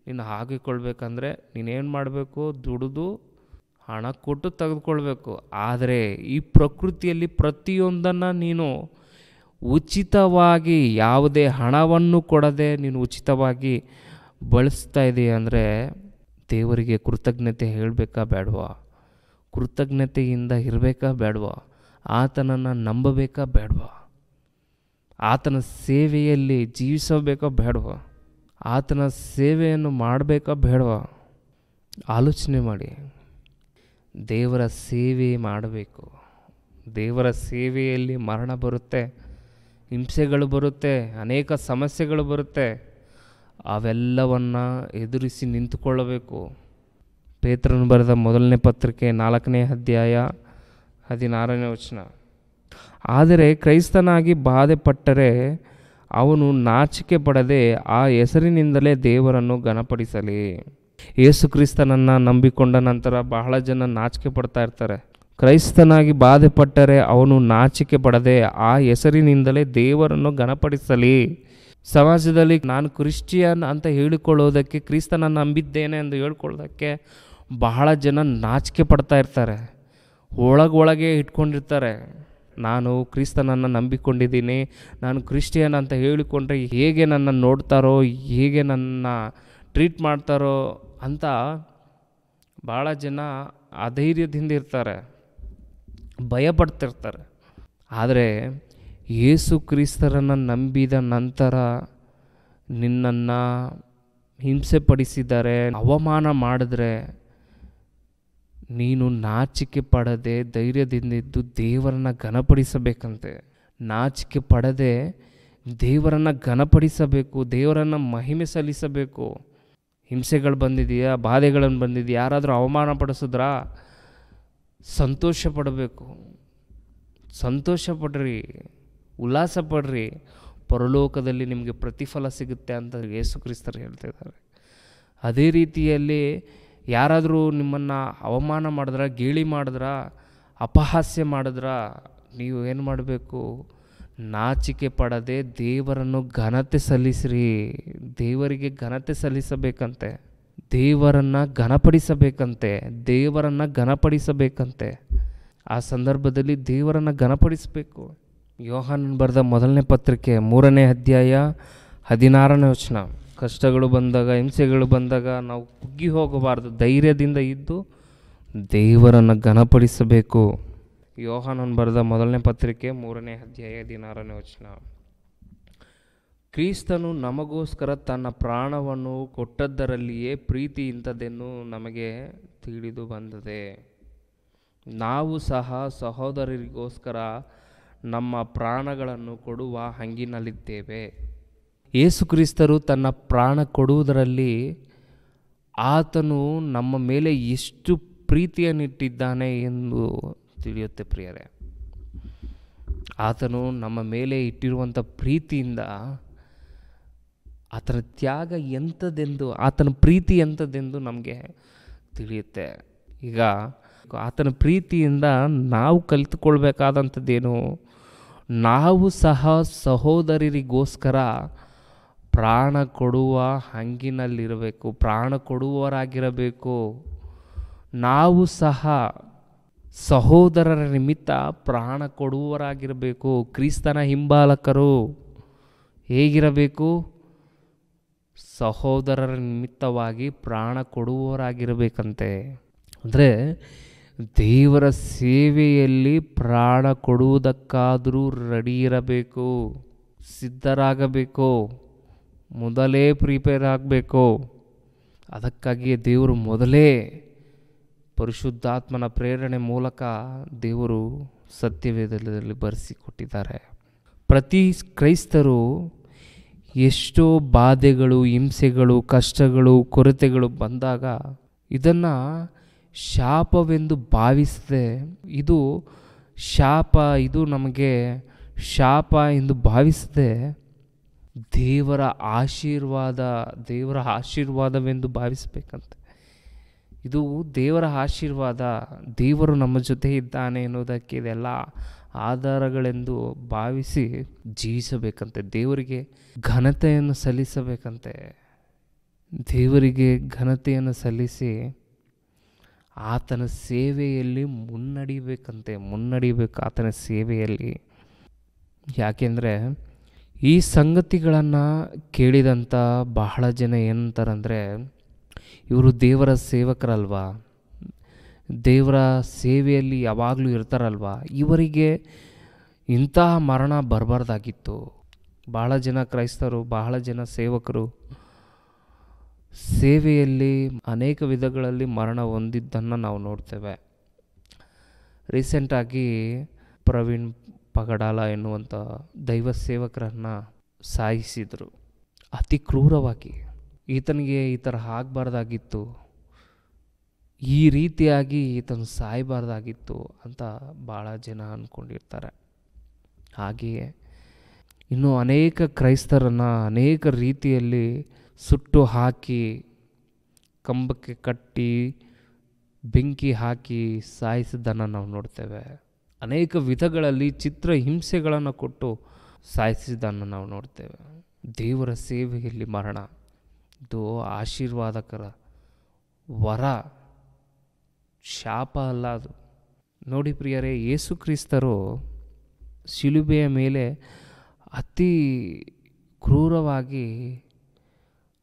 ನೀನು ಹಾಕಿಕೊಳ್ಬೇಕಂದ್ರೆ ನೀನೇನು ಮಾಡಬೇಕು? ದುಡಿದು ಹಣ ಕೊಟ್ಟು ತೆಗೆದುಕೊಳ್ಬೇಕು. ಆದರೆ ಈ ಪ್ರಕೃತಿಯಲ್ಲಿ ಪ್ರತಿಯೊಂದನ್ನು ನೀನು ಉಚಿತವಾಗಿ, ಯಾವುದೇ ಹಣವನ್ನು ಕೊಡದೆ ನೀನು ಉಚಿತವಾಗಿ ಬಳಸ್ತಾ ಇದೆಯಾ ಅಂದರೆ ದೇವರಿಗೆ ಕೃತಜ್ಞತೆ ಹೇಳಬೇಕಾ ಬೇಡವಾ? ಕೃತಜ್ಞತೆಯಿಂದ ಇರಬೇಕಾ ಬೇಡವಾ? ಆತನನ್ನು ನಂಬಬೇಕಾ ಬೇಡವಾ? ಆತನ ಸೇವೆಯಲ್ಲಿ ಜೀವಿಸಬೇಕಾ ಬೇಡವಾ? ಆತನ ಸೇವೆಯನ್ನು ಮಾಡಬೇಕಾ ಬೇಡವಾ? ಆಲೋಚನೆ ಮಾಡಿ. ದೇವರ ಸೇವೆ ಮಾಡಬೇಕು. ದೇವರ ಸೇವೆಯಲ್ಲಿ ಮರಣ ಬರುತ್ತೆ, ಹಿಂಸೆಗಳು ಬರುತ್ತೆ, ಅನೇಕ ಸಮಸ್ಯೆಗಳು ಬರುತ್ತೆ. ಅವೆಲ್ಲವನ್ನು ಎದುರಿಸಿ ನಿಂತುಕೊಳ್ಳಬೇಕು. ಪೇತ್ರನು ಬರೆದ ಮೊದಲನೇ ಪತ್ರಿಕೆ 4ನೇ ಅಧ್ಯಾಯ 16ನೇ ವಚನ. ಆದರೆ ಕ್ರೈಸ್ತನಾಗಿ ಬಾಧೆ ಪಟ್ಟರೆ ಅವನು ನಾಚಿಕೆ ಪಡದೆ ಆ ಹೆಸರಿನಿಂದಲೇ ದೇವರನ್ನು ಘನಪಡಿಸಲಿ. ಯೇಸು ಕ್ರಿಸ್ತನನ್ನು ನಂಬಿಕೊಂಡ ನಂತರ ಬಹಳ ಜನ ನಾಚಿಕೆ ಪಡ್ತಾ ಇರ್ತಾರೆ. ಕ್ರೈಸ್ತನಾಗಿ ಬಾಧೆ ಪಟ್ಟರೆ ಅವನು ನಾಚಿಕೆ ಪಡದೆ ಆ ಹೆಸರಿನಿಂದಲೇ ದೇವರನ್ನು ಘನಪಡಿಸಲಿ. ಸಮಾಜದಲ್ಲಿ ನಾನು ಕ್ರಿಶ್ಚಿಯನ್ ಅಂತ ಹೇಳಿಕೊಳ್ಳೋದಕ್ಕೆ, ಕ್ರಿಸ್ತನನ್ನು ನಂಬಿದ್ದೇನೆ ಎಂದು ಹೇಳ್ಕೊಳ್ಳೋದಕ್ಕೆ ಬಹಳ ಜನ ನಾಚಿಕೆ ಪಡ್ತಾ ಇರ್ತಾರೆ. ಒಳಗೊಳಗೆ ಇಟ್ಕೊಂಡಿರ್ತಾರೆ, ನಾನು ಕ್ರಿಸ್ತನನ್ನು ನಂಬಿಕೊಂಡಿದ್ದೀನಿ, ನಾನು ಕ್ರಿಶ್ಚಿಯನ್ ಅಂತ ಹೇಳಿಕೊಂಡ್ರೆ ಹೇಗೆ ನನ್ನ ನೋಡ್ತಾರೋ, ಹೇಗೆ ನನ್ನ ಟ್ರೀಟ್ ಮಾಡ್ತಾರೋ ಅಂತ ಭಾಳ ಜನ ಅಧೈರ್ಯದಿಂದ ಇರ್ತಾರೆ, ಭಯಪಡ್ತಿರ್ತಾರೆ. ಆದರೆ ಯೇಸು ಕ್ರಿಸ್ತರನ್ನು ನಂಬಿದ ನಂತರ ನಿನ್ನನ್ನು ಹಿಂಸೆ ಪಡಿಸಿದ್ದಾರೆ, ಅವಮಾನ ಮಾಡಿದ್ರೆ ನೀನು ನಾಚಿಕೆ ಪಡದೆ ಧೈರ್ಯದಿಂದಿದ್ದು ದೇವರನ್ನು ಘನಪಡಿಸಬೇಕಂತೆ. ನಾಚಿಕೆ ಪಡದೆ ದೇವರನ್ನು ಘನಪಡಿಸಬೇಕು, ದೇವರನ್ನು ಮಹಿಮೆ ಸಲ್ಲಿಸಬೇಕು. ಹಿಂಸೆಗಳು ಬಂದಿದೆಯಾ, ಬಾಧೆಗಳನ್ನು ಬಂದಿದೆಯಾ, ಯಾರಾದರೂ ಅವಮಾನ ಪಡಿಸಿದ್ರಾ? ಸಂತೋಷ ಪಡಬೇಕು, ಸಂತೋಷ ಪಡ್ರಿ, ಉಲ್ಲಾಸ ಪಡ್ರಿ, ಪರಲೋಕದಲ್ಲಿ ನಿಮಗೆ ಪ್ರತಿಫಲ ಸಿಗುತ್ತೆ ಅಂತ ಯೇಸು ಕ್ರಿಸ್ತರು ಹೇಳ್ತಿದ್ದಾರೆ. ಅದೇ ರೀತಿಯಲ್ಲಿ ಯಾರಾದರೂ ನಿಮ್ಮನ್ನು ಅವಮಾನ ಮಾಡಿದ್ರ, ಗೇಲಿ ಮಾಡಿದ್ರ, ಅಪಹಾಸ್ಯ ಮಾಡಿದ್ರ, ನೀವು ಏನು ಮಾಡಬೇಕು? ನಾಚಿಕೆ ಪಡದೆ ದೇವರನ್ನು ಘನತೆ ಸಲ್ಲಿಸ್ರಿ. ದೇವರಿಗೆ ಘನತೆ ಸಲ್ಲಿಸಬೇಕಂತೆ, ದೇವರನ್ನು ಘನಪಡಿಸಬೇಕಂತೆ, ದೇವರನ್ನು ಘನಪಡಿಸಬೇಕಂತೆ. ಆ ಸಂದರ್ಭದಲ್ಲಿ ದೇವರನ್ನು ಘನಪಡಿಸಬೇಕು. ಯೋಹಾನನ ಬರೆದ ಮೊದಲನೇ ಪತ್ರಿಕೆ 3ನೇ ಅಧ್ಯಾಯ 16ನೇ ವಚನ. ಕಷ್ಟಗಳು ಬಂದಾಗ, ಹಿಂಸೆಗಳು ಬಂದಾಗ ನಾವು ಕುಗ್ಗಿ ಹೋಗಬಾರ್ದು, ಧೈರ್ಯದಿಂದ ಇದ್ದು ದೇವರನ್ನು ಘನಪಡಿಸಬೇಕು. ಯೋಹಾನನ ಬರೆದ ಮೊದಲನೇ ಪತ್ರಿಕೆ 3ನೇ ಅಧ್ಯಾಯ 16ನೇ ವಚನ. ಕ್ರಿಸ್ತನು ನಮಗೋಸ್ಕರ ತನ್ನ ಪ್ರಾಣವನ್ನು ಕೊಟ್ಟದ್ದರಲ್ಲಿಯೇ ಪ್ರೀತಿ ಇಂಥದ್ದೆನ್ನು ನಮಗೆ ತಿಳಿದು ಬಂದಿದೆ. ನಾವು ಸಹ ಸಹೋದರರಿಗೋಸ್ಕರ ನಮ್ಮ ಪ್ರಾಣಗಳನ್ನು ಕೊಡುವ ಹಂಗಿನಲ್ಲಿದ್ದೇವೆ. ಯೇಸು ಕ್ರಿಸ್ತರು ತನ್ನ ಪ್ರಾಣ ಕೊಡುವುದರಲ್ಲಿ ಆತನು ನಮ್ಮ ಮೇಲೆ ಎಷ್ಟು ಪ್ರೀತಿಯನ್ನಿಟ್ಟಿದ್ದಾನೆ ಎಂದು ತಿಳಿಯುತ್ತೆ ಪ್ರಿಯರೇ. ಆತನು ನಮ್ಮ ಮೇಲೆ ಇಟ್ಟಿರುವಂಥ ಪ್ರೀತಿಯಿಂದ ಆತನ ತ್ಯಾಗ ಎಂಥದ್ದೆಂದು, ಆತನ ಪ್ರೀತಿ ಎಂಥದ್ದೆಂದು ನಮಗೆ ತಿಳಿಯುತ್ತೆ. ಈಗ ಆತನ ಪ್ರೀತಿಯಿಂದ ನಾವು ಕಲಿತುಕೊಳ್ಬೇಕಾದಂಥದ್ದೇನು? ನಾವು ಸಹ ಸಹೋದರರಿಗೋಸ್ಕರ ಪ್ರಾಣ ಕೊಡುವ ಹಂಗಿನಲ್ಲಿರಬೇಕು, ಪ್ರಾಣ ಕೊಡುವವರಾಗಿರಬೇಕು. ನಾವು ಸಹ ಸಹೋದರರ ನಿಮಿತ್ತ ಪ್ರಾಣ ಕೊಡುವವರಾಗಿರಬೇಕು. ಕ್ರಿಸ್ತನ ಹಿಂಬಾಲಕರು ಹೇಗಿರಬೇಕು? ಸಹೋದರರ ನಿಮಿತ್ತವಾಗಿ ಪ್ರಾಣ ಕೊಡುವವರಾಗಿರಬೇಕಂತೆ. ಅಂದರೆ ದೇವರ ಸೇವೆಯಲ್ಲಿ ಪ್ರಾಣ ಕೊಡುವುದಕ್ಕಾದರೂ ರೆಡಿ ಇರಬೇಕು, ಸಿದ್ಧರಾಗಬೇಕು, ಮೊದಲೇ ಪ್ರಿಪೇರ್ ಆಗಬೇಕು. ಅದಕ್ಕಾಗಿಯೇ ದೇವರು ಮೊದಲೇ ಪರಿಶುದ್ಧಾತ್ಮನ ಪ್ರೇರಣೆ ಮೂಲಕ ದೇವರು ಸತ್ಯವೇದದಲ್ಲಿ ಬರೆಸಿಕೊಟ್ಟಿದ್ದಾರೆ. ಪ್ರತಿ ಕ್ರೈಸ್ತರು ಎಷ್ಟೋ ಬಾಧೆಗಳು, ಹಿಂಸೆಗಳು, ಕಷ್ಟಗಳು, ಕೊರತೆಗಳು ಬಂದಾಗ ಇದನ್ನು ಶಾಪವೆಂದು ಭಾವಿಸದೆ, ಇದು ಶಾಪ, ಇದು ನಮಗೆ ಶಾಪ ಎಂದು ಭಾವಿಸದೆ ದೇವರ ಆಶೀರ್ವಾದವೆಂದು ಭಾವಿಸಬೇಕಂತೆ. ಇದು ದೇವರ ಆಶೀರ್ವಾದ, ದೇವರು ನಮ್ಮ ಜೊತೆ ಇದ್ದಾನೆ ಎನ್ನುವುದಕ್ಕೆ ಇದೆಲ್ಲ ಆಧಾರಗಳೆಂದು ಭಾವಿಸಿ ಜೀವಿಸಬೇಕಂತೆ. ದೇವರಿಗೆ ಘನತೆಯನ್ನು ಸಲ್ಲಿಸಬೇಕಂತೆ. ದೇವರಿಗೆ ಘನತೆಯನ್ನು ಸಲ್ಲಿಸಿ ಆತನ ಸೇವೆಯಲ್ಲಿ ಮುನ್ನಡಿಬೇಕು ಆತನ ಸೇವೆಯಲ್ಲಿ. ಯಾಕೆಂದರೆ ಈ ಸಂಗತಿಗಳನ್ನು ಕೇಳಿದಂಥ ಬಹಳ ಜನ ಏನಂತಾರಂದರೆ, ಇವರು ದೇವರ ಸೇವಕರಲ್ವಾ, ದೇವರ ಸೇವೆಯಲ್ಲಿ ಯಾವಾಗಲೂ ಇರ್ತಾರಲ್ವಾ, ಇವರಿಗೆ ಇಂತಹ ಮರಣ ಬರಬಾರ್ದಾಗಿತ್ತು. ಬಹಳ ಜನ ಕ್ರೈಸ್ತರು, ಬಹಳ ಜನ ಸೇವಕರು ಸೇವೆಯಲ್ಲಿ ಅನೇಕ ವಿಧಗಳಲ್ಲಿ ಮರಣ ಹೊಂದಿದ್ದನ್ನು ನಾವು ನೋಡ್ತೇವೆ. ರೀಸೆಂಟಾಗಿ ಪ್ರವೀಣ್ ಪಗಡಾಲ ಎನ್ನುವಂಥ ದೈವ ಸೇವಕರನ್ನು ಸಾಯಿಸಿದರು ಅತಿ ಕ್ರೂರವಾಗಿ. ಈತನಿಗೆ ಈ ಥರ ಆಗಬಾರ್ದಾಗಿತ್ತು, ಈ ರೀತಿಯಾಗಿ ಈತನು ಸಾಯಬಾರ್ದಾಗಿತ್ತು ಅಂತ ಭಾಳ ಜನ ಅಂದ್ಕೊಂಡಿರ್ತಾರೆ. ಹಾಗೆಯೇ ಇನ್ನು ಅನೇಕ ಕ್ರೈಸ್ತರನ್ನು ಅನೇಕ ರೀತಿಯಲ್ಲಿ ಸುಟ್ಟು ಹಾಕಿ, ಕಂಬಕ್ಕೆ ಕಟ್ಟಿ, ಬೆಂಕಿ ಹಾಕಿ ಸಾಯಿಸಿದ್ದನ್ನು ನಾವು ನೋಡ್ತೇವೆ. ಅನೇಕ ವಿಧಗಳಲ್ಲಿ ಚಿತ್ರಹಿಂಸೆಗಳನ್ನು ಕೊಟ್ಟು ಸಾಯಿಸಿದ್ದನ್ನು ನಾವು ನೋಡ್ತೇವೆ. ದೇವರ ಸೇವೆಯಲ್ಲಿ ಮರಣ ಇದು ಆಶೀರ್ವಾದಕರ ವರ, ಶಾಪ ಅಲ್ಲ ಅದು. ನೋಡಿ ಪ್ರಿಯರೇ, ಯೇಸು ಕ್ರಿಸ್ತರು ಶಿಲುಬೆಯ ಮೇಲೆ ಅತಿ ಕ್ರೂರವಾಗಿ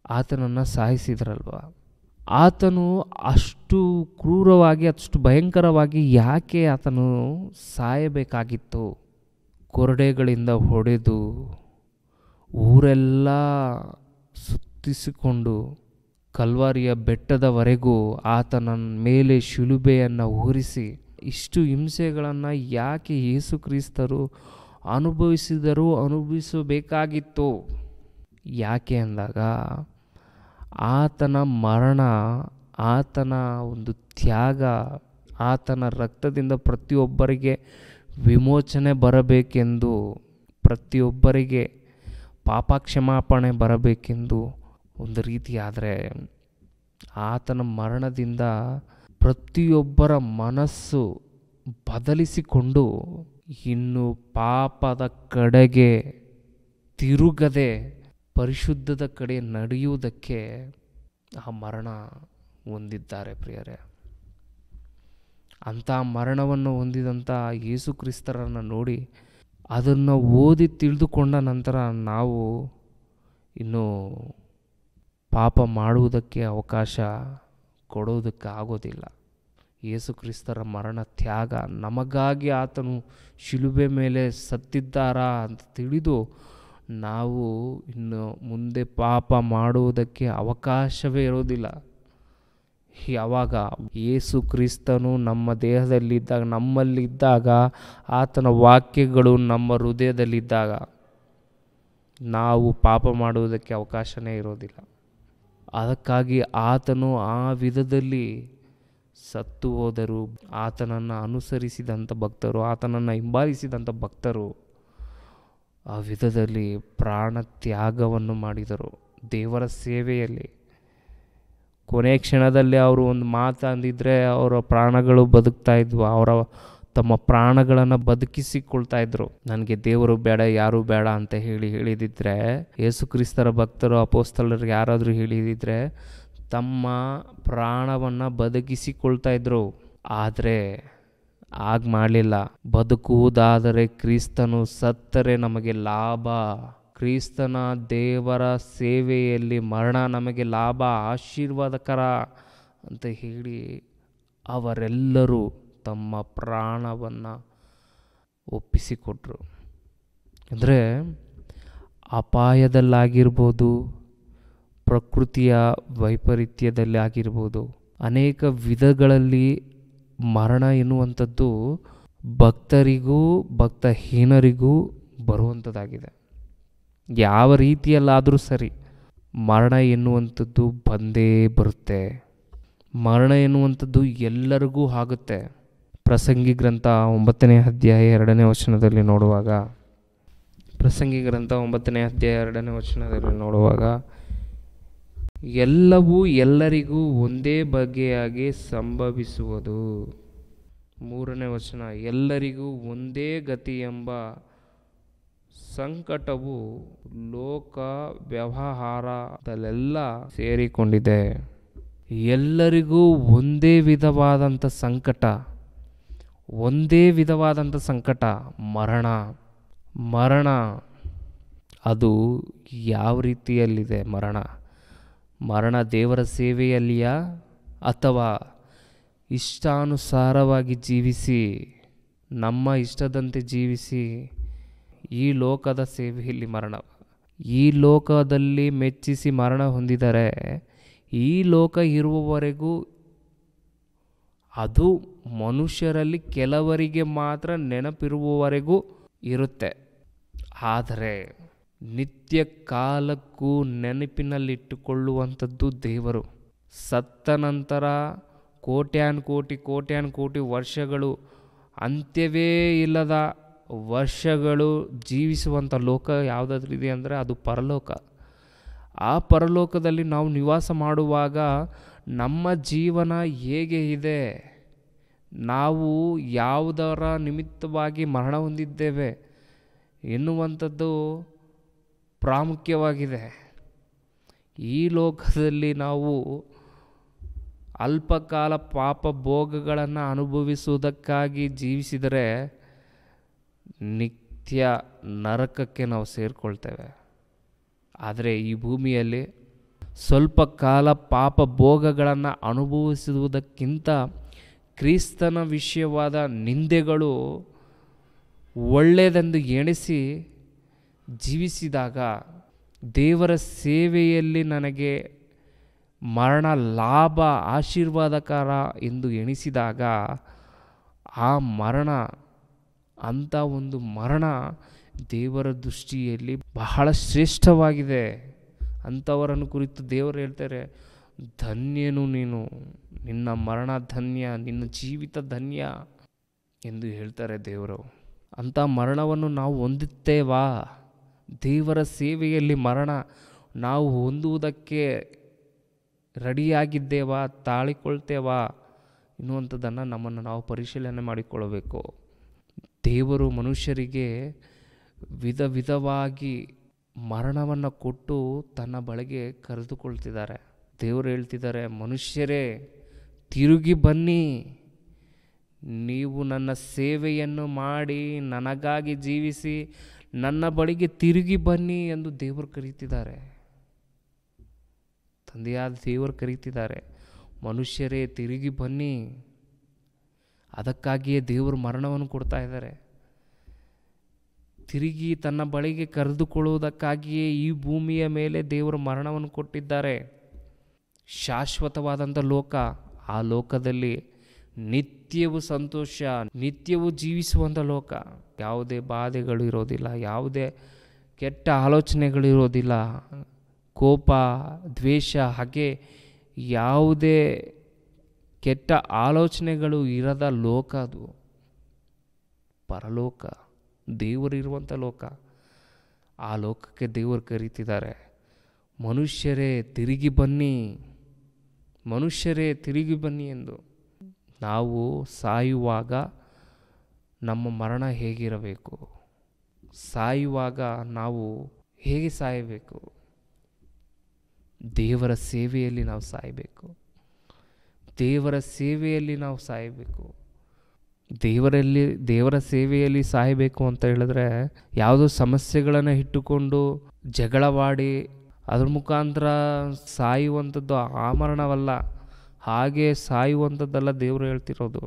ಆತನನ್ನು ಸಾಯಿಸಿದ್ರಲ್ವ. ಆತನು ಅಷ್ಟು ಕ್ರೂರವಾಗಿ, ಅಷ್ಟು ಭಯಂಕರವಾಗಿ ಯಾಕೆ ಆತನು ಸಾಯಬೇಕಾಗಿತ್ತು? ಕೊರಡೆಗಳಿಂದ ಹೊಡೆದು ಊರೆಲ್ಲ ಸುತ್ತಿಸಿಕೊಂಡು ಕಲ್ವಾರಿಯ ಬೆಟ್ಟದವರೆಗೂ ಆತನ ಮೇಲೆ ಶಿಲುಬೆಯನ್ನು ಹೊರಿಸಿ ಇಷ್ಟು ಹಿಂಸೆಗಳನ್ನು ಯಾಕೆ ಯೇಸು ಕ್ರಿಸ್ತರು ಅನುಭವಿಸಬೇಕಾಗಿತ್ತು? ಯಾಕೆ ಅಂದಾಗ ಆತನ ಮರಣ, ಆತನ ಒಂದು ತ್ಯಾಗ, ಆತನ ರಕ್ತದಿಂದ ಪ್ರತಿಯೊಬ್ಬರಿಗೆ ವಿಮೋಚನೆ ಬರಬೇಕೆಂದು, ಪ್ರತಿಯೊಬ್ಬರಿಗೆ ಪಾಪ ಕ್ಷಮಾಪಣೆ ಬರಬೇಕೆಂದು ಒಂದು ರೀತಿ. ಆದರೆ ಆತನ ಮರಣದಿಂದ ಪ್ರತಿಯೊಬ್ಬರ ಮನಸ್ಸು ಬದಲಿಸಿಕೊಂಡು ಇನ್ನು ಪಾಪದ ಕಡೆಗೆ ತಿರುಗದೆ ಪರಿಶುದ್ಧದ ಕಡೆ ನಡೆಯುವುದಕ್ಕೆ ಆ ಮರಣ ಹೊಂದಿದ್ದಾರೆ ಪ್ರಿಯರೇ. ಅಂಥ ಮರಣವನ್ನು ಹೊಂದಿದಂಥ ಯೇಸು ಕ್ರಿಸ್ತರನ್ನು ನೋಡಿ ಅದನ್ನು ಓದಿ ತಿಳಿದುಕೊಂಡ ನಂತರ ನಾವು ಇನ್ನು ಪಾಪ ಮಾಡುವುದಕ್ಕೆ ಅವಕಾಶ ಕೊಡುವುದಕ್ಕೆ ಆಗೋದಿಲ್ಲ. ಯೇಸು ಕ್ರಿಸ್ತರ ಮರಣ ತ್ಯಾಗ, ನಮಗಾಗಿ ಆತನು ಶಿಲುಬೆ ಮೇಲೆ ಸತ್ತಿದ್ದಾರಾ ಅಂತ ತಿಳಿದು ನಾವು ಇನ್ನು ಮುಂದೆ ಪಾಪ ಮಾಡುವುದಕ್ಕೆ ಅವಕಾಶವೇ ಇರೋದಿಲ್ಲ. ಯಾವಾಗ ಯೇಸು ಕ್ರಿಸ್ತನು ನಮ್ಮ ದೇಹದಲ್ಲಿದ್ದಾಗ, ನಮ್ಮಲ್ಲಿದ್ದಾಗ, ಆತನ ವಾಕ್ಯಗಳು ನಮ್ಮ ಹೃದಯದಲ್ಲಿದ್ದಾಗ ನಾವು ಪಾಪ ಮಾಡುವುದಕ್ಕೆ ಅವಕಾಶವೇ ಇರೋದಿಲ್ಲ. ಅದಕ್ಕಾಗಿ ಆತನು ಆ ವಿಧದಲ್ಲಿ ಸತ್ತು ಹೋದರು. ಆತನನ್ನು ಅನುಸರಿಸಿದಂಥ ಭಕ್ತರು, ಆತನನ್ನು ಹಿಂಬಾಲಿಸಿದಂಥ ಭಕ್ತರು ಆ ವಿಧದಲ್ಲಿ ಪ್ರಾಣ ತ್ಯಾಗವನ್ನು ಮಾಡಿದರು ದೇವರ ಸೇವೆಯಲ್ಲಿ. ಕೊನೆ ಕ್ಷಣದಲ್ಲಿ ಅವರು ಒಂದು ಮಾತು ಅಂದಿದ್ರೆ ಅವರ ಪ್ರಾಣಗಳು ಬದುಕ್ತಾ ಇದ್ವು. ತಮ್ಮ ಪ್ರಾಣಗಳನ್ನು ಬದುಕಿಸಿಕೊಳ್ತಾ ಇದ್ರು. ನನಗೆ ದೇವರು ಬೇಡ, ಯಾರೂ ಬೇಡ ಅಂತ ಹೇಳಿದಿದ್ರೆ, ಯೇಸು ಕ್ರಿಸ್ತರ ಭಕ್ತರು ಅಪೊಸ್ತಲರು ಯಾರಾದರೂ ಹೇಳಿದಿದ್ರೆ ತಮ್ಮ ಪ್ರಾಣವನ್ನು ಬದುಕಿಸಿಕೊಳ್ತಾ ಇದ್ರು. ಆದರೆ ಆಗ ಮಾಡಲಿಲ್ಲ. ಬದುಕುವುದಾದರೆ ಕ್ರಿಸ್ತನು, ಸತ್ತರೆ ನಮಗೆ ಲಾಭ. ಕ್ರಿಸ್ತನ ದೇವರ ಸೇವೆಯಲ್ಲಿ ಮರಣ ನಮಗೆ ಲಾಭ, ಆಶೀರ್ವಾದಕರ ಅಂತ ಹೇಳಿ ಅವರೆಲ್ಲರೂ ತಮ್ಮ ಪ್ರಾಣವನ್ನು ಒಪ್ಪಿಸಿಕೊಟ್ರು. ಅಂದರೆ ಅಪಾಯದಲ್ಲಾಗಿರ್ಬೋದು, ಪ್ರಕೃತಿಯ ವೈಪರೀತ್ಯದಲ್ಲಿ ಆಗಿರ್ಬೋದು, ಅನೇಕ ವಿಧಗಳಲ್ಲಿ ಮರಣ ಎನ್ನುವಂಥದ್ದು ಭಕ್ತರಿಗೂ ಭಕ್ತಹೀನರಿಗೂ ಬರುವಂಥದ್ದಾಗಿದೆ. ಯಾವ ರೀತಿಯಲ್ಲಾದರೂ ಸರಿ ಮರಣ ಎನ್ನುವಂಥದ್ದು ಬಂದೇ ಬರುತ್ತೆ. ಮರಣ ಎನ್ನುವಂಥದ್ದು ಎಲ್ಲರಿಗೂ ಆಗುತ್ತೆ. ಪ್ರಸಂಗಿ ಗ್ರಂಥ 9ನೇ ಅಧ್ಯಾಯ 2ನೇ ವಚನದಲ್ಲಿ ನೋಡುವಾಗ, ಪ್ರಸಂಗಿ ಗ್ರಂಥ 9ನೇ ಅಧ್ಯಾಯ 2ನೇ ವಚನದಲ್ಲಿ ನೋಡುವಾಗ, ಎಲ್ಲವೂ ಎಲ್ಲರಿಗೂ ಒಂದೇ ಬಗೆಯಾಗಿ ಸಂಭವಿಸುವುದು. 3ನೇ ವಚನ, ಎಲ್ಲರಿಗೂ ಒಂದೇ ಗತಿ ಎಂಬ ಸಂಕಟವು ಲೋಕ ವ್ಯವಹಾರದಲ್ಲೆಲ್ಲ ಸೇರಿಕೊಂಡಿದೆ. ಎಲ್ಲರಿಗೂ ಒಂದೇ ವಿಧವಾದಂಥ ಸಂಕಟ, ಒಂದೇ ವಿಧವಾದಂಥ ಸಂಕಟ, ಮರಣ. ಅದು ಯಾವ ರೀತಿಯಲ್ಲಿದೆ? ಮರಣ ದೇವರ ಸೇವೆಯಲ್ಲಿಯಾ ಅಥವಾ ಇಷ್ಟಾನುಸಾರವಾಗಿ ಜೀವಿಸಿ, ನಮ್ಮ ಇಷ್ಟದಂತೆ ಜೀವಿಸಿ ಈ ಲೋಕದ ಸೇವೆಯಲ್ಲಿ ಮರಣ? ಈ ಲೋಕದಲ್ಲಿ ಮೆಚ್ಚಿಸಿ ಮರಣ ಹೊಂದಿದರೆ ಈ ಲೋಕ ಇರುವವರೆಗೂ ಅದು ಮನುಷ್ಯರಲ್ಲಿ ಕೆಲವರಿಗೆ ಮಾತ್ರ ನೆನಪಿರುವವರೆಗೂ ಇರುತ್ತೆ. ಆದರೆ ನಿತ್ಯ ಕಾಲಕ್ಕೂ ನೆನಪಿನಲ್ಲಿಟ್ಟುಕೊಳ್ಳುವಂಥದ್ದು ದೇವರು. ಸತ್ತ ನಂತರ ಕೋಟ್ಯಾನು ಕೋಟಿ ವರ್ಷಗಳು, ಅಂತ್ಯವೇ ಇಲ್ಲದ ವರ್ಷಗಳು ಜೀವಿಸುವಂಥ ಲೋಕ ಯಾವುದಾದ್ರೂ ಇದೆ ಅಂದರೆ ಅದು ಪರಲೋಕ. ಆ ಪರಲೋಕದಲ್ಲಿ ನಾವು ನಿವಾಸ ಮಾಡುವಾಗ ನಮ್ಮ ಜೀವನ ಹೇಗೆ ಇದೆ, ನಾವು ಯಾವುದರ ನಿಮಿತ್ತವಾಗಿ ಮರಣ ಹೊಂದಿದ್ದೇವೆ ಎನ್ನುವಂಥದ್ದು ಪ್ರಾಮುಖ್ಯವಾಗಿದೆ. ಈ ಲೋಕದಲ್ಲಿ ನಾವು ಅಲ್ಪಕಾಲ ಪಾಪ ಭೋಗಗಳನ್ನು ಅನುಭವಿಸುವುದಕ್ಕಾಗಿ ಜೀವಿಸಿದರೆ ನಿತ್ಯ ನರಕಕ್ಕೆ ನಾವು ಸೇರಿಕೊಳ್ತೇವೆ. ಆದರೆ ಈ ಭೂಮಿಯಲ್ಲಿ ಸ್ವಲ್ಪ ಕಾಲ ಪಾಪ ಭೋಗಗಳನ್ನು ಅನುಭವಿಸುವುದಕ್ಕಿಂತ ಕ್ರಿಸ್ತನ ವಿಷಯವಾದ ನಿಂದೆಗಳು ಒಳ್ಳೆಯದೆಂದು ಎಣಿಸಿ ಜೀವಿಸಿದಾಗ, ದೇವರ ಸೇವೆಯಲ್ಲಿ ನನಗೆ ಮರಣ ಲಾಭ, ಆಶೀರ್ವಾದಕರ ಎಂದು ಎಣಿಸಿದಾಗ ಆ ಮರಣ, ಅಂಥ ಒಂದು ಮರಣ ದೇವರ ದೃಷ್ಟಿಯಲ್ಲಿ ಬಹಳ ಶ್ರೇಷ್ಠವಾಗಿದೆ. ಅಂಥವರನ್ನು ಕುರಿತು ದೇವರು ಹೇಳ್ತಾರೆ, ಧನ್ಯನು ನೀನು, ನಿನ್ನ ಮರಣ ಧನ್ಯ, ನಿನ್ನ ಜೀವಿತ ಧನ್ಯ ಎಂದು ಹೇಳ್ತಾರೆ ದೇವರು. ಅಂಥ ಮರಣವನ್ನು ನಾವು ಹೊಂದುತ್ತೇವಾ? ದೇವರ ಸೇವೆಯಲ್ಲಿ ಮರಣ ನಾವು ಹೊಂದುವುದಕ್ಕೆ ರೆಡಿಯಾಗಿದ್ದೇವಾ, ತಾಳಿಕೊಳ್ತೇವಾ ಎನ್ನುವಂಥದ್ದನ್ನು ನಮ್ಮನ್ನು ನಾವು ಪರಿಶೀಲನೆ ಮಾಡಿಕೊಳ್ಳಬೇಕು. ದೇವರು ಮನುಷ್ಯರಿಗೆ ವಿಧ ವಿಧವಾಗಿ ಮರಣವನ್ನು ಕೊಟ್ಟು ತನ್ನ ಬಳಿಗೆ ಕರೆದುಕೊಳ್ತಿದ್ದಾರೆ. ದೇವರು ಹೇಳ್ತಿದ್ದಾರೆ, ಮನುಷ್ಯರೇ ತಿರುಗಿ ಬನ್ನಿ, ನೀವು ನನ್ನ ಸೇವೆಯನ್ನು ಮಾಡಿ ನನಗಾಗಿ ಜೀವಿಸಿ ನನ್ನ ಬಳಿಗೆ ತಿರುಗಿ ಬನ್ನಿ ಎಂದು ದೇವರು ಕರೀತಿದ್ದಾರೆ. ತಂದೆಯಾದ ದೇವರು ಕರೀತಿದ್ದಾರೆ, ಮನುಷ್ಯರೇ ತಿರುಗಿ ಬನ್ನಿ. ಅದಕ್ಕಾಗಿಯೇ ದೇವರು ಮರಣವನ್ನು ಕೊಡ್ತಾ ಇದ್ದಾರೆ. ತಿರುಗಿ ತನ್ನ ಬಳಿಗೆ ಕರೆದುಕೊಳ್ಳುವುದಕ್ಕಾಗಿಯೇ ಈ ಭೂಮಿಯ ಮೇಲೆ ದೇವರು ಮರಣವನ್ನು ಕೊಟ್ಟಿದ್ದಾರೆ. ಶಾಶ್ವತವಾದಂಥ ಲೋಕ, ಆ ಲೋಕದಲ್ಲಿ ನಿತ್ಯವೂ ಸಂತೋಷ, ನಿತ್ಯವೂ ಜೀವಿಸುವಂಥ ಲೋಕ. ಯಾವುದೇ ಬಾಧೆಗಳು ಇರೋದಿಲ್ಲ, ಯಾವುದೇ ಕೆಟ್ಟ ಆಲೋಚನೆಗಳು ಇರೋದಿಲ್ಲ, ಕೋಪ, ದ್ವೇಷ, ಹಗೆ, ಯಾವುದೇ ಕೆಟ್ಟ ಆಲೋಚನೆಗಳು ಇರದ ಲೋಕ ಅದು ಪರಲೋಕ, ದೇವರಿರುವಂಥ ಲೋಕ. ಆ ಲೋಕಕ್ಕೆ ದೇವರು ಕರೀತಿದ್ದಾರೆ, ಮನುಷ್ಯರೇ ತಿರುಗಿ ಬನ್ನಿ, ಮನುಷ್ಯರೇ ತಿರುಗಿ ಬನ್ನಿ ಎಂದು. ನಾವು ಸಾಯುವಾಗ ನಮ್ಮ ಮರಣ ಹೇಗಿರಬೇಕು? ಸಾಯುವಾಗ ನಾವು ಹೇಗೆ ಸಾಯಬೇಕು? ದೇವರ ಸೇವೆಯಲ್ಲಿ ನಾವು ಸಾಯಬೇಕು. ದೇವರ ಸೇವೆಯಲ್ಲಿ ನಾವು ಸಾಯಬೇಕು. ದೇವರ ಸೇವೆಯಲ್ಲಿ ಸಾಯಬೇಕು ಅಂತ ಹೇಳಿದ್ರೆ ಯಾವುದೋ ಸಮಸ್ಯೆಗಳನ್ನು ಇಟ್ಟುಕೊಂಡು ಜಗಳವಾಡಿ ಅದ್ರ ಮುಖಾಂತರ ಸಾಯುವಂಥದ್ದು ಆ ಮರಣವಲ್ಲ. ಹಾಗೆ ಸಾಯುವಂಥದ್ದಲ್ಲ ದೇವರು ಹೇಳ್ತಿರೋದು.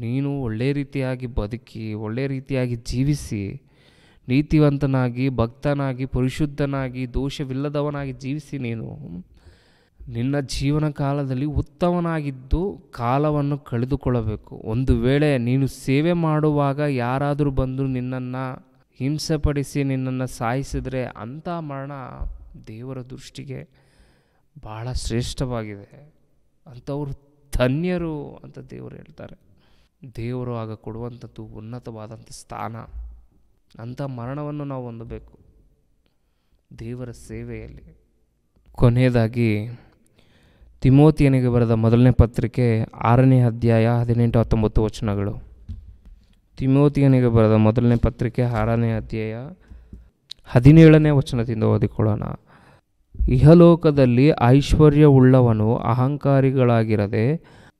ನೀನು ಒಳ್ಳೆ ರೀತಿಯಾಗಿ ಬದುಕಿ, ಒಳ್ಳೆ ರೀತಿಯಾಗಿ ಜೀವಿಸಿ, ನೀತಿವಂತನಾಗಿ, ಭಕ್ತನಾಗಿ, ಪರಿಶುದ್ಧನಾಗಿ, ದೋಷವಿಲ್ಲದವನಾಗಿ ಜೀವಿಸಿ ನೀನು ನಿನ್ನ ಜೀವನ ಕಾಲದಲ್ಲಿ ಉತ್ತಮನಾಗಿದ್ದು ಕಾಲವನ್ನು ಕಳೆದುಕೊಳ್ಳಬೇಕು. ಒಂದು ವೇಳೆ ನೀನು ಸೇವೆ ಮಾಡುವಾಗ ಯಾರಾದರೂ ಬಂದು ನಿನ್ನನ್ನು ಹಿಂಸೆಪಡಿಸಿ ನಿನ್ನನ್ನು ಸಾಯಿಸಿದರೆ ಅಂಥ ಮರಣ ದೇವರ ದೃಷ್ಟಿಗೆ ಬಹಳ ಶ್ರೇಷ್ಠವಾಗಿದೆ. ಅಂಥವರು ಧನ್ಯರು ಅಂತ ದೇವರು ಹೇಳ್ತಾರೆ. ದೇವರು ಆಗ ಕೊಡುವಂಥದ್ದು ಉನ್ನತವಾದಂಥ ಸ್ಥಾನ. ಅಂಥ ಮರಣವನ್ನು ನಾವು ಹೊಂದಬೇಕು ದೇವರ ಸೇವೆಯಲ್ಲಿ. ಕೊನೆಯದಾಗಿ ತಿಮೋತಿಯನಿಗೆ ಬರೆದ ಮೊದಲನೇ ಪತ್ರಿಕೆ 6ನೇ ಅಧ್ಯಾಯ 18-19 ವಚನಗಳು. ತಿಮೋತಿಯನಿಗೆ ಬರೆದ ಮೊದಲನೇ ಪತ್ರಿಕೆ 6ನೇ ಅಧ್ಯಾಯ 17ನೇ ವಚನದಿಂದ ಓದಿಕೊಳ್ಳೋಣ. ಇಹಲೋಕದಲ್ಲಿ ಐಶ್ವರ್ಯವುಳ್ಳವನು ಅಹಂಕಾರಿಗಳಾಗಿರದೆ,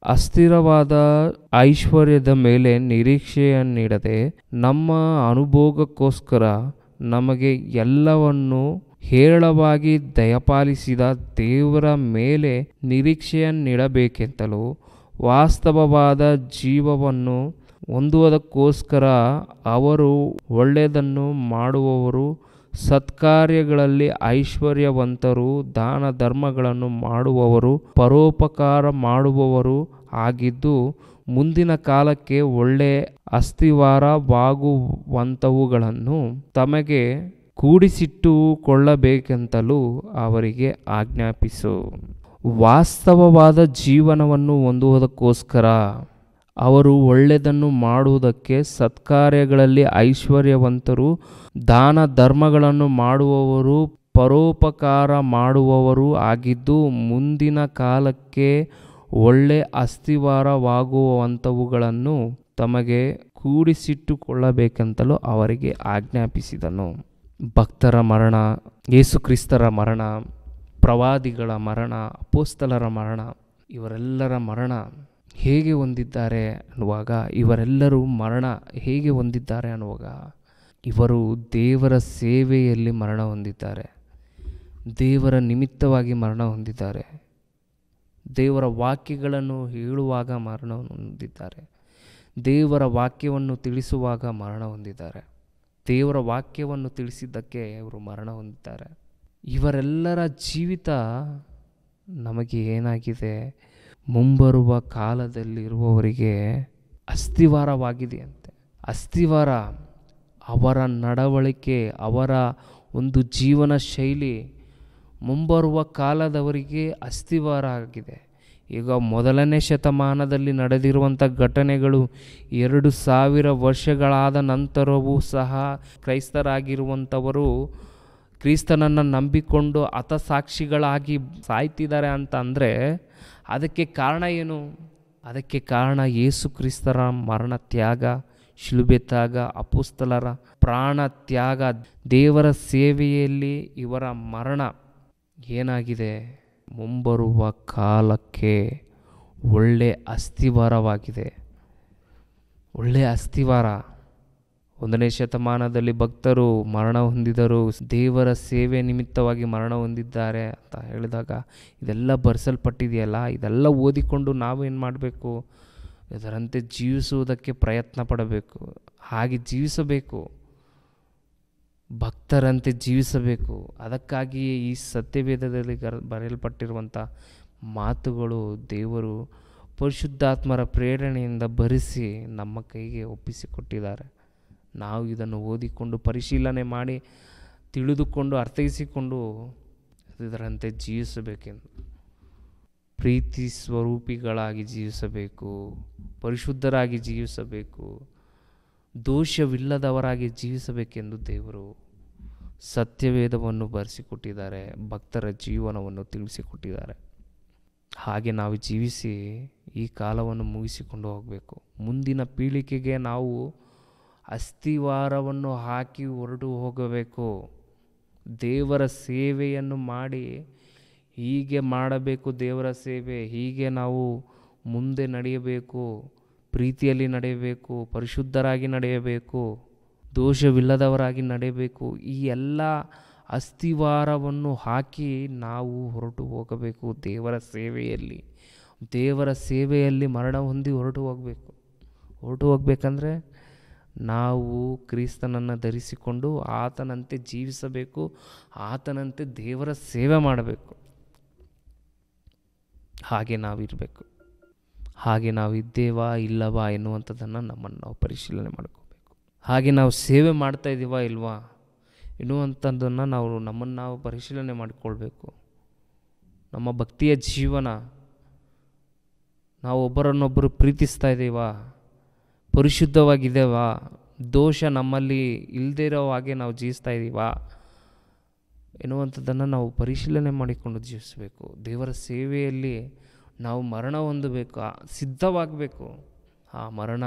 ಅಸ್ಥಿರವಾದ ಐಶ್ವರ್ಯದ ಮೇಲೆ ನಿರೀಕ್ಷೆಯನ್ನಿಡದೆ, ನಮ್ಮ ಅನುಭೋಗಕ್ಕೋಸ್ಕರ ನಮಗೆ ಎಲ್ಲವನ್ನು ಹೇರಳವಾಗಿ ದಯಪಾಲಿಸಿದ ದೇವರ ಮೇಲೆ ನಿರೀಕ್ಷೆಯನ್ನಿಡಬೇಕೆಂತಲೂ, ವಾಸ್ತವವಾದ ಜೀವವನ್ನು ಹೊಂದುವುದಕ್ಕೋಸ್ಕರ ಅವರು ಒಳ್ಳೆಯದನ್ನು ಮಾಡುವವರು, ಸತ್ಕಾರ್ಯಗಳಲ್ಲಿ ಐಶ್ವರ್ಯವಂತರು, ದಾನ ಧರ್ಮಗಳನ್ನು ಮಾಡುವವರು, ಪರೋಪಕಾರ ಮಾಡುವವರು ಆಗಿದ್ದು, ಮುಂದಿನ ಕಾಲಕ್ಕೆ ಒಳ್ಳೆ ಅಸ್ತಿವಾರವಾಗುವಂಥವುಗಳನ್ನು ತಮಗೆ ಕೂಡಿಸಿಟ್ಟುಕೊಳ್ಳಬೇಕೆಂತಲೂ ಅವರಿಗೆ ಆಜ್ಞಾಪಿಸು. ವಾಸ್ತವವಾದ ಜೀವನವನ್ನು ಹೊಂದುವುದಕ್ಕೋಸ್ಕರ ಅವರು ಒಳ್ಳೆಯದನ್ನು ಮಾಡುವುದಕ್ಕೆ, ಸತ್ಕಾರ್ಯಗಳಲ್ಲಿ ಐಶ್ವರ್ಯವಂತರು, ದಾನ ಧರ್ಮಗಳನ್ನು ಮಾಡುವವರು, ಪರೋಪಕಾರ ಮಾಡುವವರು ಆಗಿದ್ದು, ಮುಂದಿನ ಕಾಲಕ್ಕೆ ಒಳ್ಳೆ ಅಸ್ತಿವಾರವಾಗುವಂಥವುಗಳನ್ನು ತಮಗೆ ಕೂಡಿಸಿಟ್ಟುಕೊಳ್ಳಬೇಕೆಂತಲೂ ಅವರಿಗೆ ಆಜ್ಞಾಪಿಸಿದನು. ಭಕ್ತರ ಮರಣ, ಯೇಸುಕ್ರಿಸ್ತರ ಮರಣ, ಪ್ರವಾದಿಗಳ ಮರಣ, ಅಪೊಸ್ತಲರ ಮರಣ, ಇವರೆಲ್ಲರ ಮರಣ ಹೇಗೆ ಹೊಂದಿದ್ದಾರೆ ಅನ್ನುವಾಗ, ಇವರೆಲ್ಲರೂ ಮರಣ ಹೇಗೆ ಹೊಂದಿದ್ದಾರೆ ಅನ್ನುವಾಗ, ಇವರು ದೇವರ ಸೇವೆಯಲ್ಲಿ ಮರಣ ಹೊಂದಿದ್ದಾರೆ. ದೇವರ ನಿಮಿತ್ತವಾಗಿ ಮರಣ ಹೊಂದಿದ್ದಾರೆ. ದೇವರ ವಾಕ್ಯಗಳನ್ನು ಹೇಳುವಾಗ ಮರಣ ಹೊಂದಿದ್ದಾರೆ. ದೇವರ ವಾಕ್ಯವನ್ನು ತಿಳಿಸುವಾಗ ಮರಣ ಹೊಂದಿದ್ದಾರೆ. ದೇವರ ವಾಕ್ಯವನ್ನು ತಿಳಿಸಿದ್ದಕ್ಕೆ ಇವರು ಮರಣ ಹೊಂದಿದ್ದಾರೆ. ಇವರೆಲ್ಲರ ಜೀವಿತ ನಮಗೆ ಏನಾಗಿದೆ? ಮುಂಬರುವ ಕಾಲದಲ್ಲಿರುವವರಿಗೆ ಅಸ್ತಿವಾರವಾಗಿದೆಯಂತೆ. ಅಸ್ತಿವಾರ ಅವರ ನಡವಳಿಕೆ, ಅವರ ಒಂದು ಜೀವನ ಶೈಲಿ, ಮುಂಬರುವ ಕಾಲದವರಿಗೆ ಅಸ್ತಿವಾರ ಆಗಿದೆ. ಈಗ 1ನೇ ಶತಮಾನದಲ್ಲಿ ನಡೆದಿರುವಂಥ ಘಟನೆಗಳು 2000 ವರ್ಷಗಳಾದ ನಂತರವೂ ಸಹ ಕ್ರೈಸ್ತರಾಗಿರುವಂಥವರು ಕ್ರಿಸ್ತನನ್ನು ನಂಬಿಕೊಂಡು ಹತಸಾಕ್ಷಿಗಳಾಗಿ ಸಾಯ್ತಿದ್ದಾರೆ ಅಂತ ಅಂದರೆ ಅದಕ್ಕೆ ಕಾರಣ ಏನು? ಅದಕ್ಕೆ ಕಾರಣ ಯೇಸು ಕ್ರಿಸ್ತರ ಮರಣ ತ್ಯಾಗ, ಶಿಲುಬೆ ತ್ಯಾಗ, ಅಪೊಸ್ತಲರ ಪ್ರಾಣ ತ್ಯಾಗ, ದೇವರ ಸೇವೆಯಲ್ಲಿ ಇವರ ಮರಣ ಏನಾಗಿದೆ? ಮುಂಬರುವ ಕಾಲಕ್ಕೆ ಒಳ್ಳೆಯ ಅಸ್ತಿವಾರವಾಗಿದೆ. ಒಳ್ಳೆಯ ಅಸ್ತಿವಾರ. 1ನೇ ಶತಮಾನದಲ್ಲಿ ಭಕ್ತರು ಮರಣ ಹೊಂದಿದರು, ದೇವರ ಸೇವೆ ನಿಮಿತ್ತವಾಗಿ ಮರಣ ಹೊಂದಿದ್ದಾರೆ ಅಂತ ಹೇಳಿದಾಗ ಇದೆಲ್ಲ ಬರೆಸಲ್ಪಟ್ಟಿದೆಯಲ್ಲ, ಇದೆಲ್ಲ ಓದಿಕೊಂಡು ನಾವು ಏನು ಮಾಡಬೇಕು? ಇದರಂತೆ ಜೀವಿಸುವುದಕ್ಕೆ ಪ್ರಯತ್ನ ಪಡಬೇಕು. ಹಾಗೆ ಜೀವಿಸಬೇಕು, ಭಕ್ತರಂತೆ ಜೀವಿಸಬೇಕು. ಅದಕ್ಕಾಗಿಯೇ ಈ ಸತ್ಯವೇದದಲ್ಲಿ ಬರೆಯಲ್ಪಟ್ಟಿರುವಂಥ ಮಾತುಗಳು ದೇವರು ಪರಿಶುದ್ಧಾತ್ಮರ ಪ್ರೇರಣೆಯಿಂದ ಬರೆಸಿ ನಮ್ಮ ಕೈಗೆ ಒಪ್ಪಿಸಿಕೊಟ್ಟಿದ್ದಾರೆ. ನಾವು ಇದನ್ನು ಓದಿಕೊಂಡು ಪರಿಶೀಲನೆ ಮಾಡಿ ತಿಳಿದುಕೊಂಡು ಅರ್ಥೈಸಿಕೊಂಡು ಇದರಂತೆ ಜೀವಿಸಬೇಕೆಂದು, ಪ್ರೀತಿ ಸ್ವರೂಪಿಗಳಾಗಿ ಜೀವಿಸಬೇಕು, ಪರಿಶುದ್ಧರಾಗಿ ಜೀವಿಸಬೇಕು, ದೋಷವಿಲ್ಲದವರಾಗಿ ಜೀವಿಸಬೇಕೆಂದು ದೇವರು ಸತ್ಯವೇದವನ್ನು ಬರೆಸಿಕೊಟ್ಟಿದ್ದಾರೆ, ಭಕ್ತರ ಜೀವನವನ್ನು ತಿಳಿಸಿಕೊಟ್ಟಿದ್ದಾರೆ. ಹಾಗೆ ನಾವು ಜೀವಿಸಿ ಈ ಕಾಲವನ್ನು ಮುಗಿಸಿಕೊಂಡು ಹೋಗಬೇಕು. ಮುಂದಿನ ಪೀಳಿಗೆಗೆ ನಾವು ಅಸ್ತಿವಾರವನ್ನು ಹಾಕಿ ಹೊರಟು ಹೋಗಬೇಕು. ದೇವರ ಸೇವೆಯನ್ನು ಮಾಡಿ ಹೀಗೆ ಮಾಡಬೇಕು, ದೇವರ ಸೇವೆ ಹೀಗೆ ನಾವು ಮುಂದೆ ನಡೆಯಬೇಕು, ಪ್ರೀತಿಯಲ್ಲಿ ನಡೆಯಬೇಕು, ಪರಿಶುದ್ಧರಾಗಿ ನಡೆಯಬೇಕು, ದೋಷವಿಲ್ಲದವರಾಗಿ ನಡೆಯಬೇಕು. ಈ ಎಲ್ಲ ಅಸ್ತಿವಾರವನ್ನು ಹಾಕಿ ನಾವು ಹೊರಟು ಹೋಗಬೇಕು ದೇವರ ಸೇವೆಯಲ್ಲಿ. ದೇವರ ಸೇವೆಯಲ್ಲಿ ಮರಣ ಹೊಂದಿ ಹೊರಟು ಹೋಗಬೇಕಂದ್ರೆ ನಾವು ಕ್ರಿಸ್ತನನ್ನು ಧರಿಸಿಕೊಂಡು ಆತನಂತೆ ಜೀವಿಸಬೇಕು, ಆತನಂತೆ ದೇವರ ಸೇವೆ ಮಾಡಬೇಕು. ಹಾಗೆ ನಾವಿರಬೇಕು. ಹಾಗೆ ನಾವು ಇದ್ದೇವಾ ಇಲ್ಲವಾ ಎನ್ನುವಂಥದ್ದನ್ನು ನಮ್ಮನ್ನು ನಾವು ಪರಿಶೀಲನೆ ಮಾಡ್ಕೋಬೇಕು. ಹಾಗೆ ನಾವು ಸೇವೆ ಮಾಡ್ತಾ ಇದ್ದೀವಾ ಇಲ್ವಾ ಎನ್ನುವಂಥದ್ದನ್ನು ನಮ್ಮನ್ನು ನಾವು ಪರಿಶೀಲನೆ ಮಾಡಿಕೊಳ್ಬೇಕು. ನಮ್ಮ ಭಕ್ತಿಯ ಜೀವನ, ನಾವು ಒಬ್ಬರನ್ನೊಬ್ಬರು ಪ್ರೀತಿಸ್ತಾ ಇದ್ದೀವಾ, ಪರಿಶುದ್ಧವಾಗಿದ್ದೇವಾ, ದೋಷ ನಮ್ಮಲ್ಲಿ ಇಲ್ಲದೇ ಇರೋ ಹಾಗೆ ನಾವು ಜೀವಿಸ್ತಾ ಇದ್ದೀವಾ ಎನ್ನುವಂಥದ್ದನ್ನು ನಾವು ಪರಿಶೀಲನೆ ಮಾಡಿಕೊಂಡು ಜೀವಿಸಬೇಕು. ದೇವರ ಸೇವೆಯಲ್ಲಿ ನಾವು ಮರಣ ಹೊಂದಬೇಕು, ಸಿದ್ಧವಾಗಬೇಕು. ಆ ಮರಣ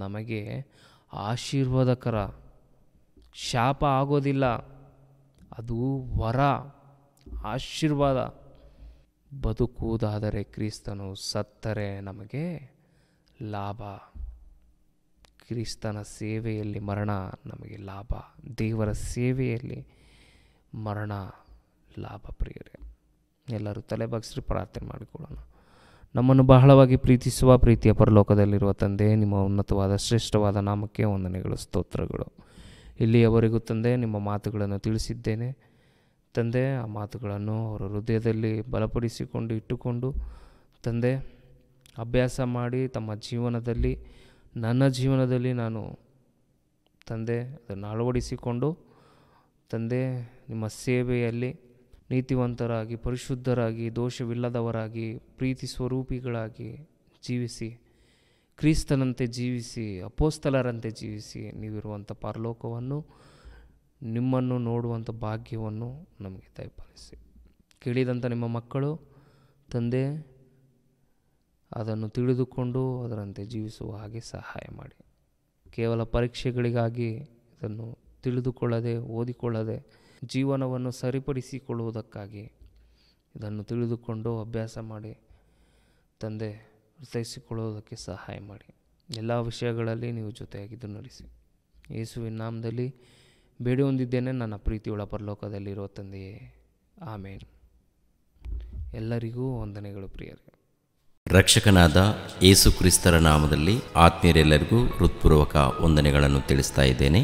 ನಮಗೆ ಆಶೀರ್ವಾದಕರ, ಶಾಪ ಆಗೋದಿಲ್ಲ, ಅದು ವರ, ಆಶೀರ್ವಾದ. ಬದುಕುವುದಾದರೆ ಕ್ರಿಸ್ತನು, ಸತ್ತರೆ ನಮಗೆ ಲಾಭ. ಕ್ರಿಸ್ತನ ಸೇವೆಯಲ್ಲಿ ಮರಣ ನಮಗೆ ಲಾಭ, ದೇವರ ಸೇವೆಯಲ್ಲಿ ಮರಣ ಲಾಭ. ಪ್ರಿಯರೇ, ಎಲ್ಲರೂ ತಲೆ ಬಗ್ಗಿಸಿ ಪ್ರಾರ್ಥನೆ ಮಾಡಿಕೊಳ್ಳೋಣ. ನಮ್ಮನ್ನು ಬಹಳವಾಗಿ ಪ್ರೀತಿಸುವ ಪ್ರೀತಿಯ ಪರಲೋಕದಲ್ಲಿರುವ ತಂದೆ, ನಿಮ್ಮ ಉನ್ನತವಾದ ಶ್ರೇಷ್ಠವಾದ ನಾಮಕ್ಕೆ ವಂದನೆಗಳು, ಸ್ತೋತ್ರಗಳು. ಇಲ್ಲಿಯವರೆಗೂ ತಂದೆ ನಿಮ್ಮ ಮಾತುಗಳನ್ನು ತಿಳಿಸಿದ್ದೇನೆ ತಂದೆ. ಆ ಮಾತುಗಳನ್ನು ಅವರ ಹೃದಯದಲ್ಲಿ ಬಲಪಡಿಸಿಕೊಂಡು ಇಟ್ಟುಕೊಂಡು ತಂದೆ ಅಭ್ಯಾಸ ಮಾಡಿ ತಮ್ಮ ಜೀವನದಲ್ಲಿ, ನನ್ನ ಜೀವನದಲ್ಲಿ ನಾನು ತಂದೆ ಅದನ್ನು ಅಳವಡಿಸಿಕೊಂಡು ತಂದೆ ನಿಮ್ಮ ಸೇವೆಯಲ್ಲಿ ನೀತಿವಂತರಾಗಿ, ಪರಿಶುದ್ಧರಾಗಿ, ದೋಷವಿಲ್ಲದವರಾಗಿ, ಪ್ರೀತಿ ಸ್ವರೂಪಿಗಳಾಗಿ ಜೀವಿಸಿ, ಕ್ರಿಸ್ತನಂತೆ ಜೀವಿಸಿ, ಅಪೊಸ್ತಲರಂತೆ ಜೀವಿಸಿ, ನೀವಿರುವಂಥ ಪರಲೋಕವನ್ನು, ನಿಮ್ಮನ್ನು ನೋಡುವಂಥ ಭಾಗ್ಯವನ್ನು ನಮಗೆ ದಯಪಾಲಿಸಿ. ಕೇಳಿದಂಥ ನಿಮ್ಮ ಮಕ್ಕಳು ತಂದೆ ಅದನ್ನು ತಿಳಿದುಕೊಂಡು ಅದರಂತೆ ಜೀವಿಸುವ ಹಾಗೆ ಸಹಾಯ ಮಾಡಿ. ಕೇವಲ ಪರೀಕ್ಷೆಗಳಿಗಾಗಿ ಇದನ್ನು ತಿಳಿದುಕೊಳ್ಳದೆ, ಓದಿಕೊಳ್ಳದೆ, ಜೀವನವನ್ನು ಸರಿಪಡಿಸಿಕೊಳ್ಳುವುದಕ್ಕಾಗಿ ಇದನ್ನು ತಿಳಿದುಕೊಂಡು ಅಭ್ಯಾಸ ಮಾಡಿ ತಂದೆ ಅರ್ಥೈಸಿಕೊಳ್ಳುವುದಕ್ಕೆ ಸಹಾಯ ಮಾಡಿ. ಎಲ್ಲ ವಿಷಯಗಳಲ್ಲಿ ನೀವು ಜೊತೆಯಾಗಿದ್ದು ನಡೆಸಿ. ಯೇಸುವಿನ ನಾಮದಲ್ಲಿ ಬೇಡಿ ಹೊಂದಿದ್ದೇನೆ ನನ್ನ ಪ್ರೀತಿಯುಳ್ಳ ಪರಲೋಕದಲ್ಲಿರುವ ತಂದೆಯೇ, ಆಮೇನ್. ಎಲ್ಲರಿಗೂ ವಂದನೆಗಳು ಪ್ರಿಯರೇ.
ರಕ್ಷಕನಾದ ಯೇಸು ಕ್ರಿಸ್ತರ ನಾಮದಲ್ಲಿ ಆತ್ಮೀಯರೆಲ್ಲರಿಗೂ ಹೃತ್ಪೂರ್ವಕ ವಂದನೆಗಳನ್ನು ತಿಳಿಸ್ತಾ ಇದ್ದೇನೆ.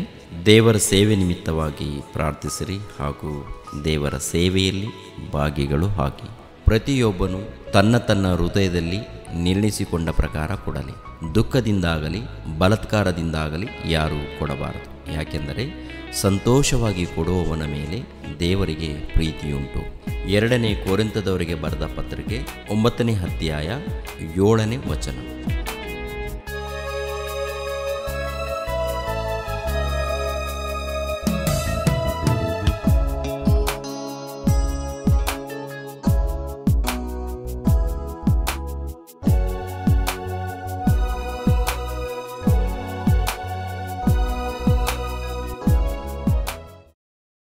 ದೇವರ ಸೇವೆ ನಿಮಿತ್ತವಾಗಿ ಪ್ರಾರ್ಥಿಸಿರಿ ಹಾಗೂ ದೇವರ ಸೇವೆಯಲ್ಲಿ ಭಾಗಿಗಳು ಆಗಿ. ಪ್ರತಿಯೊಬ್ಬನು ತನ್ನ ಹೃದಯದಲ್ಲಿ ನಿರ್ಣಯಿಸಿಕೊಂಡ ಪ್ರಕಾರ ಕೊಡಲಿ. ದುಃಖದಿಂದಾಗಲಿ ಬಲಾತ್ಕಾರದಿಂದಾಗಲಿ ಯಾರೂ ಕೊಡಬಾರದು. ಯಾಕೆಂದರೆ ಸಂತೋಷವಾಗಿ ಕೊಡುವವನ ಮೇಲೆ ದೇವರಿಗೆ ಪ್ರೀತಿಯುಂಟು. 2 ಕೊರಿಂಥದವರಿಗೆ ಬರೆದ ಪತ್ರಿಕೆ 9ನೇ ಅಧ್ಯಾಯ 7ನೇ ವಚನ.